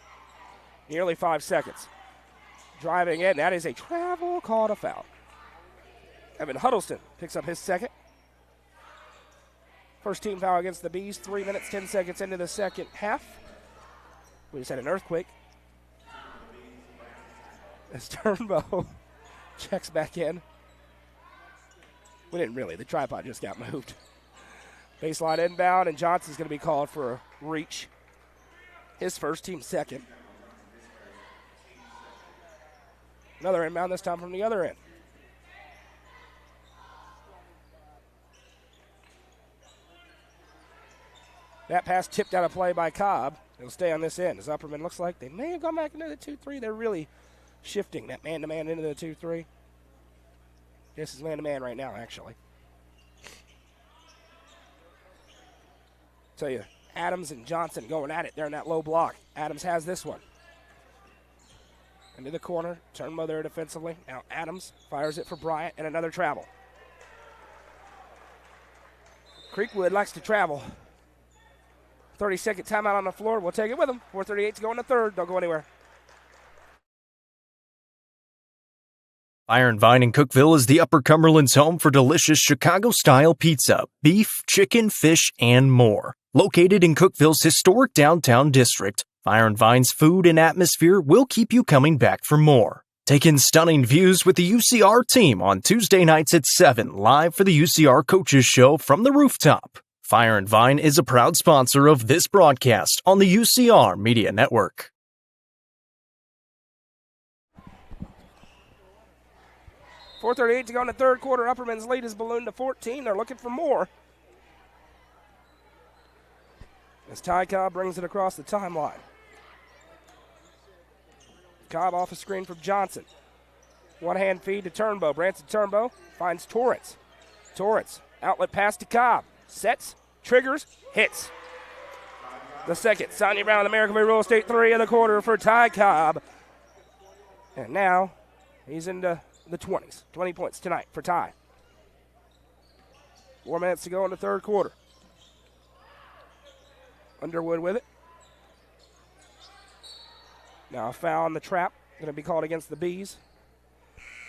Nearly 5 seconds. Driving in. That is a travel, called a foul. Evan Huddleston picks up his second. First team foul against the Bees. 3 minutes, 10 seconds into the second half. We just had an earthquake. As Turnbow checks back in. We didn't really. The tripod just got moved. Baseline inbound, and Johnson's going to be called for a reach. His first, team second. Another inbound, this time from the other end. That pass tipped out of play by Cobb. It'll stay on this end. As Upperman looks like they may have gone back into the 2-3. They're really shifting that man-to-man into the 2-3. This is man-to-man right now, actually. Tell you, Adams and Johnson going at it there in that low block. Adams has this one. Into the corner. Turnbow there defensively. Now Adams fires it for Bryant, and another travel. Creekwood likes to travel. 30-second timeout on the floor. We'll take it with them. 4:38 to go in the third. Don't go anywhere. Fire and Vine in Cookeville is the Upper Cumberland's home for delicious Chicago-style pizza, beef, chicken, fish, and more. Located in Cookeville's historic downtown district, Fire and Vine's food and atmosphere will keep you coming back for more. Take in stunning views with the UCR team on Tuesday nights at 7, live for the UCR Coaches Show from the rooftop. Fire and Vine is a proud sponsor of this broadcast on the UCR Media Network. 4:38 to go in the third quarter. Upperman's lead is ballooned to 14. They're looking for more. As Ty Cobb brings it across the timeline. Cobb off a screen from Johnson. One-hand feed to Turnbow. Branson Turnbow finds Torrance. Torrance, outlet pass to Cobb. Sets, triggers, hits. The second, Sonia Brown, American Way Real Estate 3 in the quarter for Ty Cobb. And now he's into the 20s. 20 points tonight for Ty. 4 minutes to go in the third quarter. Underwood with it. Now a foul on the trap. Going to be called against the Bees.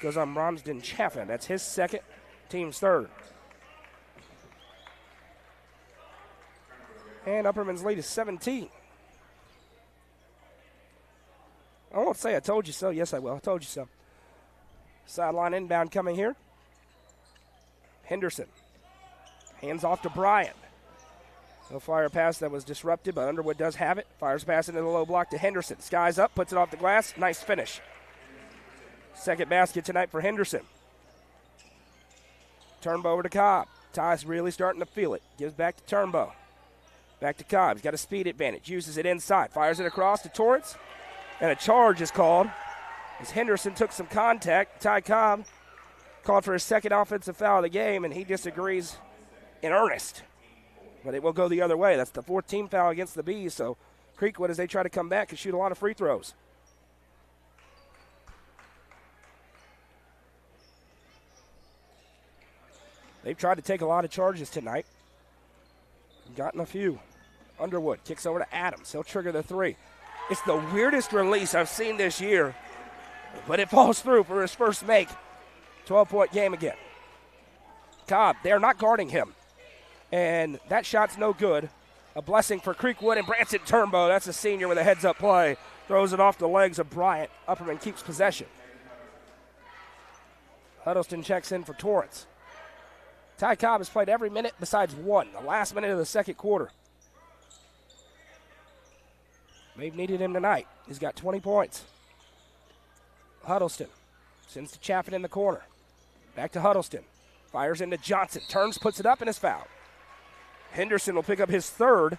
Goes on Bromsden Chaffin. That's his second, team's third. And Upperman's lead is 17. I won't say I told you so. Yes, I will. I told you so. Sideline inbound coming here. Henderson. Hands off to Bryant. No fire pass that was disrupted, but Underwood does have it. Fires pass into the low block to Henderson. Skies up, puts it off the glass. Nice finish. Second basket tonight for Henderson. Turnbow over to Cobb. Ty's really starting to feel it. Gives back to Turnbow. Back to Cobb. He's got a speed advantage. Uses it inside. Fires it across to Torrance. And a charge is called as Henderson took some contact. Ty Cobb called for his second offensive foul of the game, and he disagrees in earnest. But it will go the other way. That's the fourth team foul against the Bees, so Creekwood, as they try to come back, can shoot a lot of free throws. They've tried to take a lot of charges tonight. Gotten a few. Underwood kicks over to Adams. He'll trigger the three. It's the weirdest release I've seen this year, but it falls through for his first make. 12-point game again. Cobb, they're not guarding him. And that shot's no good. A blessing for Creekwood and Branson Turnbow. That's a senior with a heads-up play. Throws it off the legs of Bryant. Upperman keeps possession. Huddleston checks in for Torrance. Ty Cobb has played every minute besides one, the last minute of the second quarter. They've needed him tonight. He's got 20 points. Huddleston sends to Chaffin in the corner. Back to Huddleston. Fires into Johnson. Turns, puts it up, and is fouled. Henderson will pick up his third.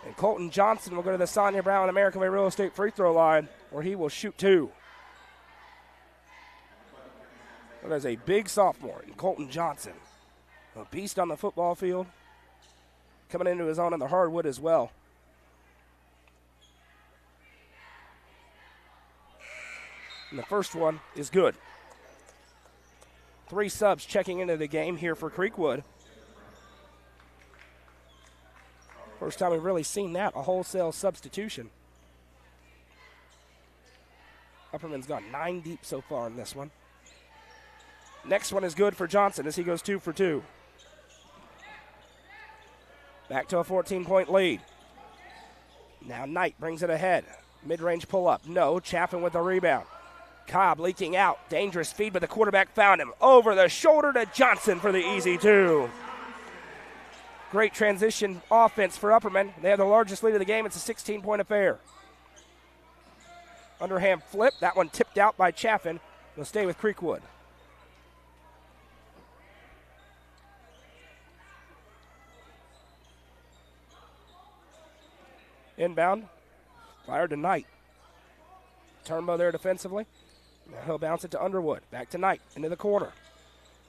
And Colton Johnson will go to the Sonia Brown American Way Real Estate free throw line, where he will shoot two. That is a big sophomore in Colton Johnson. A beast on the football field. Coming into his own in the hardwood as well. And the first one is good. 3 subs checking into the game here for Creekwood. First time we've really seen that, a wholesale substitution. Upperman's gone 9 deep so far in this one. Next one is good for Johnson as he goes 2 for 2. Back to a 14-point lead. Now Knight brings it ahead. Mid-range pull-up. No. Chaffin with the rebound. Cobb leaking out. Dangerous feed, but the quarterback found him. Over the shoulder to Johnson for the easy 2. Great transition offense for Upperman. They have the largest lead of the game. It's a 16-point affair. Underhand flip. That one tipped out by Chaffin. They'll stay with Creekwood. Inbound. Fired to Knight. Turnbow there defensively. Now he'll bounce it to Underwood. Back to Knight. Into the corner.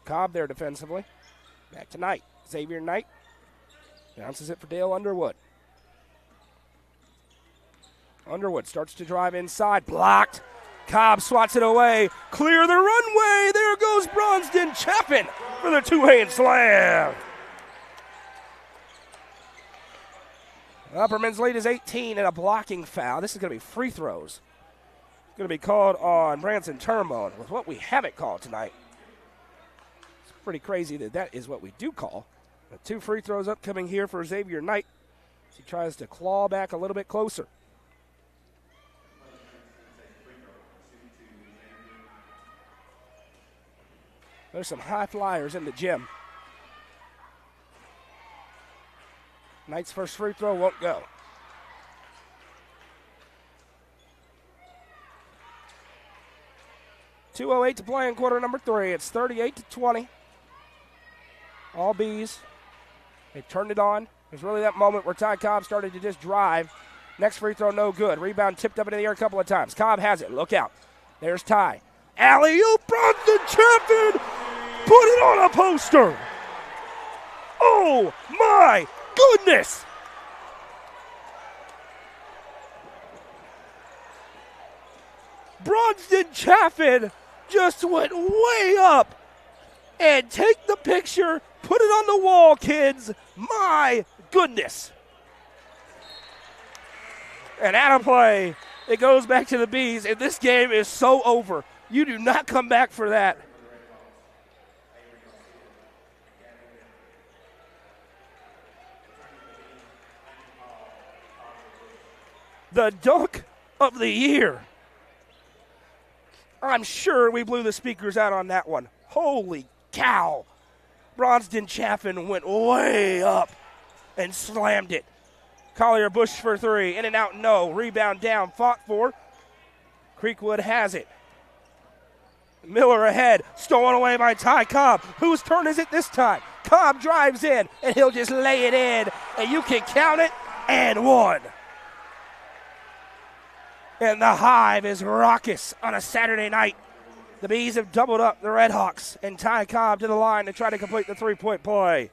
Cobb there defensively. Back to Knight. Xavier Knight. Bounces it for Dale Underwood. Underwood starts to drive inside. Blocked. Cobb swats it away. Clear the runway. There goes Bronston Chaffin for the two-hand slam. Upperman's lead is 18 and a blocking foul. This is going to be free throws. It's going to be called on Branson Termone with what we haven't called tonight. It's pretty crazy that is what we do call. But 2 free throws upcoming here for Xavier Knight as he tries to claw back a little bit closer. There's some high flyers in the gym. Knight's first free throw won't go. .208 to play in quarter number 3. It's 38-20. All Bees. They turned it on. There's really that moment where Ty Cobb started to just drive. Next free throw, no good. Rebound tipped up into the air a couple of times. Cobb has it. Look out. There's Ty. Alley-oop, Bronson Champion. Put it on a poster. Oh, my goodness. Bronson Chaffin just went way up. And take the picture, put it on the wall, kids. My goodness. And out of play, it goes back to the Bees, and this game is so over. You do not come back for that. The dunk of the year. I'm sure we blew the speakers out on that one. Holy cow. Bronson Chaffin went way up and slammed it. Collier Bush for 3. In and out, no. Rebound down, fought for. Creekwood has it. Miller ahead, stolen away by Ty Cobb. Whose turn is it this time? Cobb drives in, and he'll just lay it in, and you can count it, and 1. And the Hive is raucous on a Saturday night. The Bees have doubled up the Redhawks, and Ty Cobb to the line to try to complete the 3-point play.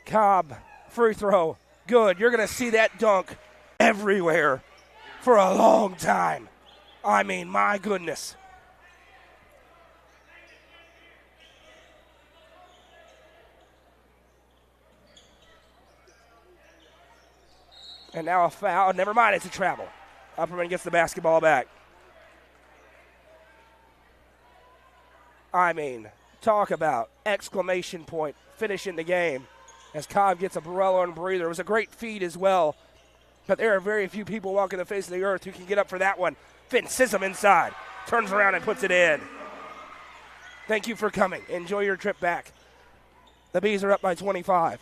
Cobb, free throw, good. You're going to see that dunk everywhere for a long time. I mean, my goodness. And now a foul. Never mind, it's a travel. Upperman gets the basketball back. I mean, talk about exclamation point finishing the game as Cobb gets a Barello and breather. It was a great feed as well. But there are very few people walking the face of the earth who can get up for that one. Finn Sissom inside. Turns around and puts it in. Thank you for coming. Enjoy your trip back. The Bees are up by 25.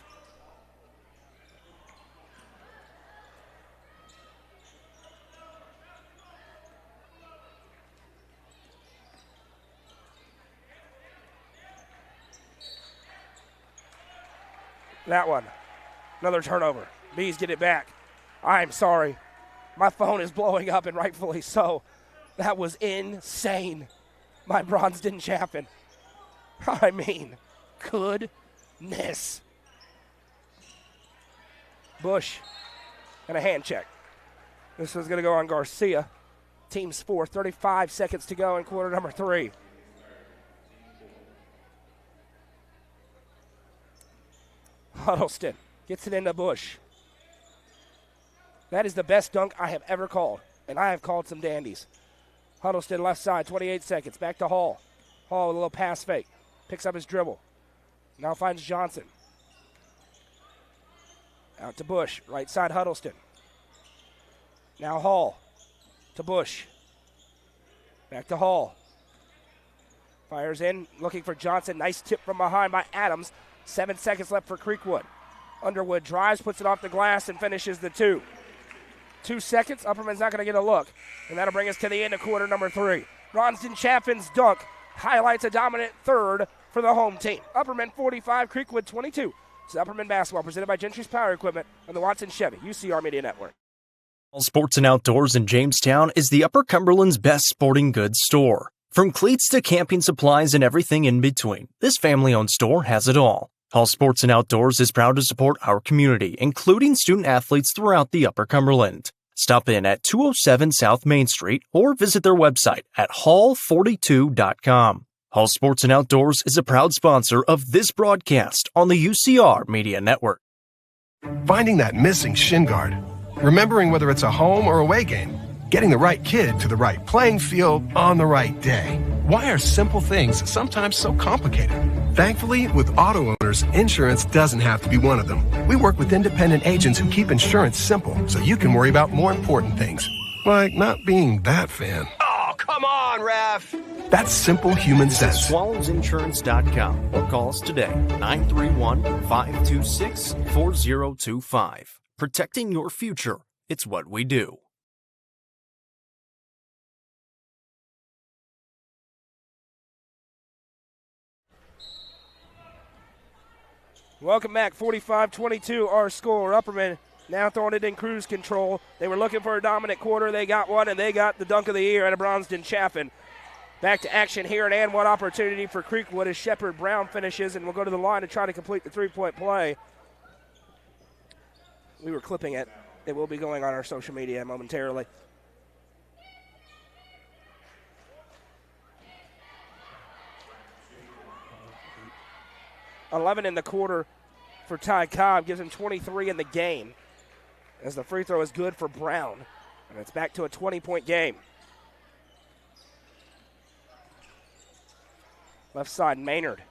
That one. Another turnover. Bees get it back. I'm sorry. My phone is blowing up, and rightfully so. That was insane. My Bronson Chaffin. I mean, goodness. Bush. And a hand check. This was going to go on Garcia. Team's 4. 35 seconds to go in quarter number 3. Huddleston gets it into Bush. That is the best dunk I have ever called, and I have called some dandies. Huddleston left side, 28 seconds. Back to Hall. Hall with a little pass fake. Picks up his dribble. Now finds Johnson. Out to Bush. Right side, Huddleston. Now Hall to Bush. Back to Hall. Fires in, looking for Johnson. Nice tip from behind by Adams. 7 seconds left for Creekwood. Underwood drives, puts it off the glass, and finishes the 2. 2 seconds. Upperman's not going to get a look. And that'll bring us to the end of quarter number 3. Bronson Chaffin's dunk highlights a dominant third for the home team. Upperman 45, Creekwood 22. It's Upperman basketball presented by Gentry's Power Equipment on the Watson Chevy UCR Media Network. All Sports and Outdoors in Jamestown is the Upper Cumberland's best sporting goods store. From cleats to camping supplies and everything in between, this family-owned store has it all. Hall Sports and Outdoors is proud to support our community, including student athletes throughout the Upper Cumberland. Stop in at 207 South Main Street or visit their website at hall42.com. Hall Sports and Outdoors is a proud sponsor of this broadcast on the UCR Media Network. Finding that missing shin guard, remembering whether it's a home or away game, getting the right kid to the right playing field on the right day. Why are simple things sometimes so complicated? Thankfully, with auto owners, insurance doesn't have to be one of them. We work with independent agents who keep insurance simple so you can worry about more important things, like not being that fan. Oh, come on, ref! That's simple human sense. SwallowsInsurance.com or call us today, 931-526-4025. Protecting your future. It's what we do. Welcome back, 45-22, our score. Upperman now throwing it in cruise control. They were looking for a dominant quarter. They got one, and they got the dunk of the year out of Bronson Chaffin. Back to action here, and one opportunity for Creekwood as Shepard Brown finishes, and we'll go to the line to try to complete the three-point play. We were clipping it. It will be going on our social media momentarily. $11 in the quarter for Ty Cobb, gives him 23 in the game, as the free throw is good for Brown, and it's back to a 20-point game. Left side, Maynard.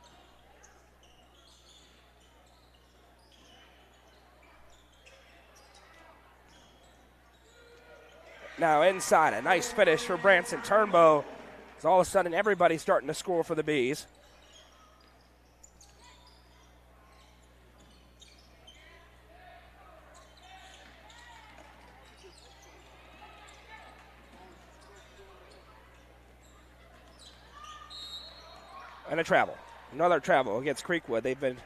Now inside, a nice finish for Branson Turnbow. As all of a sudden, everybody's starting to score for the Bees. And a travel. Another travel against Creekwood. They've been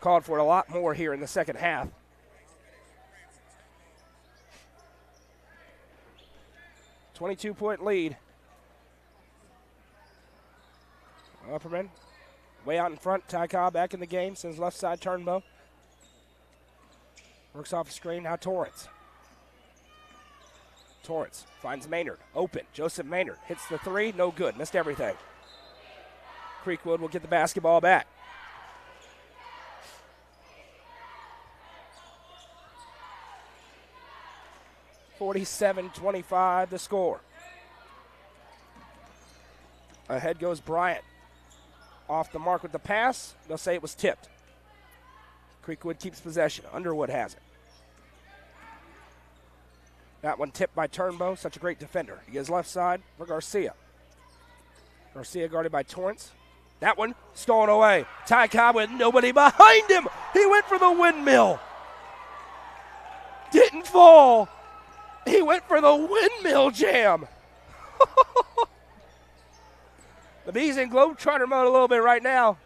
called for it a lot more here in the second half. .22 lead. Upperman way out in front. Ty Cobb back in the game. Sends left side Turnbow. Works off the screen. Now Torrance. Torrance finds Maynard. Open. Joseph Maynard hits the three. No good. Missed everything. Creekwood will get the basketball back. .47-25 the score. Ahead goes Bryant. Off the mark with the pass. They'll say it was tipped. Creekwood keeps possession. Underwood has it. That one tipped by Turnbow. Such a great defender. He gives left side for Garcia. Garcia guarded by Torrance. That one stolen away. Ty Cobb with nobody behind him. He went for the windmill. Didn't fall. He went for the windmill jam. The Bees in Globetrotter mode a little bit right now.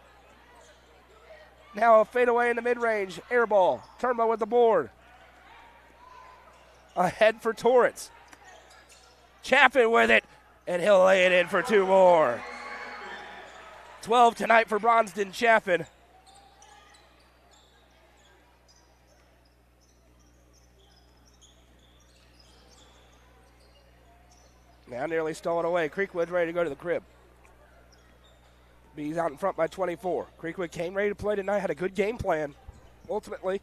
Now a fadeaway in the mid-range. Air ball. Turnbow with the board. Ahead for Torrance. Chaffin with it, and he'll lay it in for two more. 12 tonight for Bronson Chaffin. Now nearly stolen away. Creekwood's ready to go to the crib. Bees out in front by 24. Creekwood came ready to play tonight, had a good game plan. Ultimately,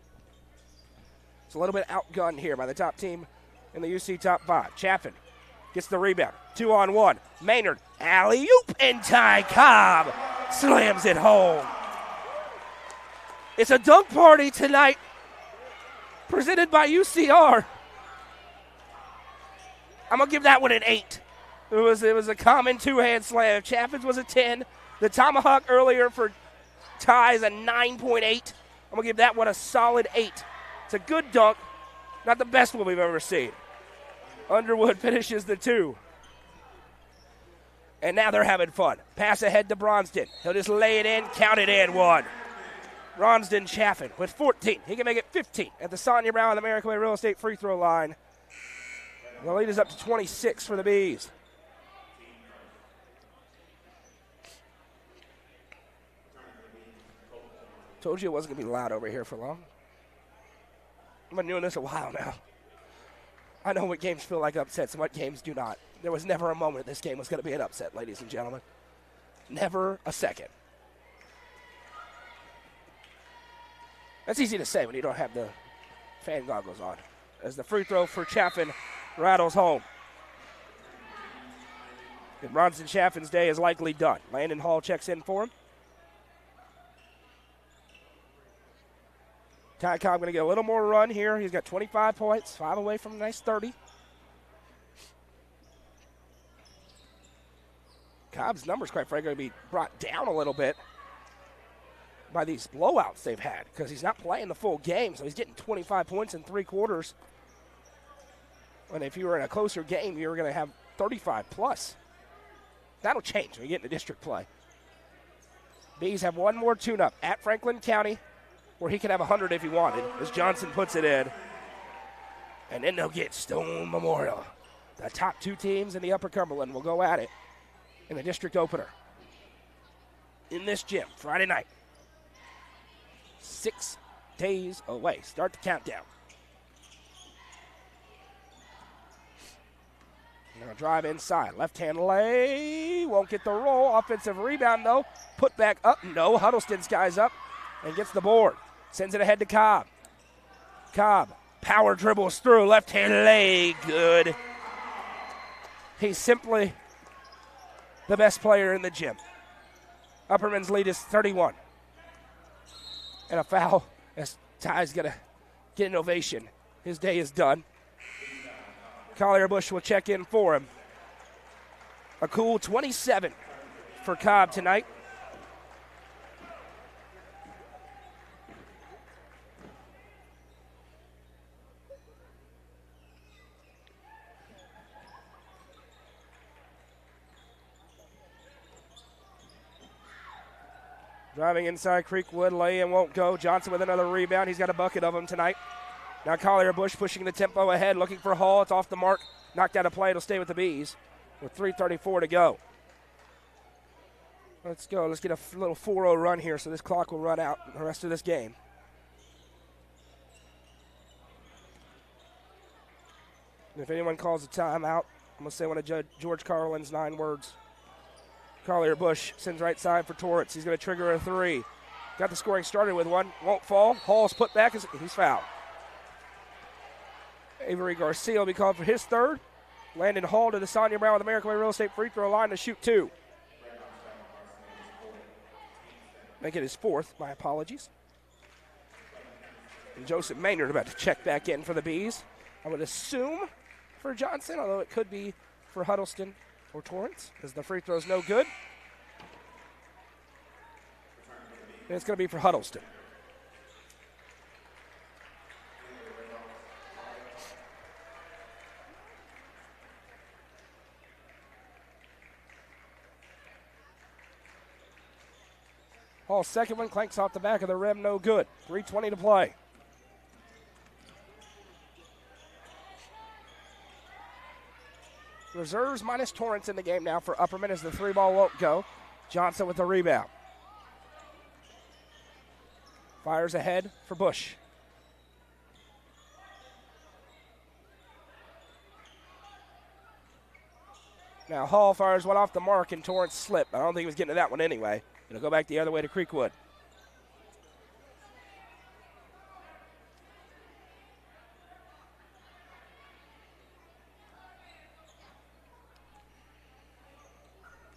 it's a little bit outgunned here by the top team in the UC top 5. Chaffin gets the rebound. 2-on-1. Maynard, alley-oop, and Ty Cobb slams it home. It's a dunk party tonight presented by UCR. I'm going to give that one an 8. It was a common two-hand slam. Chaffin's was a 10. The tomahawk earlier for Ty is a 9.8. I'm going to give that one a solid 8. It's a good dunk. Not the best one we've ever seen. Underwood finishes the 2. And now they're having fun. Pass ahead to Bronston. He'll just lay it in, count it in, 1. Bronston Chaffin with 14. He can make it 15 at the Sonia Brown American Way Real Estate free throw line. The lead is up to 26 for the Bees. Told you it wasn't going to be loud over here for long. I've been doing this a while now. I know what games feel like upsets and what games do not. There was never a moment this game was going to be an upset, ladies and gentlemen. Never a second. That's easy to say when you don't have the fan goggles on. As the free throw for Chaffin rattles home. And Bronson Chaffin's day is likely done. Landon Hall checks in for him. Ty Cobb going to get a little more run here. He's got 25 points, 5 away from a nice 30. Cobb's numbers, quite frankly, are going to be brought down a little bit by these blowouts they've had because he's not playing the full game, so he's getting 25 points in 3 quarters. And if you were in a closer game, you were going to have 35 plus. That'll change when you get into district play. Bees have one more tune-up at Franklin County, where he could have 100 if he wanted, as Johnson puts it in. And then they'll get Stone Memorial. The top 2 teams in the Upper Cumberland will go at it in the district opener. In this gym, Friday night. 6 days away. Start the countdown. Now drive inside. Left-hand lay. Won't get the roll. Offensive rebound, though. Put back up. No. Huddleston's guys up and gets the board. Sends it ahead to Cobb. Cobb, power dribbles through, left-hand lay, good. He's simply the best player in the gym. Upperman's lead is 31. And a foul as Ty's going to get an ovation. His day is done. Collier Bush will check in for him. A cool 27 for Cobb tonight. Driving inside Creekwood, lay-in won't go. Johnson with another rebound. He's got a bucket of them tonight. Now Collier Bush pushing the tempo ahead, looking for Hall. It's off the mark. Knocked out of play. It'll stay with the Bees with 3:34 to go. Let's go. Let's get a little 4-0 run here so this clock will run out the rest of this game. And if anyone calls a timeout, I'm going to say one of George Carlin's 9 words. Collier Bush sends right side for Torrance. He's going to trigger a 3. Got the scoring started with one. Won't fall. Hall's put back. He's fouled. Avery Garcia will be called for his 3rd. Landon Hall to the Sonia Brown with American Way Real Estate free throw line to shoot 2. Make it his 4th. My apologies. And Joseph Maynard about to check back in for the Bees. I would assume for Johnson, although it could be for Huddleston or Torrance, because the free throw's no good. And it's going to be for Huddleston. Hall's second one clanks off the back of the rim, no good. 3:20 to play. Reserves minus Torrance in the game now for Upperman as the 3-ball won't go. Johnson with the rebound. Fires ahead for Bush. Now Hall fires one off the mark and Torrance slipped. I don't think he was getting to that one anyway. It'll go back the other way to Creekwood.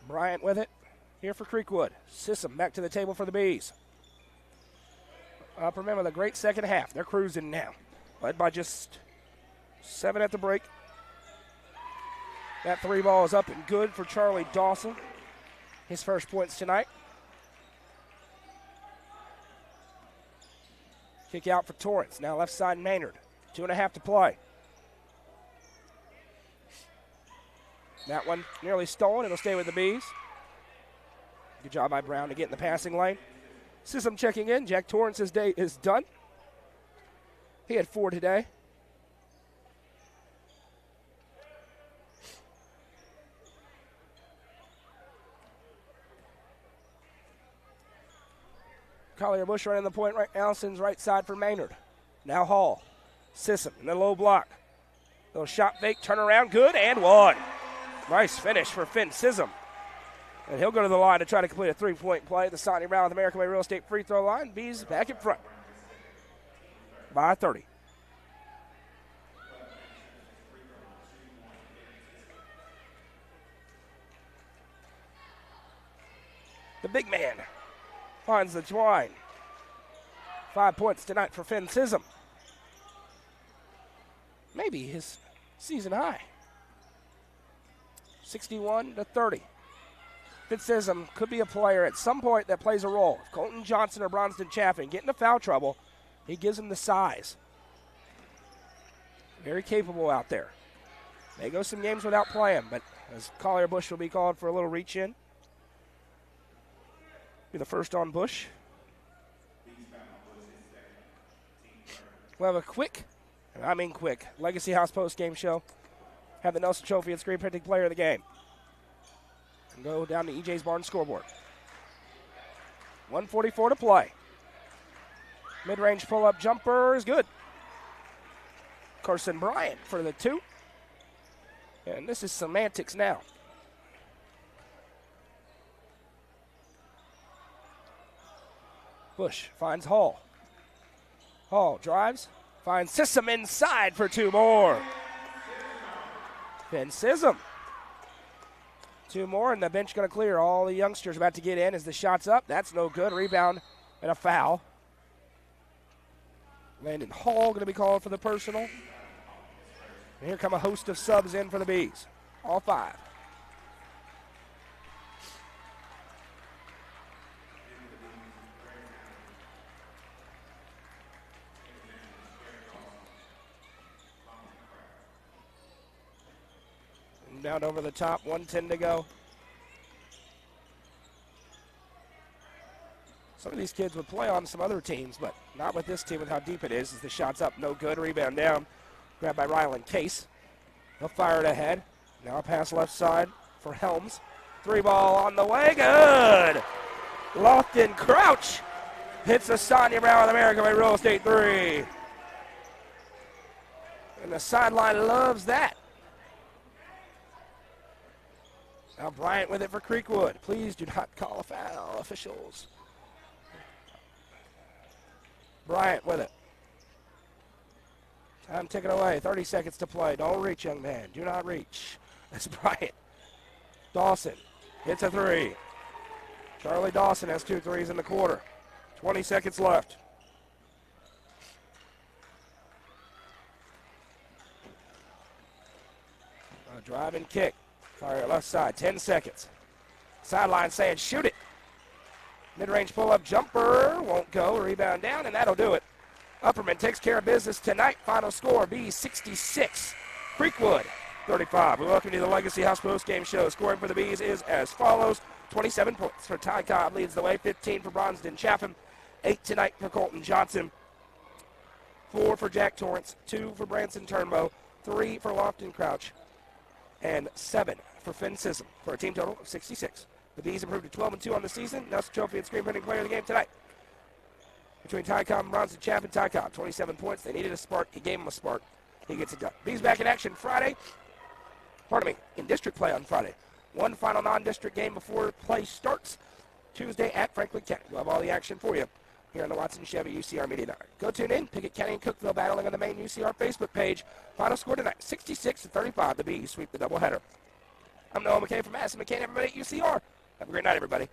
Bryant with it here for Creekwood. Sissom back to the table for the Bees. Upperman with a great second half. They're cruising now. Led by just 7 at the break. That 3-ball is up and good for Charlie Dawson. His first points tonight. Kick out for Torrance. Now left side Maynard. 2.5 to play. That one nearly stolen. It'll stay with the Bees. Good job by Brown to get in the passing lane. Sissom checking in. Jack Torrance's day is done. He had 4 today. Collier Bush running the point right now, sends right side for Maynard. Now Hall. Sissom in the low block. Little shot fake, turn around, good, and one. Nice finish for Finn Sissom. And he'll go to the line to try to complete a three-point play. The Sonny Brown with American Way Real Estate free throw line. Bees back in front by 30. The big man finds the twine. 5 points tonight for Finn Sissom. Maybe his season high. 61-30. Finn Sissom could be a player at some point that plays a role. If Colton Johnson or Bronston Chaffin get into foul trouble, he gives him the size. Very capable out there. May go some games without playing, but as Collier Bush will be called for a little reach in. Be the first on Bush. We'll have a quick, and I mean quick, Legacy House post-game show. Have the Nelson Trophy and screen printing player of the game. And go down to EJ's Barn scoreboard. 1:44 to play. Mid-range pull-up jumper is good. Carson Bryant for the two. And this is semantics now. Bush finds Hall. Hall drives, finds Sissom inside for two more. Finn Sissom. Two more, and the bench going to clear. All the youngsters about to get in as the shot's up. That's no good. Rebound and a foul. Landon Hall going to be called for the personal. And here come a host of subs in for the Bees. All five. Down over the top, 1:10 to go. Some of these kids would play on some other teams, but not with this team with how deep it is. As the shot's up, no good. Rebound down. Grabbed by Rylan Case. He'll fire it ahead. Now a pass left side for Helms. Three ball on the way. Good. Lofton Crouch hits the Sonia Brown with American Way Real Estate three. And the sideline loves that. Now Bryant with it for Creekwood. Please do not call a foul, officials. Bryant with it. Time ticking away. 30 seconds to play. Don't reach, young man. Do not reach. That's Bryant. Dawson hits a three. Charlie Dawson has 2 threes in the quarter. 20 seconds left. A drive and kick. Fire left side, 10 seconds. Sideline saying shoot it. Mid-range pull-up jumper won't go. Rebound down, and that'll do it. Upperman takes care of business tonight. Final score, Bees 66. Creekwood 35. We welcome you to the Legacy House post-game show. Scoring for the Bees is as follows. 27 points for Ty Cobb leads the way. 15 for Bronston Chaffin. 8 tonight for Colton Johnson. 4 for Jack Torrance. 2 for Branson Turnbow. 3 for Lofton Crouch. And 7 for Finn Sissom for a team total of 66. The Bees improved to 12-2 on the season. Nelson Trophy and screen printing player of the game tonight. Between Ty Cobb and Bronson Chaffin, Ty Cobb, 27 points. They needed a spark. He gave him a spark. He gets it done. Bees back in action Friday. In district play on Friday. One final non-district game before play starts. Tuesday at Franklin County. We'll have all the action for you here on the Watson Chevy UCR Media Network. Go tune in. Pickett County and Cookeville battling on the main UCR Facebook page. Final score tonight, 66-35. The Bees sweep the doubleheader. I'm Noah McKay from Madison McCain. Everybody at UCR. Have a great night, everybody.